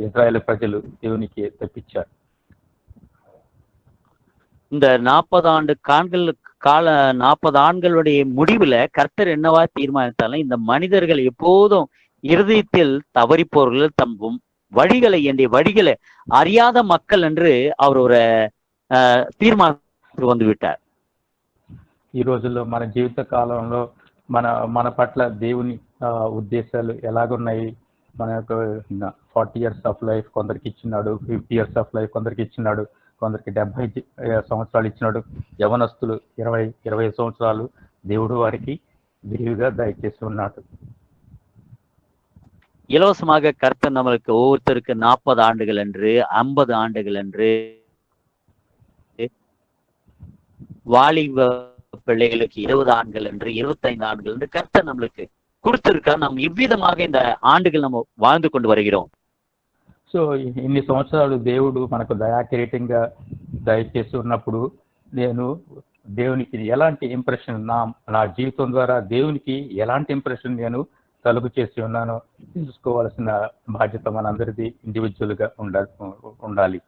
ఇజ్రాయేల్ ప్రజలు దేవునికి తెప్పించారు. இந்த 40 ஆண்டுகளுடைய முடிவுல கர்த்தர் என்னவா தீர்மானித்தாலும், இந்த மனிதர்கள் எப்போதும் இருதயத்தில் தவறிப்போர்கள், தம் வழிகளை அறியாத மக்கள் என்று அவர் ஒரு தீர்மானத்துக்கு வந்து விட்டார். ఈ రోజుల్లో మన జీవిత కాలంలో మన పట్ల దేవుని ఉద్దేశాలు ఎలాగున్నాయి? మన యొక్క 40 years ఆఫ్ లైఫ్ కొందరికి ఇచ్చినాడు, 50 years ఆఫ్ లైఫ్ కొందరికి ఇచ్చినాడు, కొందరికి 70 సంవత్సరాలు ఇచ్చినాడు. యవనస్తులు 20 సంవత్సరాలు దేవుడు వారికి విరివిగా దయచేసి ఉన్నాడు. இலவசமாக கர்த்தர் நம்மளுக்கு ஒவ்வொருத்தருக்கு 40 ஆண்டுகள் என்று 50 ஆண்டுகள் என்று வாலிப பிள்ளைகளுக்கு 20 ஆண்டுகள் என்று 25 ஆண்டுகள் என்று கர்த்தர் நம்மளுக்கு கொடுத்திருக்கா. நாம் இவ்விதமாக இந்த ஆண்டுகள் நம்ம வாழ்ந்து கொண்டு வருகிறோம். సో ఇన్ని సంవత్సరాలు దేవుడు మనకు దయాకిరీటంగా దయచేసి ఉన్నప్పుడు నేను దేవునికి ఎలాంటి ఇంప్రెషన్ నా జీవితం ద్వారా దేవునికి ఎలాంటి ఇంప్రెషన్ నేను కలుగు చేసి ఉన్నానో తెలుసుకోవాల్సిన బాధ్యత మనందరిది ఇండివిజువల్గా ఉండాలి.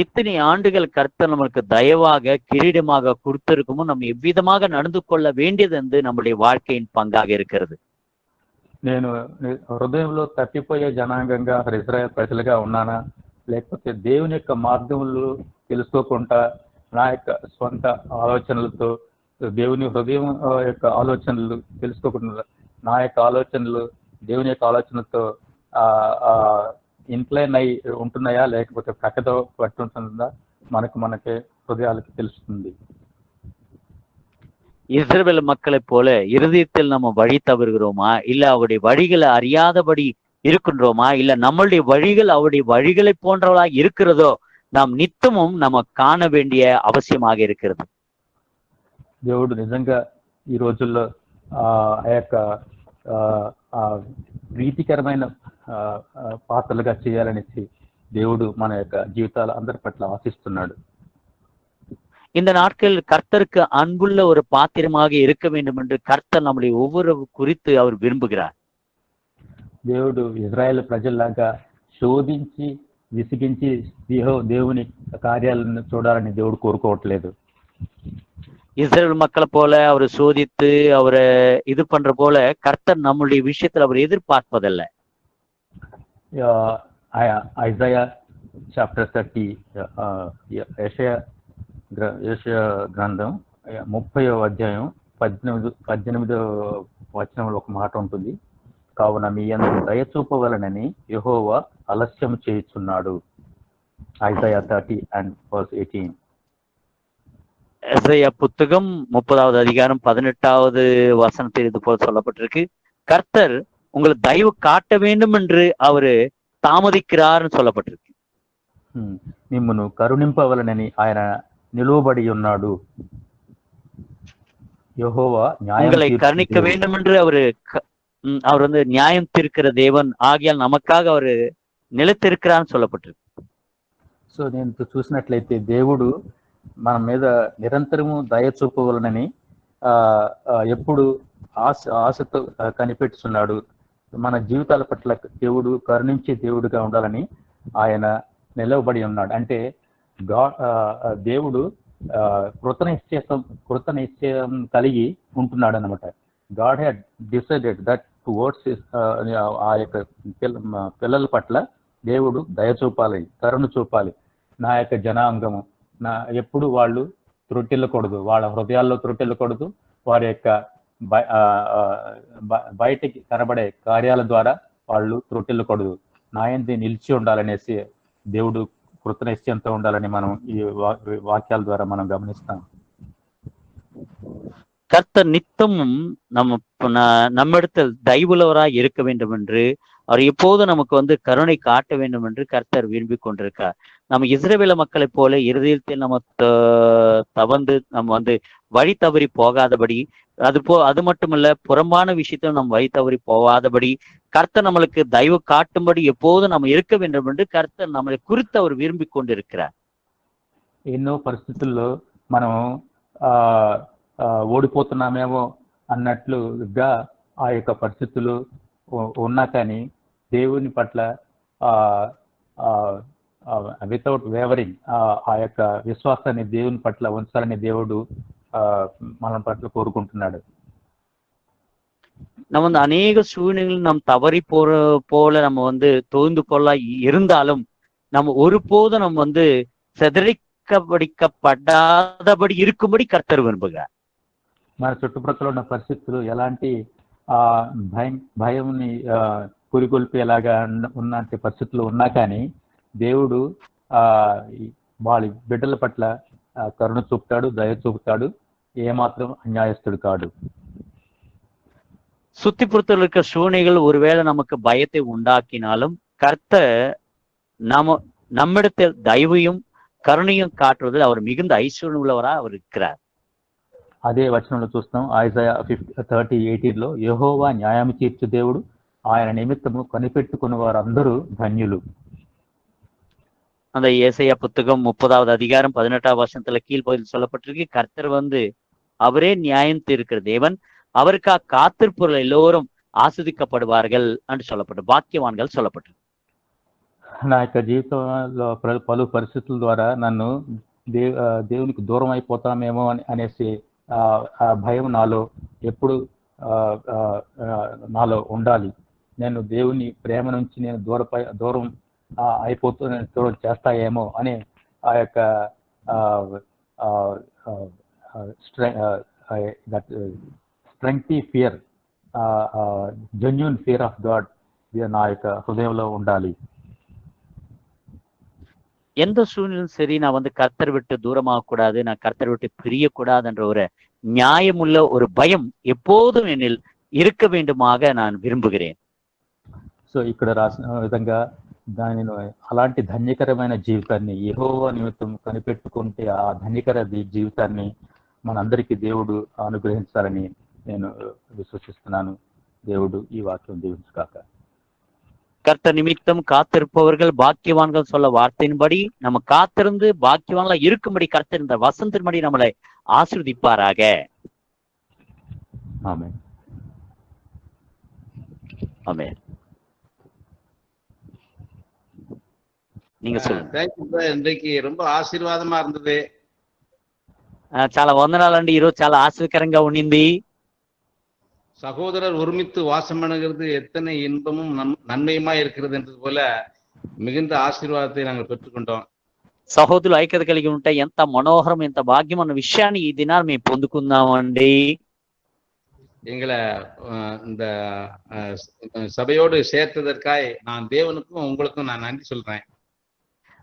இத்தனை ஆண்டுகள் கர்த்தர் நம்மளுக்கு தயவாக கிரீடமாக கொடுத்திருக்குமோ நம்ம எவ்விதமாக நடந்து கொள்ள வேண்டியது என்று நம்முடைய வாழ்க்கையின் பங்காக இருக்கிறது. నేను హృదయంలో తప్పిపోయే జనాంగంగా ఇశ్రాయేలు ప్రజలుగా ఉన్నానా, లేకపోతే దేవుని యొక్క మార్గములు తెలుసుకోకుండా నా యొక్క స్వంత ఆలోచనలతో దేవుని హృదయం యొక్క ఆలోచనలు తెలుసుకోకుండా నా యొక్క ఆలోచనలు దేవుని యొక్క ఆలోచనలతో ఇన్క్లైన్ అయి ఉంటున్నాయా, లేకపోతే ప్రక్కతో పట్టి ఉంటుందా మనకే హృదయాలకు తెలుస్తుంది. இஸ்ரவேல் மக்களைப் போல இருதயத்தில் நம்ம வழி தவறுகிறோமா, இல்ல அவருடைய வழிகளை அறியாதபடி இருக்கின்றோமா, இல்ல நம்மளுடைய வழிகள் அவருடைய வழிகளை போன்றவளா இருக்கிறதோ நாம் நித்தமும் நம்ம காண வேண்டிய அவசியமாக இருக்கிறது. దేవుడు నిజంగా ఈ రోజుల్లో ఆ యొక్క ప్రీతికరమైన పాత్రలుగా చేయాలనేసి దేవుడు మన యొక్క జీవితాలు అందరి పట్ల ఆశిస్తున్నాడు. இந்த நாட்கள் கர்த்தருக்கு அன்புள்ள ஒரு பாத்திரமாக இருக்க வேண்டும் என்று கர்த்தர் நம்முடைய ஒவ்வொரு குறித்து அவர் விரும்புகிறார். దేవుడు ఇజ్రాయేల్ ప్రజల్లాగా శోధించి విసిగించి దేవుని కార్యాలను చూడాలని దేవుడు కోరుకోవట్లేదు. இஸ்ரேல் மக்களை போல அவர் சோதித்து அவரை இது பண்ற போல கர்த்தர் நம்முடைய விஷயத்துல அவர் எதிர்பார்ப்பதில்லை. ఐజాయా చాప్టర్ 30 యెషయా గ్రంథం 30వ అధ్యాయం 18వ వచనంలో ఒక మాట ఉంటుంది. కావున మీ యందు దయ చూపవలనని యెహోవా ఆలస్యం చేయుచున్నాడు. ఐజాయా 30:18. எசையா புத்தகம் 30வது அதிகாரம் 18வது வசனத்தில் இது போல சொல்லப்பட்டிருக்கு. கர்த்தர் உங்களை தயவு காட்ட வேண்டும் என்று அவரு தாமதிக்கிறார்னு சொல்லப்பட்டிருக்கு. మిమ్మును కరుణింపవలనని ఆయన నిలువబడి ఉన్నాడు. యెహోవా உங்களை கருணிக்க வேண்டும் என்று அவர் வந்து நியாயம் தீர்க்கிற தேவன் ஆகியால் நமக்காக அவரு நிலைத்திருக்கிறான்னு சொல்லப்பட்டிருக்கு. సో నేను చూసినట్లయితే దేవుడు మన మీద నిరంతరము దయ చూపవలనని ఎప్పుడు ఆశతో కనిపెట్టుచున్నాడు. మన జీవితాల పట్ల దేవుడు కరుణించే దేవుడుగా ఉండాలని ఆయన నిలవబడి ఉన్నాడు. అంటే దేవుడు కృత నిశ్చయం కలిగి ఉంటున్నాడు అనమాట. God had decided that towards ఆ యొక్క పిల్లల పట్ల దేవుడు దయ చూపాలి, కరుణ చూపాలి. నా యొక్క జనాంగము ఎప్పుడు వాళ్ళు త్రుటిల్లకూడదు, వాళ్ళ హృదయాల్లో త్రుటిల్లకూడదు, వారి యొక్క బయటికి కనబడే కార్యాల ద్వారా వాళ్ళు త్రుటిల్లకూడదు. నా యందు నిలిచి ఉండాలనేసి దేవుడు కృత నిశ్చయంతో ఉండాలని మనం ఈ వాక్యాల ద్వారా మనం గమనిస్తాం. கர்த்தர் நித்தமும் நம்மிடத்தில் தயவுள்ளவராய் இருக்க வேண்டும் என்று அவர் எப்போதும் நமக்கு வந்து கருணை காட்ட வேண்டும் என்று கர்த்தர் விரும்பி கொண்டிருக்கார். நம்ம இஸ்ரவேல் மக்களை போல இருதயத்தில் நம்ம தவந்து நம்ம வந்து வழி தவறி போகாதபடி, அது மட்டுமல்ல புறம்பான விஷயத்தில் நம்ம வழி தவறி போகாதபடி கர்த்தர் நம்மளுக்கு தயவு காட்டும்படி எப்போதும் நம்ம இருக்க வேண்டும் என்று கர்த்தர் நம்மளை குறித்து அவர் விரும்பி கொண்டிருக்கிறார். ఎన్నో పరిస్థితుల్లో మనం ఓడిపోతున్నామేమో అన్నట్లుగా ఆ యొక్క పరిస్థితులు ఉన్నా కానీ దేవుని పట్ల వితౌట్ వేవరింగ్ ఆ యొక్క విశ్వాసాన్ని దేవుని పట్ల ఉంచాలని దేవుడు మన పట్ల కోరుకుంటున్నాడు. நம்ம வந்து அநேக சூழ்நிலைகள் நாம் தவறி போல நம்ம வந்து தோய்ந்து கொள்ள இருந்தாலும் நம்ம ஒருபோதும் நம்ம வந்து சிதறிக்கப்படாதபடி இருக்கும்படி கர்த்தர் விரும்புகிறார். మన చుట్టుప్రక్కల ఉన్న పరిస్థితులు ఎలాంటి భయంని పురిగొల్పేలాగా ఉన్నంటి పరిస్థితులు ఉన్నా కానీ దేవుడు వాళ్ళ బిడ్డల పట్ల కరుణ చూపుతాడు, దయ చూపుతాడు, ఏమాత్రం అన్యాయస్తుడు కాడు. சுத்திப்புறத்தில் இருக்க சூழ்நிலைகள் ஒருவேளை நமக்கு பயத்தை உண்டாக்கினாலும் கர்த்தர் நம்மிடத்தில் தயவையும் கருணையும் காட்டுவதில் அவர் மிகுந்த ஐஸ்வர்யம் உள்ளவராக அவர் இருக்கிறார். అదే వచనంలో చూస్తాం, ఐజయా 30:18లో యెహోవా న్యాయం తీర్చు దేవుడు, ఆయన నిమిత్తము కనిపెట్టుకున్న వారందరూ ధన్యులు. அந்த ஏசாயா புத்தகம் 30வது அதிகாரம் 18வது வசனத்துல கீழ்ப்பகுதியில் சொல்லப்பட்டிருக்கு, கர்த்தர் அவரே நியாயம் தீர்க்கிற தேவன், அவருக்காக காத்திருப்பவர்கள் எல்லோரும் ఆస్వాదింపబడువాர்கள் అని சொல்லப்பட்டு వాక్యవాన్கள் சொல்லப்பட்டு. నా యొక్క జీవితంలో పలు పరిస్థితుల ద్వారా నన్ను దేవునికి దూరం అయిపోతామేమో అనేసి ఆ భయం నాలో ఎప్పుడు నాలో ఉండాలి. నేను దేవుని ప్రేమ నుంచి నేను దూరం దూరం చేస్తాయేమో అనే ఆ యొక్క స్ట్రెంగ్తీ fear, genuine fear of God నా యొక్క హృదయంలో ఉండాలి. எந்த சூழ்நிலும் சரி, நான் கர்த்தர் விட்டு தூரமாக கூடாது, நான் கர்த்தர் விட்டு பிரியக்கூடாது என்ற ஒரு நியாயமுள்ள ஒரு பயம் எப்போதும் என்னில் இருக்க வேண்டுமாக நான் விரும்புகிறேன். సో ఇక్కడ రాసిన విధంగా దానిని అలాంటి ధన్యకరమైన జీవితాన్ని యెహోవా నిమిత్తం కనిపెట్టుకుంటే ఆ ధన్యకర జీవితాన్ని మనందరికీ దేవుడు అనుగ్రహించాలని నేను విశ్వసిస్తున్నాను. దేవుడు ఈ వాక్యం దీవించుగాక. கர்த்தர் நிமித்தம் காத்திருப்பவர்கள் பாக்கியவான்கள் சொல்ல வார்த்தையின்படி நம்ம காத்திருந்து பாக்கியவான்களா இருக்கும்படி கர்த்தர் இந்த வசனத்தின்படி நம்மளை ஆசீர்வதிப்பாராக. ஆமென். ஆமென். நீங்க சொல்லுங்க. இன்றைக்கு ரொம்ப ఆశీర్వాదమా இருந்தது. చాలా వందనాలండి. ఈరోజు చాలా ఆశ్చర్యకరంగా ఉండింది. சகோதரர் ஒருமித்து வாசம் பண்ணுகிறது எத்தனை இன்பமும் நன்மையுமா இருக்கிறது என்றது போல மிகுந்த ఆశీర్వాదத்தை நாங்கள் పెట్టుకుంటాం. సహోదరులు ఐక్యత కలిగి ఉంటే ఎంత మనోహరం, ఎంత భాగ్యం అన్న విషయాన్ని ఈ దినాన్ని మేము పొందుకుందామండి. எங்களை இந்த சபையோடு சேர்த்ததற்காக நான் தேவனுக்கும் உங்களுக்கும் நான் நன்றி சொல்றேன்.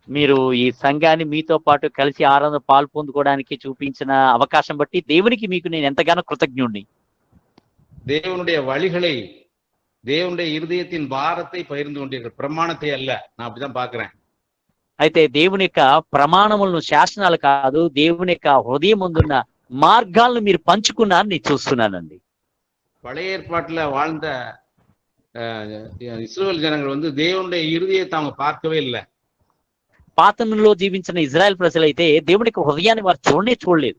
మీరు ఈ సంఘాన్ని మీతో పాటు కలిసి ఆనంద పాలు పొందుకోవడానికి చూపించిన అవకాశం బట్టి దేవునికి మీకు నేను ఎంతగానో కృతజ్ఞుడిని. தேவனுடைய வழிகளை, தேவனுடைய இருதயத்தின் பாரத்தை பகிர்ந்து கொண்டீர்கள், பிரமாணத்தை அல்ல. நான் அப்படிதான் பாக்குறேன். అయితే దేవుని యొక్క ప్రమాణములను, శాసనాలు కాదు, దేవుని యొక్క హృదయం ముందున్న మార్గాలను మీరు పంచుకున్నారని నేను చూస్తున్నానండి. பழைய ஏற்பாட்டுல வாழ்ந்த இஸ்ரவேல் ஜனங்கள் தேவனுடைய இருதயத்தை அவங்க பார்க்கவே இல்லை. పాతనులో జీవించిన ఇజ్రాయెల్ ప్రజలైతే దేవుని యొక్క హృదయాన్ని వారు చూడలేదు.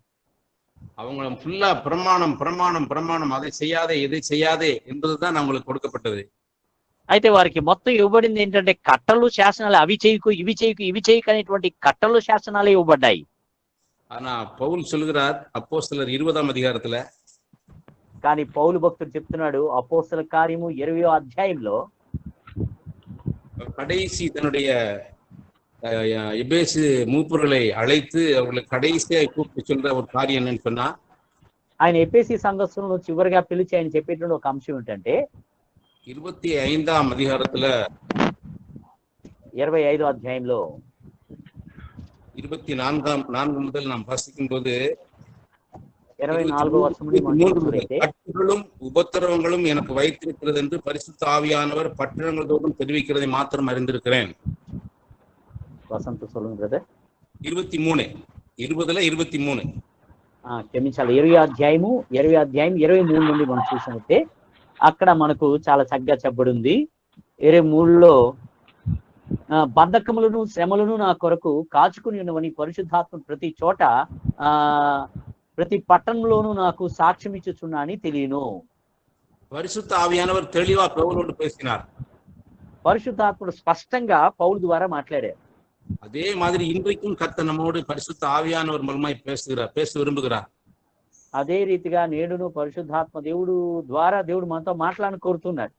அவங்க ஃபுல்லா பிரமாணம் பிரமாணம் பிரமாணம், அதை செய்யாதே இதை செய்யாதே என்பதுதான் அவங்களுக்கு கொடுக்கப்பட்டது. అయితే వారికి మొత్తం ఇవ్వబడింది ఏంటంటే కట్టలు, శాసనాలు, అవి చేయకు, ఇవి చేయకు, ఇవి చేయకు అనేటువంటి కట్టలు, శాసనాలు ఇవ్వబడ్డాయి. ஆனா பவுல் சொல்கிறார் அப்போஸ்தலர் 20ஆம் அதிகாரத்துல, కానీ పౌలు భక్తుడు చెప్తున్నాడు అపోస్తల కార్యము 20వ అధ్యాయంలో கடைசி தன்னுடைய எபேசு மூப்பர்களை அழைத்து அவர்களுக்கு கடைசியா கூப்பிட்டு சொல்ற ஒரு காரியம் என்னன்னு சொன்னா, ఆయన ఎఫెసీ సంఘస్థులను చివరిగా పిలిచి ఆయన చెప్పేటువంటి ఒక అంశం ఏంటంటే 25ஆம் அதிகாரத்துல 25వ అధ్యాయంలో 24 முதல் நாம் வாசிக்கும் போது 24వ వచనం నుండి మనం చూస్తే, கட்டுகளும் உபத்திரவங்களும் எனக்கு வைத்திருக்கிறது என்று பரிசுத்த ஆவியானவர் பட்டணங்கள் தோறும் தெரிவிக்கிறதை மாத்திரம் அறிந்திருக்கிறேன். వసంత சொல்லுங்க బ్రదర్. 23 క్షమించాలి. 20వ అధ్యాయం 23 నుండి మనం చూసినట్టే అక్కడ మనకు చాలా చక్కగా చెప్పబడి ఉంది. 23లో బంధకములను, శ్రమలను నా కొరకు కాచుకుని ఉన్నవని పరిశుద్ధాత్మ ప్రతి చోట ప్రతి పట్టణంలోనూ నాకు సాక్ష్యం ఇచ్చుచున్నా అని తెలియను. பரிசுத்த ஆவியானவர் தெளிவா பவுலோடு பேசினார். పరిశుద్ధాత్ముడు స్పష్టంగా పౌలు ద్వారా మాట్లాడారు. அதே மாதிரி இன்றைக்கும் கர்த்தர் நம்மோடு பரிசுத்த ஆவியானவர் மூலமாய் பேச விரும்புகிறார். అదే రీతిగా నేడును పరిశుద్ధాత్మ దేవుడు ద్వారా దేవుడు మనతో మాట్లాడని కోరుతున్నాడు.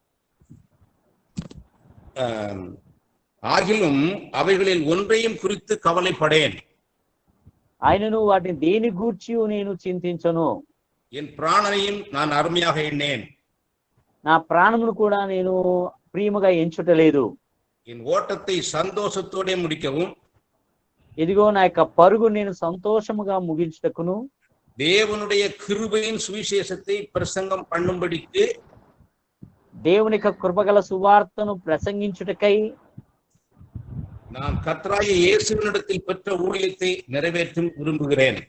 ஆகிலும் அவைகளில் ஒன்றையும் குறித்து கவலைப்படேன். ఆయనను వాటిని దేని గూర్చి నేను చింతించను. என் பிராணனையும் நான் அருமையாக எண்ணேன். నా ప్రాణమును కూడా నేను ప్రియముగా ఎంచుటలేదు. என் ஓட்டத்தை சந்தோஷத்தோட முடிக்கவும் ఇదిగో నా యొక్క పరుగు నేను సంతోషముగా ముగించుటకును தேவனுடைய கிருபையின் சுவிசேஷத்தை பிரசங்கம் பண்ணும்படிக்கு దేవుని యొక్క కృపగల సువార్తను ప్రసంగించుటకై நான் கர்த்தராகிய இயேசுவினிடத்தில் பெற்ற ஊழியத்தை நிறைவேற்ற விரும்புகிறேன்.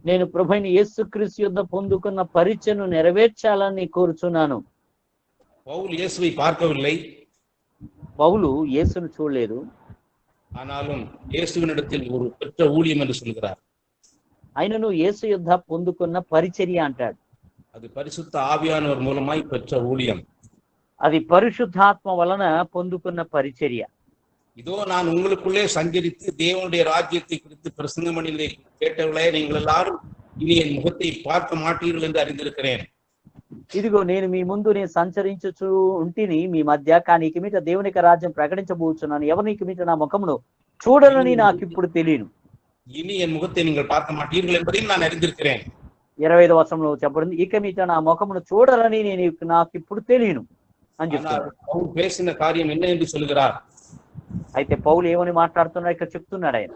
నేను ప్రభువైన యేసుక్రీస్తు యొద్ద పొందుకున్న పరిచయను నెరవేర్చాలని కోరుచున్నాను. பவுல் இயேசுவை பார்க்கவில்லை, పౌలు యేసును చూడలేదు, ஆனாலும் இயேசுவினிடத்தில் ஒரு பெற்ற ஊழியம் என்று சொல்கிறார். ఆయనను యేసు యొద్ద పొందుకున్న పరిచర్య అంటాడు. அது பரிசுத்த ஆவியானவர் மூலமாய் பெற்ற ஊழியம். అది పరిశుద్ధాత్మ వలన పొందుకున్న పరిచర్య. இதோ நான் உங்களுக்குள்ளே சஞ்சரித்து தேவனுடைய ராஜ்யத்தை குறித்து பிரசங்கம் பண்ணி கேட்டவர்களே, நீங்கள் எல்லாரும் இனி என் முகத்தை பார்க்க மாட்டீர்கள் என்று அறிந்திருக்கிறேன். ఇదిగో నేను మీ ముందు నేను సంచరించుచు ఉంటిని మీ మధ్య, కానీ ఇక మీట దేవుని యొక్క రాజ్యం ప్రకటించబోచున్నాను. ఎవరికి మీట నా ముఖమును చూడరని నాకు ఇప్పుడు తెలియను. இனி என் முகத்தை நீங்கள் பார்க்க மாட்டீர்கள் என்பதையும் நான் அறிந்திருக்கிறேன். 25వ వచనంలో చెప్పబడింది, ఇక మీట నా ముఖమును చూడరని నాకు ఇప్పుడు తెలియను అని చెప్తున్నాడు. பவுல் பேசின காரியம் என்ன என்று சொல்கிறார்? అయితే పౌలు ఏమని మాట్లాడుతున్నాడు ఇక్కడ చెప్తున్నాడు ఆయన,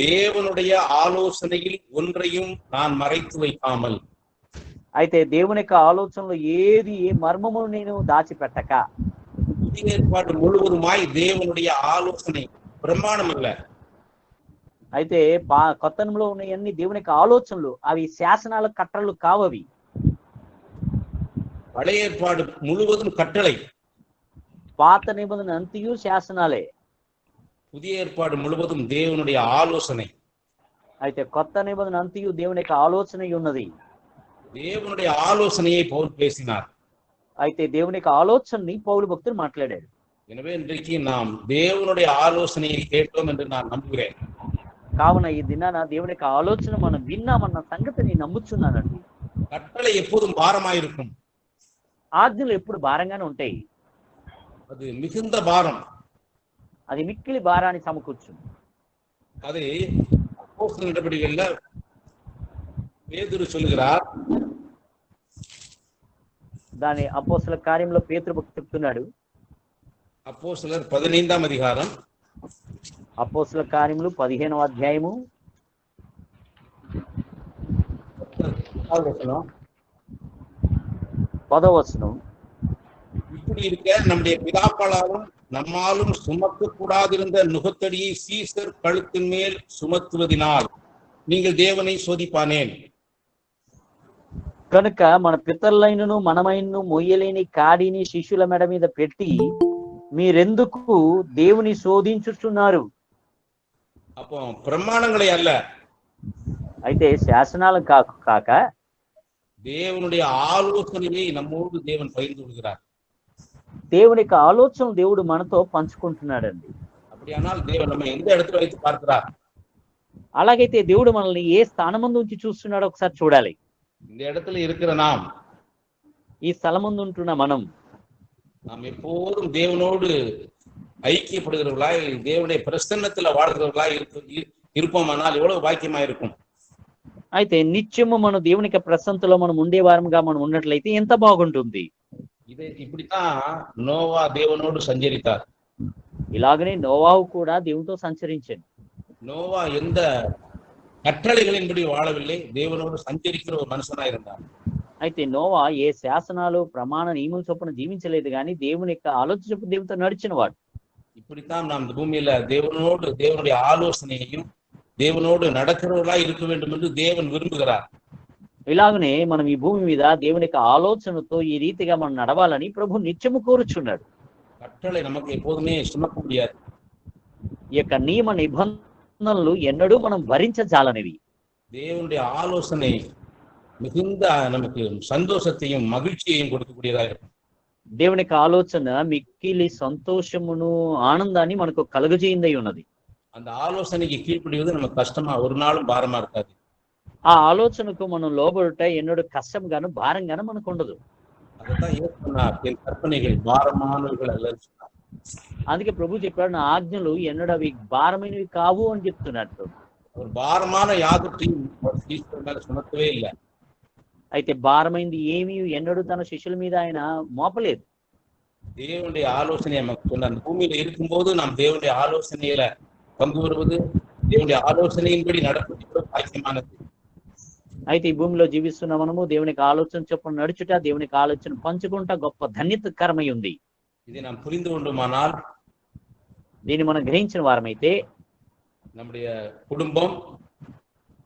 தேவனுடைய ஆலோசனையில் ஒன்றையும் நான் மறைத்து வைக்காமல். అయితే దేవుని యొక్క ఆలోచనలో ఏది ఏ మర్మమును నేను దాచిపెట్టక. புதிய ஏற்பாடு முழுவதுமாய் தேவனுடைய ஆலோசனை, பிரமாணம் அல்ல. అయితే కొత్తనంలో ఉన్నవన్నీ దేవుని యొక్క ఆలోచనలు, అవి శాసనాల కట్టలు కావవి. பழைய ஏற்பாடு முழுவதும் கட்டளை, పాత నిబంధన అంతయు శాసనాలే. புதிய ஏற்பாடு முழுவதும் தேவனுடைய ஆலோசனை. అయితే కొత్త నిబంధన అంతయు దేవుని యొక్క ఆలోచన ఉన్నది. தேவனுடைய ஆலோசனையை பவுல் பேசினார். అయితే దేవుని యొక్క ఆలోచనని పౌలు భక్తుడు మాట్లాడాడు. எனவே இன்றைக்கு நாம் தேவனுடைய ஆலோசனையை கேட்டோம் என்று நான் நம்புகிறேன். కావున ఈ దినాన దేవుని యొక్క ఆలోచన మనం విన్నామన్న సంగతిని నమ్ముచున్నానండి. கட்டளை எப்போதும் பாரமாயிருக்கும். ఆజ్ఞలు ఎప్పుడు భారంగానే ఉంటాయి. அது மிகுந்த பாரம். అది మిక్కిలి భారాన్ని సమకూర్చుంది. அதை அப்போஸ்தலர் நடபடிகள்ல பேதுரு சொல்கிறார். దాని అపోస్తల కార్యంలో పేతురు భక్తుడు చెప్తున్నాడు. அப்போஸ்தலர் 15ஆம் அதிகாரம், అపోస్తల కార్యములు 15వ అధ్యాయము 10వ వచనం. இப்படி இருக்க நம்முடைய பிதாக்களாலும் நம்மாலும் சுமக்க கூடாதிருந்த நுகத்தடியை சீசர் கழுத்தின் மேல் சுமத்துவதினால் நீங்கள் தேவனை சோதிப்பானேன். కనుక మన పితరులైనను మనమైనను మొయ్యలేని కాడిని శిష్యుల మెడ మీద పెట్టి మీరెందుకు దేవుని శోధించుచున్నారు? அப்போ பிரமாணங்களை அல்ல, అయితే శాసనాలు కాక தேவனுடைய ஆலோசனையை நம்மோடு தேவன் பகிர்ந்து விடுகிறார். దేవుని యొక్క ఆలోచన దేవుడు మనతో పంచుకుంటున్నాడండి. அப்படியானால் தேவன் நம்ம எந்த இடத்துல வைத்து பார்க்கிறார்? అలాగైతే దేవుడు మనల్ని ఏ స్థానమందు ఉంచి చూస్తున్నాడో ఒకసారి చూడాలి. இந்த இடத்துல இருக்கிற நாம் ఈ స్థలమందు ఉంటున్న మనం நாம் எப்போதும் தேவனோடு ஐக்கியப்படுகிறவர்களாய் தேவனுடைய பிரசன்னத்துல வாழ்கிறவர்களாய் இருப்போமானால் எவ்வளவு பாக்கியமா இருக்கும். అయితే నిత్యము మనం దేవుని యొక్క ప్రసన్నతలో మనం ఉండేవారంగా మనం ఉన్నట్లయితే ఎంత బాగుంటుంది. இப்படித்தான் நோவா தேவனோடு சஞ்சரித்தார். ఇలాగనే నోవాహు కూడా దేవునితో సంచరించాడు. நோவா எந்த கட்டளைகளின்படி வாழவில்லை, தேவனோடு சஞ்சரிக்கிற ஒரு மனுஷனா இருந்தார். అయితే నోవా ఏ శాసనాలు ప్రమాణ నియమం చొప్పున జీవించలేదు, కానీ దేవుని యొక్క ఆలోచన చొప్పున దేవునితో నడిచిన వాడు. இப்படித்தான் நாம் இந்த பூமியில தேவனோடு தேவனுடைய ஆலோசனையையும் தேவனோடு நடக்கிறவர்களா இருக்க வேண்டும் என்று தேவன் விரும்புகிறார். ఇలాగనే మనం ఈ భూమి మీద దేవుని యొక్క ఆలోచనతో ఈ రీతిగా మనం నడవాలని ప్రభు నిత్యము కోరుచున్నాడు. கட்டளை நமக்கு எப்போதுமே சுமக்க முடியாது. ఈ యొక్క నియమ నిబంధనలు ఎన్నడూ మనం భరించజాలనివి. தேவனுடைய ஆலோசனை மிகுந்த நமக்கு சந்தோஷத்தையும் மகிழ்ச்சியையும் கொடுக்கக்கூடியதா இருக்கும். దేవుని యొక్క ఆలోచన మిక్కిలి సంతోషమును ఆనందాన్ని మనకు కలుగజేయిందై ఉన్నది. அந்த ஆலோசனைக்கு கீழ்ப்படிவது நமக்கு கஷ்டமா, ஒரு நாளும் பாரமா இருக்காது. ఆ ఆలోచనకు మనం లోబడుట ఎన్నడూ కష్టంగాను భారంగాను మనకు ఉండదు. அதைத்தான் ஏற்கனார், என் கற்பனைகள் பாரமானவர்கள் அல்ல சொன்னார். అందుకే ప్రభు చెప్పాడు, నా ఆజ్ఞలు ఎన్నడూ అవి భారమైనవి కావు అని చెప్తున్నాడు. ஒரு பாரமான யாதத்தையும் மேல சுமத்தவே இல்லை. అయితే భారమైంది ఏమీ ఎన్నడూ తన శిష్యుల మీద ఆయన మోపలేదు. தேவனுடைய ஆலோசனையை நமக்கு சொன்னார். அந்த பூமியில இருக்கும்போது நாம் தேவனுடைய ஆலோசனையில பங்கு வருவது, தேவனுடைய ஆலோசனையின்படி நடப்பது கூட பாக்கியமானது. అయితే ఈ భూమిలో జీవిస్తున్న మనము దేవునికి ఆలోచన చొప్పున నడుచుట, దేవునికి ఆలోచన పంచుకుంటా గొప్ప ధన్యతకరమై ఉంది. இதை நாம் புரிந்து கொண்டோமானால் దీన్ని మనం గ్రహించిన వారమైతే நம்முடைய குடும்பம்,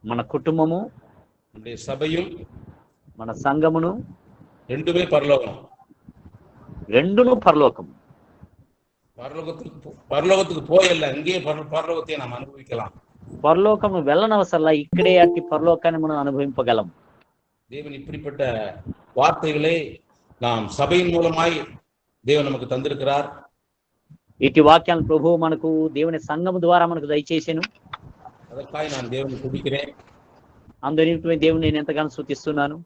మన కుటుంబము, நம்முடைய சபையும் మన సంఘమును ரெண்டுமே பரலோகம். రెండును పరలోకం. பரலோகத்துக்கு போயல்ல, இங்கேயே பரலோகத்தை நாம் அனுபவிக்கலாம். పరలోకము వెళ్ళనవసరలా, ఇక్కడే అట్టి పరలోకాన్ని మనం అనుభవింపగలం. தேவன் இப்படிப்பட்ட வார்த்தைகளை நாம் சபையின் மூலமாய் தேவன் நமக்கு தந்திருக்கிறார். ఇటు వాక్యాలను ప్రభువు మనకు దేవుని సంఘము ద్వారా మనకు దయచేసాను. அதற்காக நான் தேவனை துதிக்கிறேன். అందరి దేవుని నేను ఎంతగానో స్తుతిస్తున్నాను.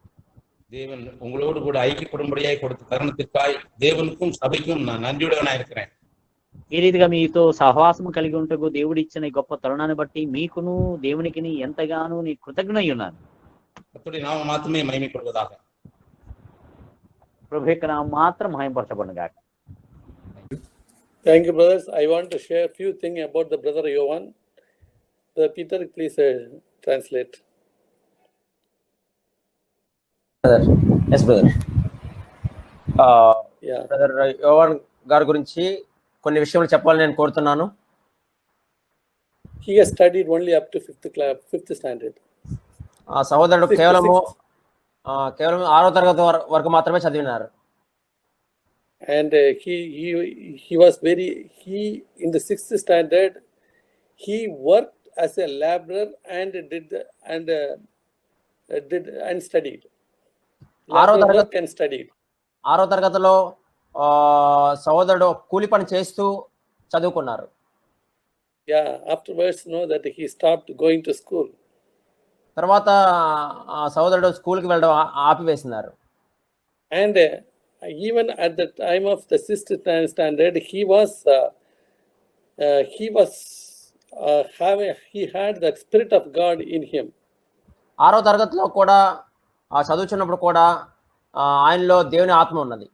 தேவன் உங்களோடு கூட ஐக்கியப்படும்படியாய் கொடுத்த தருணத்திற்காய் தேவனுக்கும் சபைக்கும் நான் நன்றியுடனா இருக்கிறேன். ఈ రీతిగా మీతో సహవాసం కలిగి ఉంటకు దేవుడు ఇచ్చిన ఈ గొప్ప తరుణాన్ని బట్టి మీకును దేవునికి ఎంతగానో నీ కృతజ్ఞై ఉన్నాను. கர்த்தருடைய நாமம் மாத்திரமே மகிமைப்படுவதாக. ప్రభు యొక్క నామం మాత్రం మహిమపరచబడును గాక. Thank you, brothers. I want to share a few things about the brother Jovan. Peter, please translate. Yes brother. Yeah. Brother యోవాన్ గారి గురించి కొన్ని విషయాలు చెప్పాలని నేను కోరుతున్నాను. He has studied only up to fifth standard. ఆ సహోదరుడు కేవలం 6వ తరగతి వరకు మాత్రమే చదివినారు. And he was in the 6th standard he worked as a laborer and studied. Work and studied. 6వ తరగతిలో సహోదరుడు కూలి పని చేస్తూ చదువుకున్నారు. Yeah, afterwards know that he stopped going to school. తర్వాత సహోదరుడు స్కూల్కి వెళ్ళడం ఆపివేసినారు. And even at the time of the 6th standard he had the spirit of God in him. 6వ తరగతిలో కూడా చదువుతున్నప్పుడు కూడా ఆయనలో దేవుని ఆత్మ ఉన్నది.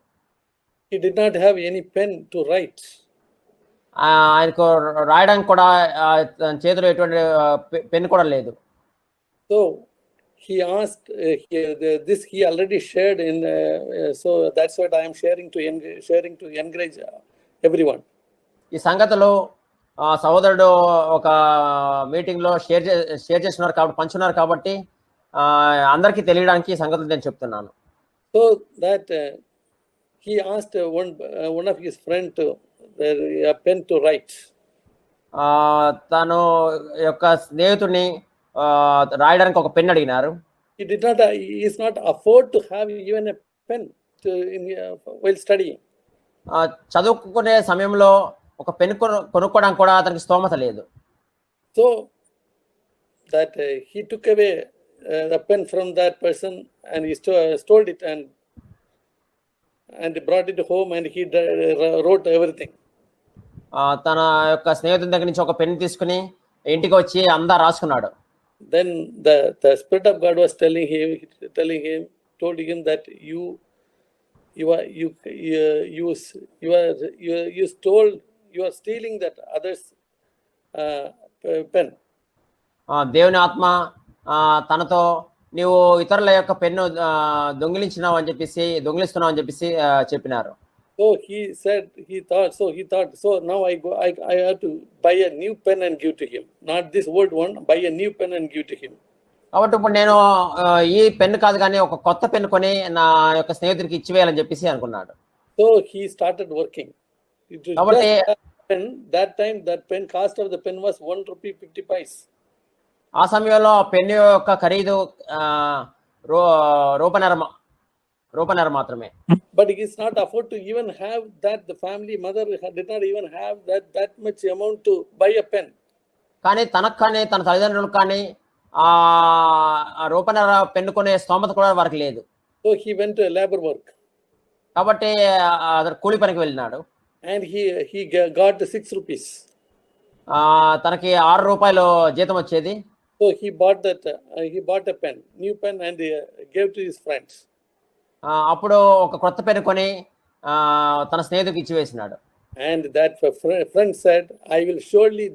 He did not have any pen to write. ఆయనకు రాయడానికి కూడా చేతిలో ఎటువంటి పెన్ కూడా లేదు. So he asked this he already shared in so that's what I am sharing to encourage everyone. ఈ సంగతిలో సహోదరుడు ఒక మీటింగ్ లో షేర్ చేస్తున్నారు కాబట్టి పంచున్నారు కాబట్టి అందరికీ తెలియడానికి ఈ సంగతులు నేను చెప్తున్నాను. So that he asked one of his friend to a pen to write. తను యొక్క స్నేహితుడిని రాయడానికి ఒక పెన్ అడిగినారు. He is not afford to have even a pen while studying. చదువుకునే సమయంలో ఒక పెన్ కొనుక్కోవడానికి కూడా అతనికి స్తోమత లేదు. So that he took away the pen from that person and he stole it and brought it home and he wrote everything. తన యొక్క స్నేహితుడి దగ్గర నుంచి ఒక పెన్ తీసుకుని ఇంటికి వచ్చి అంతా రాసుకున్నాడు. Then the Spirit of God was telling him told him that you are stealing that others pen. దేవుని ఆత్మ తనతో నీవు ఇతరుల యొక్క పెన్ను దొంగిలిస్తున్నావు అని చెప్పేసి చెప్పినారు. So he thought so now I have to buy a new pen and give to him, not this old one, buy a new pen and give to him. కాబట్టి ఇప్పుడు నేను ఈ పెన్ కాదు కానీ ఒక కొత్త పెన్ కొని నా యొక్క స్నేహితుడికి ఇచ్చివేయాలని చెప్పేసి అనుకున్నాడు. So he started working. కాబట్టి that time that pen cost of the pen was 1 rupee 50 paise. ఆ సమయంలో పెన్ యొక్క ఖరీదు రూపాయన్నర మాత్రమే. But he is not afford to even have that. The family mother did not even have that much amount to buy a pen. కానీ తనకు కానీ తన తల్లిదండ్రులకు కానీ రూపాయన్నర పెన్ను కొనే స్తోమత కూడా వారికి లేదు. So he went to a labor work. కాబట్టి అతను కూలి పనికి వెళ్ళినాడు. And he got the 6 rupees. తనకి 6 రూపాయలు జీతం వచ్చేది. So he bought a pen, new pen, and gave to his friends. అప్పుడు ఒక కొత్త పెన్ కొని తన స్నేహితుడికి ఇచ్చివేసినాడు. And that friend said, I will surely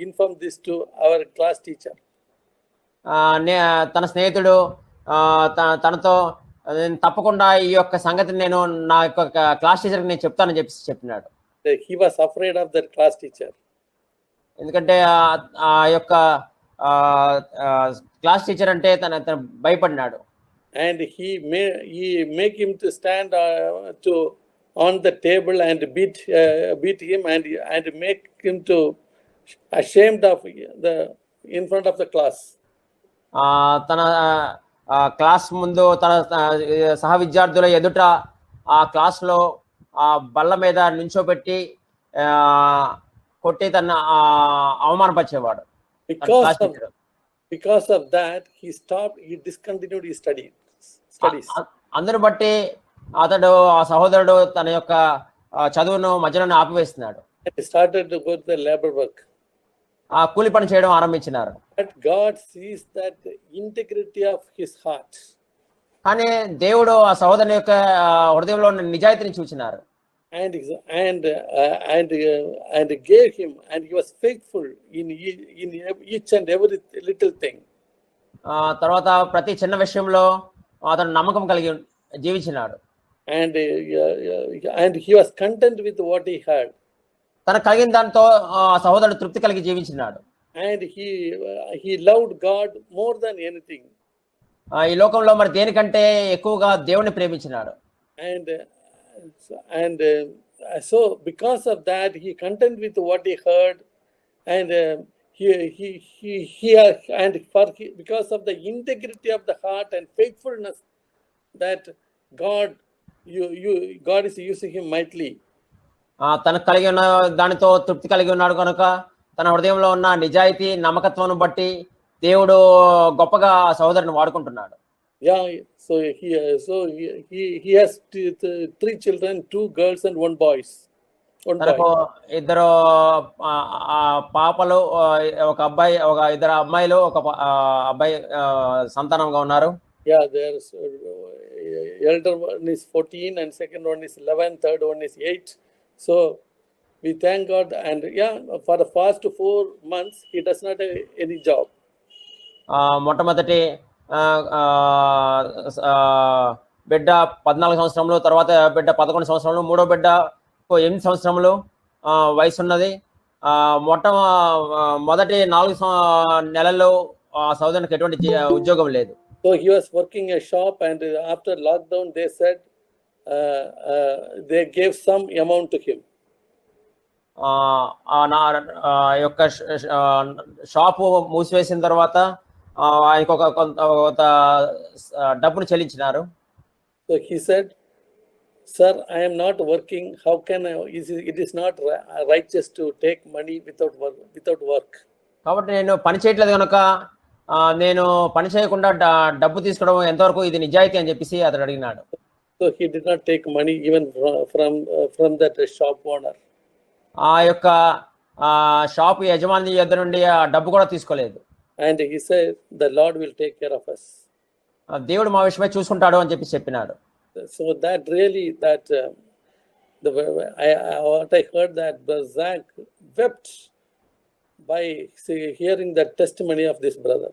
inform this to our class teacher. తన స్నేహితుడు తనతో నేను తప్పకుండా ఈ యొక్క సంగతిని నేను నా యొక్క క్లాస్ టీచర్కి నేను చెప్తానని చెప్పినాడు. He was afraid of that class teacher. ఎందుకంటే ఆ యొక్క క్లాస్ టీచర్ అంటే తన భయపడినాడు. And he make him to stand on the table and beat him and make him to ashamed of in front of the class. తన class ముందు తన సహ విద్యార్థుల ఎదుట ఆ క్లాస్ లో ఆ బల్ల మీద నించోబెట్టి కొట్టి తన అవమానపరిచేవాడు. Because of that, he discontinued his studies. అందరూ బట్టి అతడు ఆ సహోదరుడు తన యొక్క చదువును మధ్యలోనే ఆపివేస్తున్నాడు. Started to go to the labor work. ఆ కూలి పని చేయడం ఆరంభించినారు. But God sees that integrity of his heart. కానీ దేవుడు ఆ సహోదరుని యొక్క హృదయంలో ఉన్న నిజాయితీని చూచినారు. And gave him, and he was faithful in each and every little thing. తర్వాత ప్రతి చిన్న విషయంలో అతను నమ్మకం కలిగి జీవించినాడు. And he was content with what he had. తన కలిగిన దాంతో సహోదరుడు తృప్తి కలిగి జీవించినాడు. And he loved God more than anything. ఈ లోకంలో మరి దేనికంటే ఎక్కువగా దేవుని ప్రేమించినాడు. And so because of that, he content with what he heard, and because of the integrity of the heart and faithfulness, that God is using him mightily. తనకు కలిగి ఉన్న దానితో తృప్తి కలిగి ఉన్నాడు కనుక తన హృదయంలో ఉన్న నిజాయితీ నమ్మకత్వం బట్టి దేవుడు గొప్పగా సహోదరుని వాడుకుంటున్నాడు. Yeah, so he has 3 children, 2 girls and 1 boy. ఇద్దరు పాపలు, ఒక అబ్బాయి, ఇద్దరు అమ్మాయిలు, ఒక అబ్బాయి సంతానంగా ఉన్నారు. Yeah, there's elder one is 14 and second one is 11, third one is 8. So we thank God, and for the past 4 months he does not have any job. మొట్టమొదటి బిడ్డ 14 సంవత్సరములు, తర్వాత బిడ్డ 11 సంవత్సరములు, మూడో బిడ్డ 8 సంవత్సరములు వయసు ఉన్నది. మొదటి 4 నెలల్లో సహోదరునికి ఎటువంటి ఉద్యోగం లేదు. So he was working a shop, and after lockdown they said they gave some amount to him. యొక్క షాపు మూసివేసిన తర్వాత ఆయనకు కొంత డబ్బును చెల్లించినారు. So he said, sir, I am not working. How can it is not righteous to take money without work. కాబట్టి నేను పని చేయట్లేదు కనుక నేను పని చేయకుండా డబ్బు తీసుకోవడం ఎంతవరకు ఇది నిజాయితీ అని చెప్పేసి అతడు అడిగినాడు. So he did not take money even from that shop owner. ఆ యొక్క షాప్ యజమాని దగ్గర నుండి ఆ డబ్బు కూడా తీసుకోలేదు. And he said, the Lord will take care of us. దేవుడు మా విషయమై చూసుకుంటాడు అని చెప్పినాడు. So that really, what I heard, that Zach wept by hearing the testimony of this brother.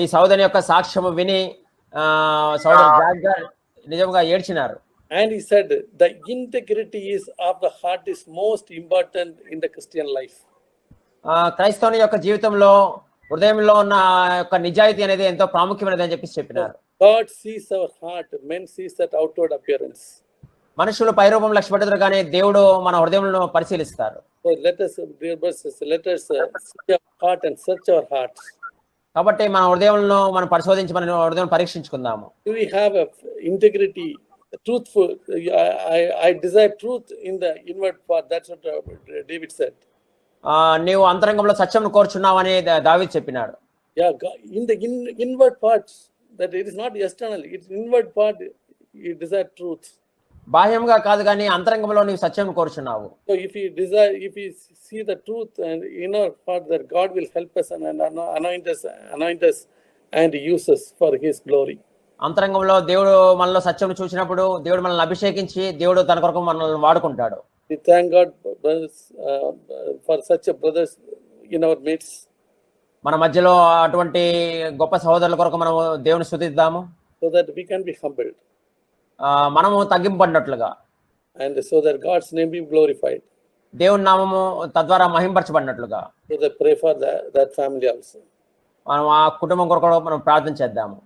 ఈ సహోదరుని యొక్క సాక్ష్యము విని సహోదరు జాక్ గారు నిజంగా ఏడ్చినారు. And he said, the integrity of the heart is most important in the Christian life. క్రైస్తవుని యొక్క జీవితంలో హృదయంలో ఉన్న యొక్క నిజాయితీ అనేది ఎంతో ప్రాముఖ్యమైనది అని చెప్పినారు. God sees our heart, men sees that outward appearance. మనుషులు పైరూపం లక్ష్య పెడతారు కానీ దేవుడు మన హృదయంలో పరిశీలిస్తారు. So let us, dear brothers, see our heart and search our hearts. కాబట్టి మన హృదయంలో మనం పరిశోధించి మన హృదయం పరీక్షించుకుందాము. Do we have a integrity, truthful? I desire truth in the inward part. That's what David said. నీవు అంతరంగంలో సత్యం కోరుచున్నావని దావీదు చెప్పినాడు. Yeah, in the inward parts, that it is not external, it's inward part, you desire truth. బాహ్యంగా కాదు కానీ అంతరంగంలో నీవు సత్యం కోరుచున్నావు. So if we desire, if we see the truth and in our heart, that God will help us and anoint us and use us for His glory. అంతరంగంలో దేవుడు మనలో సత్యం చూసినప్పుడు దేవుడు మనల్ని అభిషేకించి దేవుడు తన కొరకు మనల్ని వాడుకుంటాడు. We thank God, brothers, for such a brothers in our midst. మన మధ్యలో అటువంటి గొప్ప సహోదరుల కొరకు మనం దేవుని స్తుతిద్దాము. So that we can be humbled. మనము తగ్గింపబడినట్లుగా. And so that God's name be glorified. దేవుని నామము తద్వారా మహింపరచబడినట్లుగా. So that pray for that family also. మనం ఆ కుటుంబం కొరకు మనం ప్రార్థన చేద్దాము.